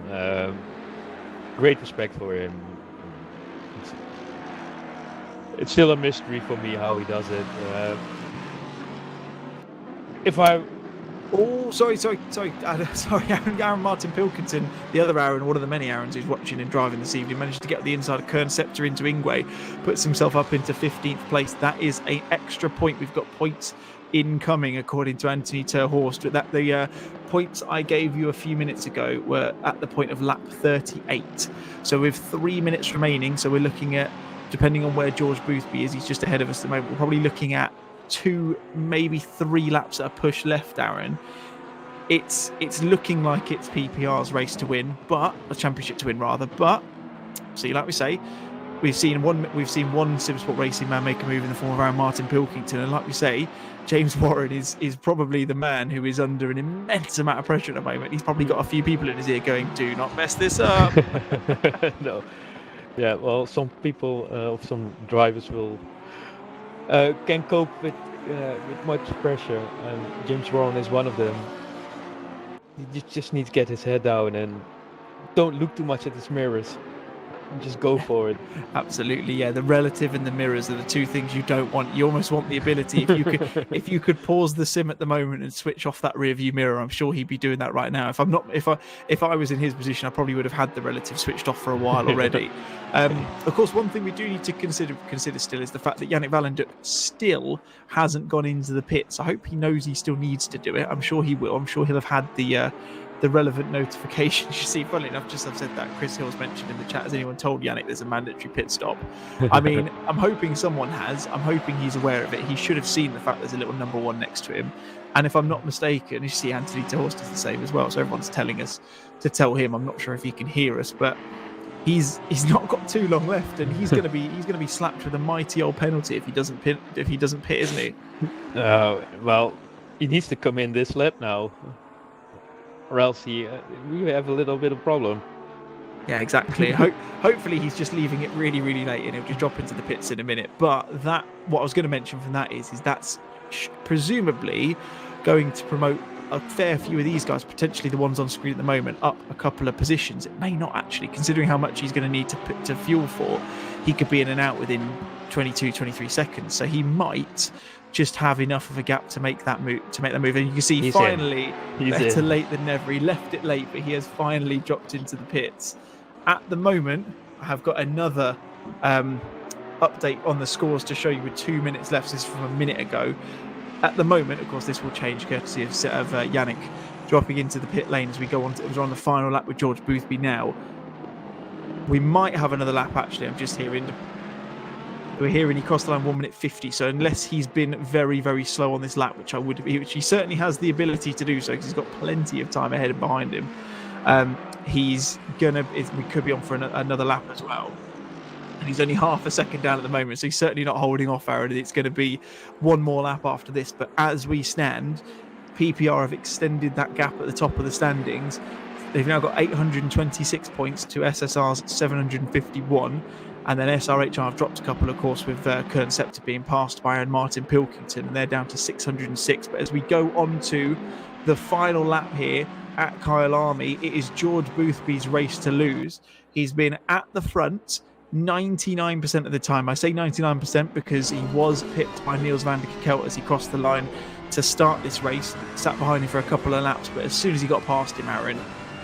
Great respect for him. It's still a mystery for me how he does it. Sorry, Aaron Martin Pilkington, the other Aaron, one of the many Aarons who's watching and driving this evening, managed to get the inside of Kern Scepter into Ingwe, puts himself up into 15th place. That is an extra point. We've got points incoming, according to Anthony Terhorst. But that the points I gave you a few minutes ago were at the point of lap 38. So with 3 minutes remaining, so we're looking at, depending on where George Boothby is, he's just ahead of us at the moment, we're probably looking at 2, maybe 3 laps at a push left, Aaron. It's looking like it's PPR's race to win, but a championship to win rather. But see, like we say, we've seen one Simsport racing man make a move in the form of Aaron Martin Pilkington, and like we say, James Warren is probably the man who is under an immense amount of pressure at the moment. He's probably got a few people in his ear going, "Do not mess this up." No. Yeah, well, some people, some drivers will can cope with much pressure, and James Warren is one of them. He just needs to get his head down and don't look too much at his mirrors. Just go for it. Absolutely, yeah. The relative and the mirrors are the two things you don't want. You almost want the ability if you could pause the sim at the moment and switch off that rear view mirror. I'm sure he'd be doing that right now. If I was in his position, I probably would have had the relative switched off for a while already. Of course, one thing we do need to consider still is the fact that Yannick Valenduk still hasn't gone into the pits. I hope he knows he still needs to do it. I'm sure he will. I'm sure he'll have had the relevant notifications. You see, funnily enough, just I've said that Chris Hill's mentioned in the chat, has anyone told Yannick there's a mandatory pit stop? I mean, I'm hoping someone has. I'm hoping he's aware of it. He should have seen the fact there's a little number 1 next to him. And if I'm not mistaken, you see Anthony Tehorst is the same as well. So everyone's telling us to tell him. I'm not sure if he can hear us, but he's not got too long left, and he's going to be slapped with a mighty old penalty if he doesn't pit, isn't he? Well, he needs to come in this lap now, or else we have a little bit of problem. Yeah, exactly. Hopefully he's just leaving it really, really late and he'll just drop into the pits in a minute. But what I was going to mention from that is that's presumably going to promote a fair few of these guys, potentially the ones on screen at the moment, up a couple of positions. It may not actually, considering how much he's going to need to fuel for. He could be in and out within 22, 23 seconds. So he might just have enough of a gap to make that move. And you can see he's better late than never. He left it late, but he has finally dropped into the pits. At the moment, I have got another update on the scores to show you with 2 minutes left. This is from a minute ago. At the moment, of course, this will change courtesy of Yannick dropping into the pit lane as we go on. We're on the final lap with George Boothby now. We might have another lap, actually. I'm just hearing. We're hearing he crossed the line 1 minute 50. So unless he's been very, very slow on this lap, which he certainly has the ability to do so because he's got plenty of time ahead and behind him. We could be on for another lap as well. And he's only half a second down at the moment, so he's certainly not holding off, Aaron. It's going to be one more lap after this. But as we stand, PPR have extended that gap at the top of the standings. They've now got 826 points to SSR's 751. And then SRHI have dropped a couple, of course, with Kern Scepter being passed by Aaron Martin Pilkington, and they're down to 606. But as we go on to the final lap here at Kyalami, it is George Boothby's race to lose. He's been at the front 99% of the time. I say 99% because he was pipped by Niels van der Kelt as he crossed the line to start this race. Sat behind him for a couple of laps, but as soon as he got past him, Aaron,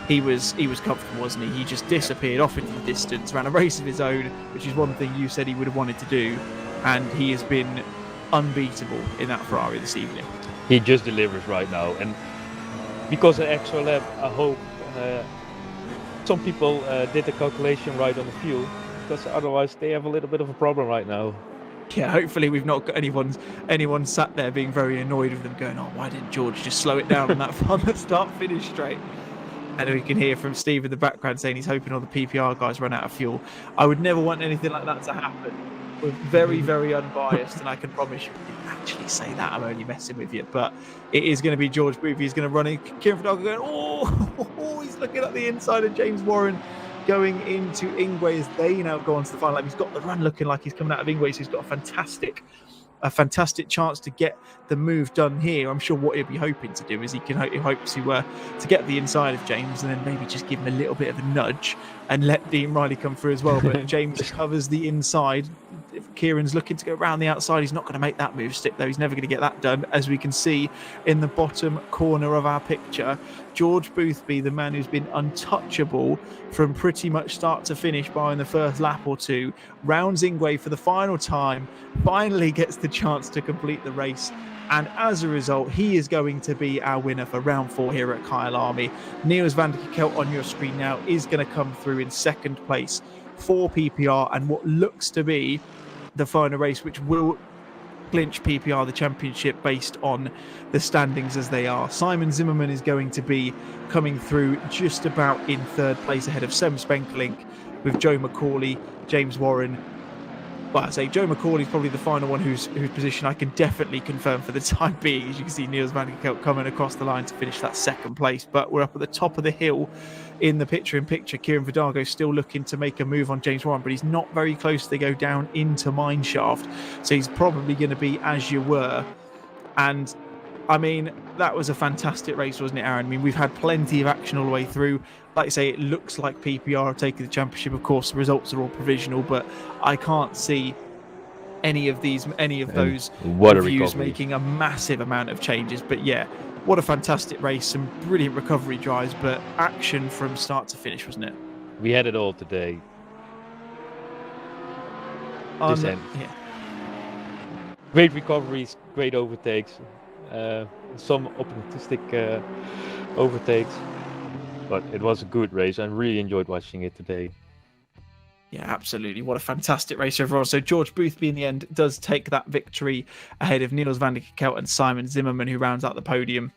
he was comfortable, wasn't he? He just disappeared off into the distance, ran a race of his own, which is one thing you said he would have wanted to do, and he has been unbeatable in that Ferrari this evening. He just delivers right now, and because of extra lap, I hope some people did the calculation right on the fuel, because otherwise they have a little bit of a problem right now. Yeah, hopefully we've not got anyone sat there being very annoyed with them going, oh, why didn't George just slow it down on that start-finish straight? And we can hear from Steve in the background saying he's hoping all the PPR guys run out of fuel. I would never want anything like that to happen. We're very, very unbiased, and I can promise you we didn't actually say that. I'm only messing with you. But it is going to be George Boothby. He's going to run in. Kieran Fidalgo going, oh, he's looking at the inside of James Warren going into Ingwe as they now go on to the final lap. He's got the run looking like he's coming out of Ingwe, so he's got a fantastic chance to get the move done here. I'm sure what he'll be hoping to do is he hope to get the inside of James and then maybe just give him a little bit of a nudge and let Dean Riley come through as well. But James covers the inside. If Kieran's looking to go around the outside, he's not going to make that move stick, though. He's never going to get that done. As we can see in the bottom corner of our picture, George Boothby, the man who's been untouchable from pretty much start to finish by in the first lap or two, rounds Ingwe for the final time, finally gets the chance to complete the race. And as a result, he is going to be our winner for round 4 here at Kyalami. Niels van der Kelt on your screen now is going to come through in second place for PPR and what looks to be the final race, which will clinch PPR the championship based on the standings as they are. Simon Zimmerman is going to be coming through just about in third place ahead of Sem Spenkelink with Joe McCauley, James Warren. Well, I say Joe McCauley is probably the final one whose position I can definitely confirm for the time being. As you can see, Niels van der Kelt coming across the line to finish that second place. But we're up at the top of the hill in the picture-in-picture. Kieran Fidalgo still looking to make a move on James Warren, but he's not very close. They go down into Mineshaft. So he's probably going to be as you were. And I mean, that was a fantastic race, wasn't it, Aaron? I mean, we've had plenty of action all the way through. Like I say, it looks like PPR are taking the championship. Of course, the results are all provisional, but I can't see any of those What a reviews recovery. making a massive amount of changes. But yeah, what a fantastic race, some brilliant recovery drives, but action from start to finish, wasn't it? We had it all today. This end. Yeah. Great recoveries, great overtakes, some opportunistic overtakes, but it was a good race. I really enjoyed watching it today. Yeah, absolutely. What a fantastic race overall. So George Boothby in the end does take that victory ahead of Niels van der Kerk and Simon Zimmerman, who rounds out the podium.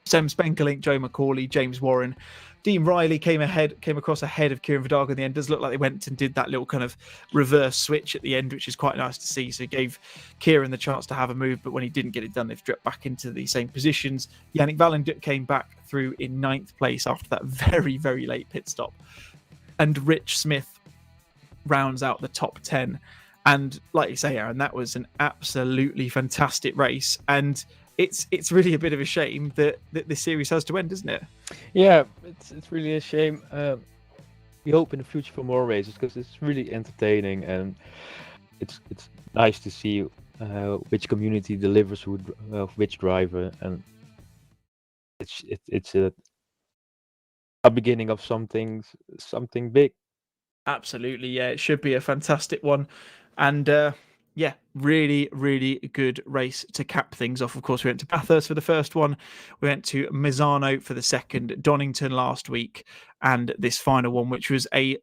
Sam Spenkelink, Joe McCauley, James Warren, Dean Riley came across ahead of Kieran Vidago in the end. Does look like they went and did that little kind of reverse switch at the end, which is quite nice to see. So it gave Kieran the chance to have a move, but when he didn't get it done, they've dropped back into the same positions. Yannick Valenduk came back through in 9th place after that very, very late pit stop. And Rich Smith rounds out the top 10. And like you say, Aaron, that was an absolutely fantastic race. And it's really a bit of a shame that this series has to end, isn't it? Yeah, it's really a shame. We hope in the future for more races because it's really entertaining and it's nice to see which community delivers which driver, and it's a beginning of something big. Absolutely, yeah. It should be a fantastic one. And yeah, really, really good race to cap things off. Of course, we went to Bathurst for the first one. We went to Misano for the second, Donington last week, and this final one, which was a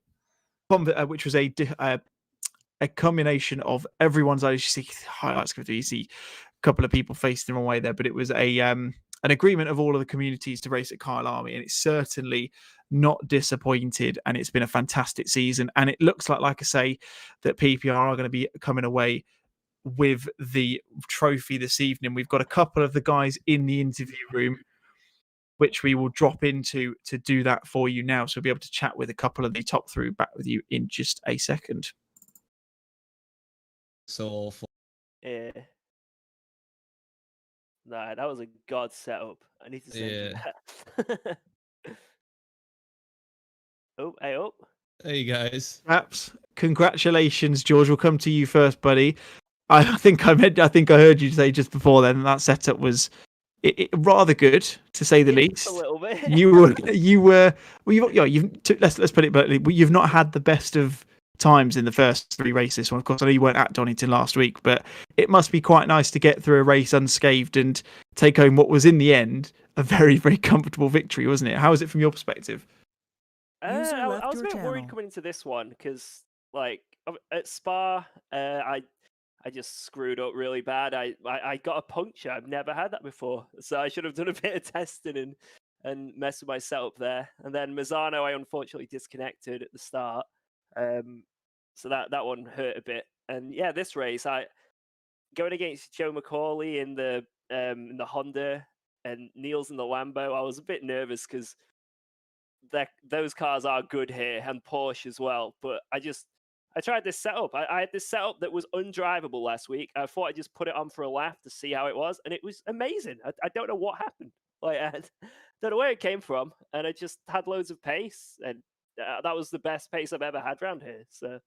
combination of everyone's. I see highlights going through. You see a couple of people facing the wrong way there, but it was an agreement of all of the communities to race at Kyalami, and it's certainly not disappointed. And it's been a fantastic season, and it looks like I say, that PPR are going to be coming away with the trophy this evening. We've got a couple of the guys in the interview room, which we will drop into to do that for you now. So we'll be able to chat with a couple of the top through back with you in just a second. So awful. Yeah. Nah, that was a god setup. I need to say that. Oh, hey up. Hey guys. Perhaps congratulations, George. We'll come to you first, buddy. I think I heard you say just before then that setup was rather good, to say the least. A little bit. Let's put it bluntly. You've not had the best of times in the first 3 races. Well, of course, I know you weren't at Donington last week, but it must be quite nice to get through a race unscathed and take home what was in the end a very, very comfortable victory, wasn't it? How was it from your perspective? I was a bit worried coming into this one because, like, at Spa, I just screwed up really bad. I got a puncture. I've never had that before, so I should have done a bit of testing and messed with my setup there. And then Misano, I unfortunately disconnected at the start, so that one hurt a bit. And yeah, this race, going against Joe McCauley in the Honda and Niels in the Lambo, I was a bit nervous because those cars are good here, and Porsche as well. But I tried this setup. I had this setup that was undrivable last week. I thought I'd just put it on for a laugh to see how it was, and it was amazing. I don't know what happened. Like, I don't know where it came from, and I just had loads of pace, and that was the best pace I've ever had around here. So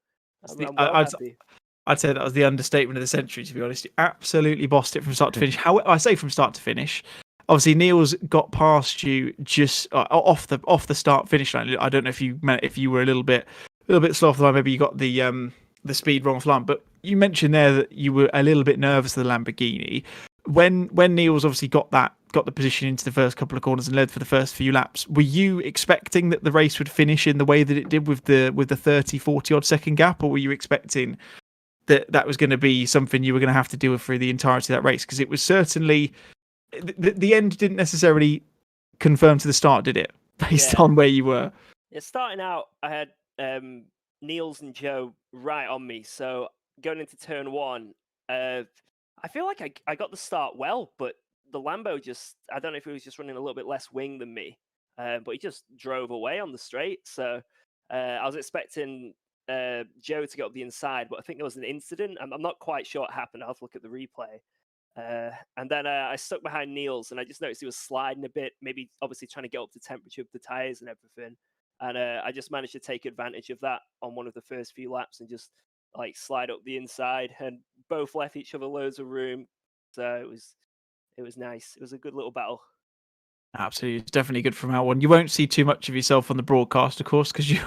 I'm well happy. I'd say that was the understatement of the century, to be honest. You absolutely bossed it from start to finish. How I say from start to finish. Obviously, Niels got past you just off the start finish line. I don't know if you were a little bit slow off the line. Maybe you got the speed wrong off the line. But you mentioned there that you were a little bit nervous of the Lamborghini. When Niels obviously got the position into the first couple of corners and led for the first few laps, were you expecting that the race would finish in the way that it did with the 30, 40 odd second gap, or were you expecting that was going to be something you were going to have to deal with through the entirety of that race? Because it was certainly the end didn't necessarily confirm to the start, did it? Based on where you were. Yeah, starting out, I had Niels and Joe right on me. So going into turn 1, I feel like I got the start well, but the Lambo I don't know if he was just running a little bit less wing than me, but he just drove away on the straight. So I was expecting Joe to get up the inside, but I think there was an incident. I'm not quite sure what happened. I'll have to look at the replay. And then I stuck behind Niels, and I just noticed he was sliding a bit, maybe obviously trying to get up to temperature of the tires and everything. And I just managed to take advantage of that on one of the first few laps and just like slide up the inside, and both left each other loads of room. So it was nice. It was a good little battle. Absolutely, it's definitely good from our one. You won't see too much of yourself on the broadcast, of course, because you're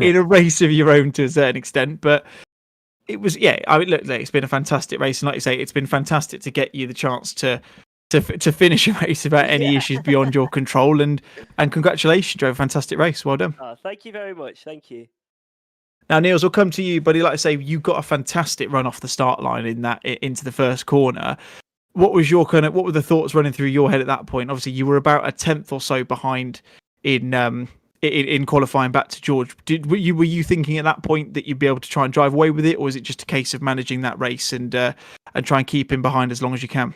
in a race of your own to a certain extent. But it was, yeah. I mean, look, it's been a fantastic race, and like you say, it's been fantastic to get you the chance to finish a race without any issues beyond your control. And congratulations, you drove a fantastic race. Well done. Oh, thank you very much. Thank you. Now, Niels, we'll come to you, buddy. Like I say, you got a fantastic run off the start line into the first corner. What was your what were the thoughts running through your head at that point? Obviously, you were about a tenth or so behind in qualifying back to George. Were you thinking at that point that you'd be able to try and drive away with it, or is it just a case of managing that race and try and keep him behind as long as you can?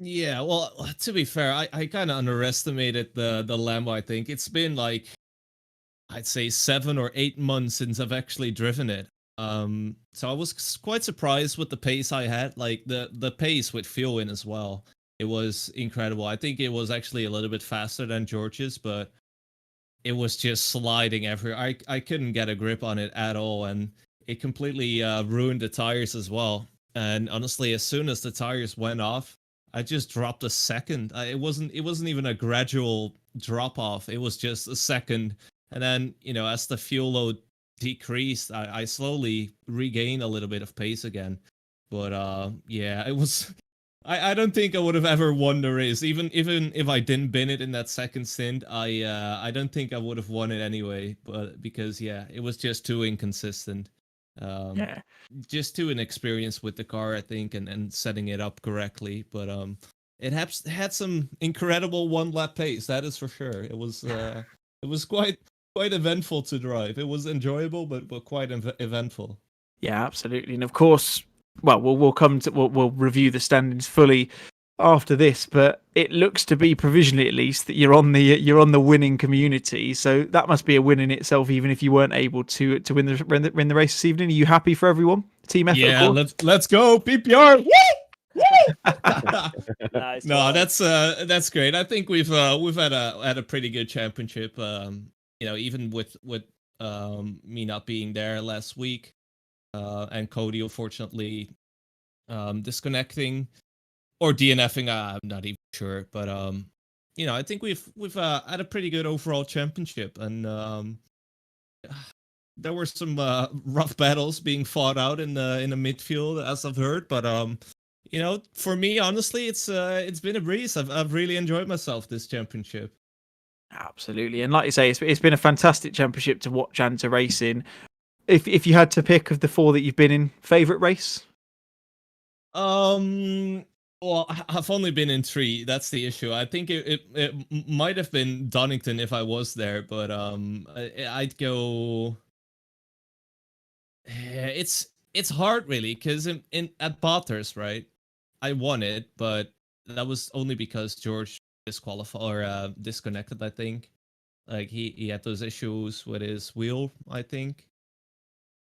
Yeah, well, to be fair, I kind of underestimated the Lambo. I think it's been like, I'd say 7 or 8 months since I've actually driven it. So I was quite surprised with the pace I had, like the pace with fuel in as well. It was incredible. I think it was actually a little bit faster than George's, but it was just sliding everywhere. I couldn't get a grip on it at all, and it completely ruined the tires as well. And honestly, as soon as the tires went off, I just dropped a second. It wasn't even a gradual drop off. It was just a second. And then, as the fuel load decreased, I slowly regained a little bit of pace again. But yeah, it was. I don't think I would have ever won the race, even if I didn't bin it in that second stint. I don't think I would have won it anyway. But because it was just too inconsistent. Just too inexperienced with the car, I think, and setting it up correctly. But it had some incredible one lap pace. That is for sure. It was quite eventful to drive. It was enjoyable, but quite eventful. Yeah, absolutely. And of course, well, we'll review the standings fully after this, but it looks to be provisionally, at least, that you're on the winning community. So that must be a win in itself, even if you weren't able to win the race this evening. Are you happy for everyone? Team effort. Yeah, let's go PPR. Nice. No, that's great. I think we've had a pretty good championship. Even with me not being there last week, and Cody unfortunately disconnecting or DNFing, I'm not even sure. But I think we've had a pretty good overall championship, and there were some rough battles being fought out in the midfield, as I've heard. But for me, honestly, it's been a breeze. I've really enjoyed myself this championship. Absolutely, and like you say, it's been a fantastic championship to watch and to race in. If you had to pick of the 4 that you've been in, favorite race? Well, I've only been in 3. That's the issue. I think it might have been Donington if I was there, but I'd go. It's hard really, because at Bathurst, right? I won it, but that was only because George disqualified or disconnected. I think, like he had those issues with his wheel, I think.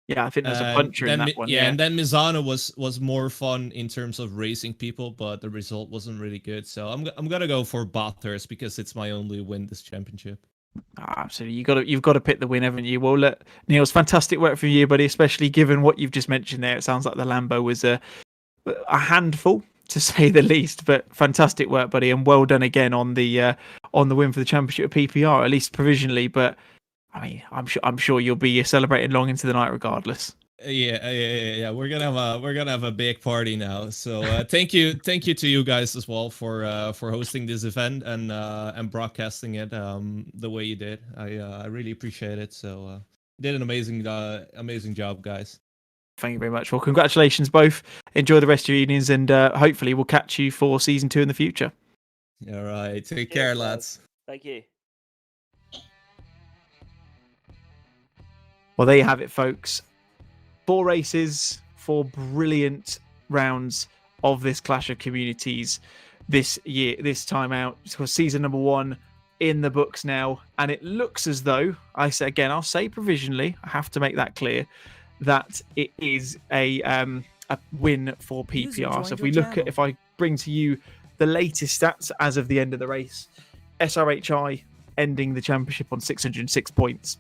Yeah, I think there's a puncher in that one. Yeah, and then Mizano was more fun in terms of racing people, but the result wasn't really good. So I'm gonna go for Bathurst because it's my only win this championship. Absolutely, you've got to pick the win, haven't you? Well, Niels, fantastic work for you, buddy. Especially given what you've just mentioned there, it sounds like the Lambo was a handful, to say the least. But fantastic work, buddy, and well done again on the win for the championship of PPR, at least provisionally. But I mean, I'm sure you'll be celebrating long into the night, regardless. Yeah. We're gonna have a big party now. So thank you to you guys as well for hosting this event and broadcasting it the way you did. I really appreciate it. So you did an amazing job, guys. Thank you very much. Well, congratulations both. Enjoy the rest of your evenings, and hopefully we'll catch you for season 2 in the future. All right, take care, lads. Thank you. Well, there you have it, folks. 4 races, 4 brilliant rounds of this Clash of Communities this year, this time out. So season number 1 in the books now, and it looks as though, I'll say provisionally, I have to make that clear, that it is a a win for PPR. So if we look at, if I bring to you the latest stats as of the end of the race, SRHI ending the championship on 606 points,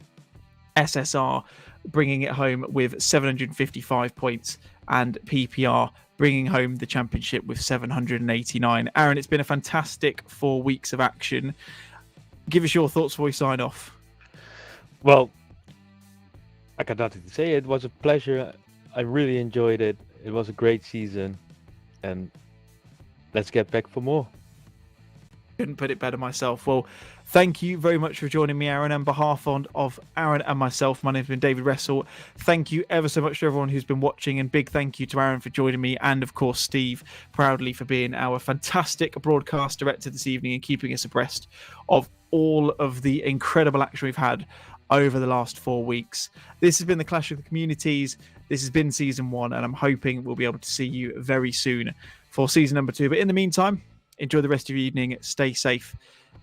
SSR bringing it home with 755 points, and PPR bringing home the championship with 789. Aaron, it's been a fantastic 4 weeks of action. Give us your thoughts before we sign off. Well, I got nothing to say. It was a pleasure. I really enjoyed it. It was a great season, and let's get back for more. Couldn't put it better myself. Well, thank you very much for joining me, Aaron. On behalf of Aaron and myself, my name's been David Wrestle. Thank you ever so much to everyone who's been watching, and big thank you to Aaron for joining me, and of course Steve, proudly for being our fantastic broadcast director this evening and keeping us abreast of all of the incredible action we've had over the last 4 weeks. This has been the Clash of the Communities. This has been season 1, and I'm hoping we'll be able to see you very soon for season number 2. But in the meantime, enjoy the rest of your evening, stay safe,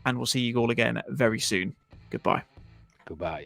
and we'll see you all again very soon. Goodbye. Goodbye.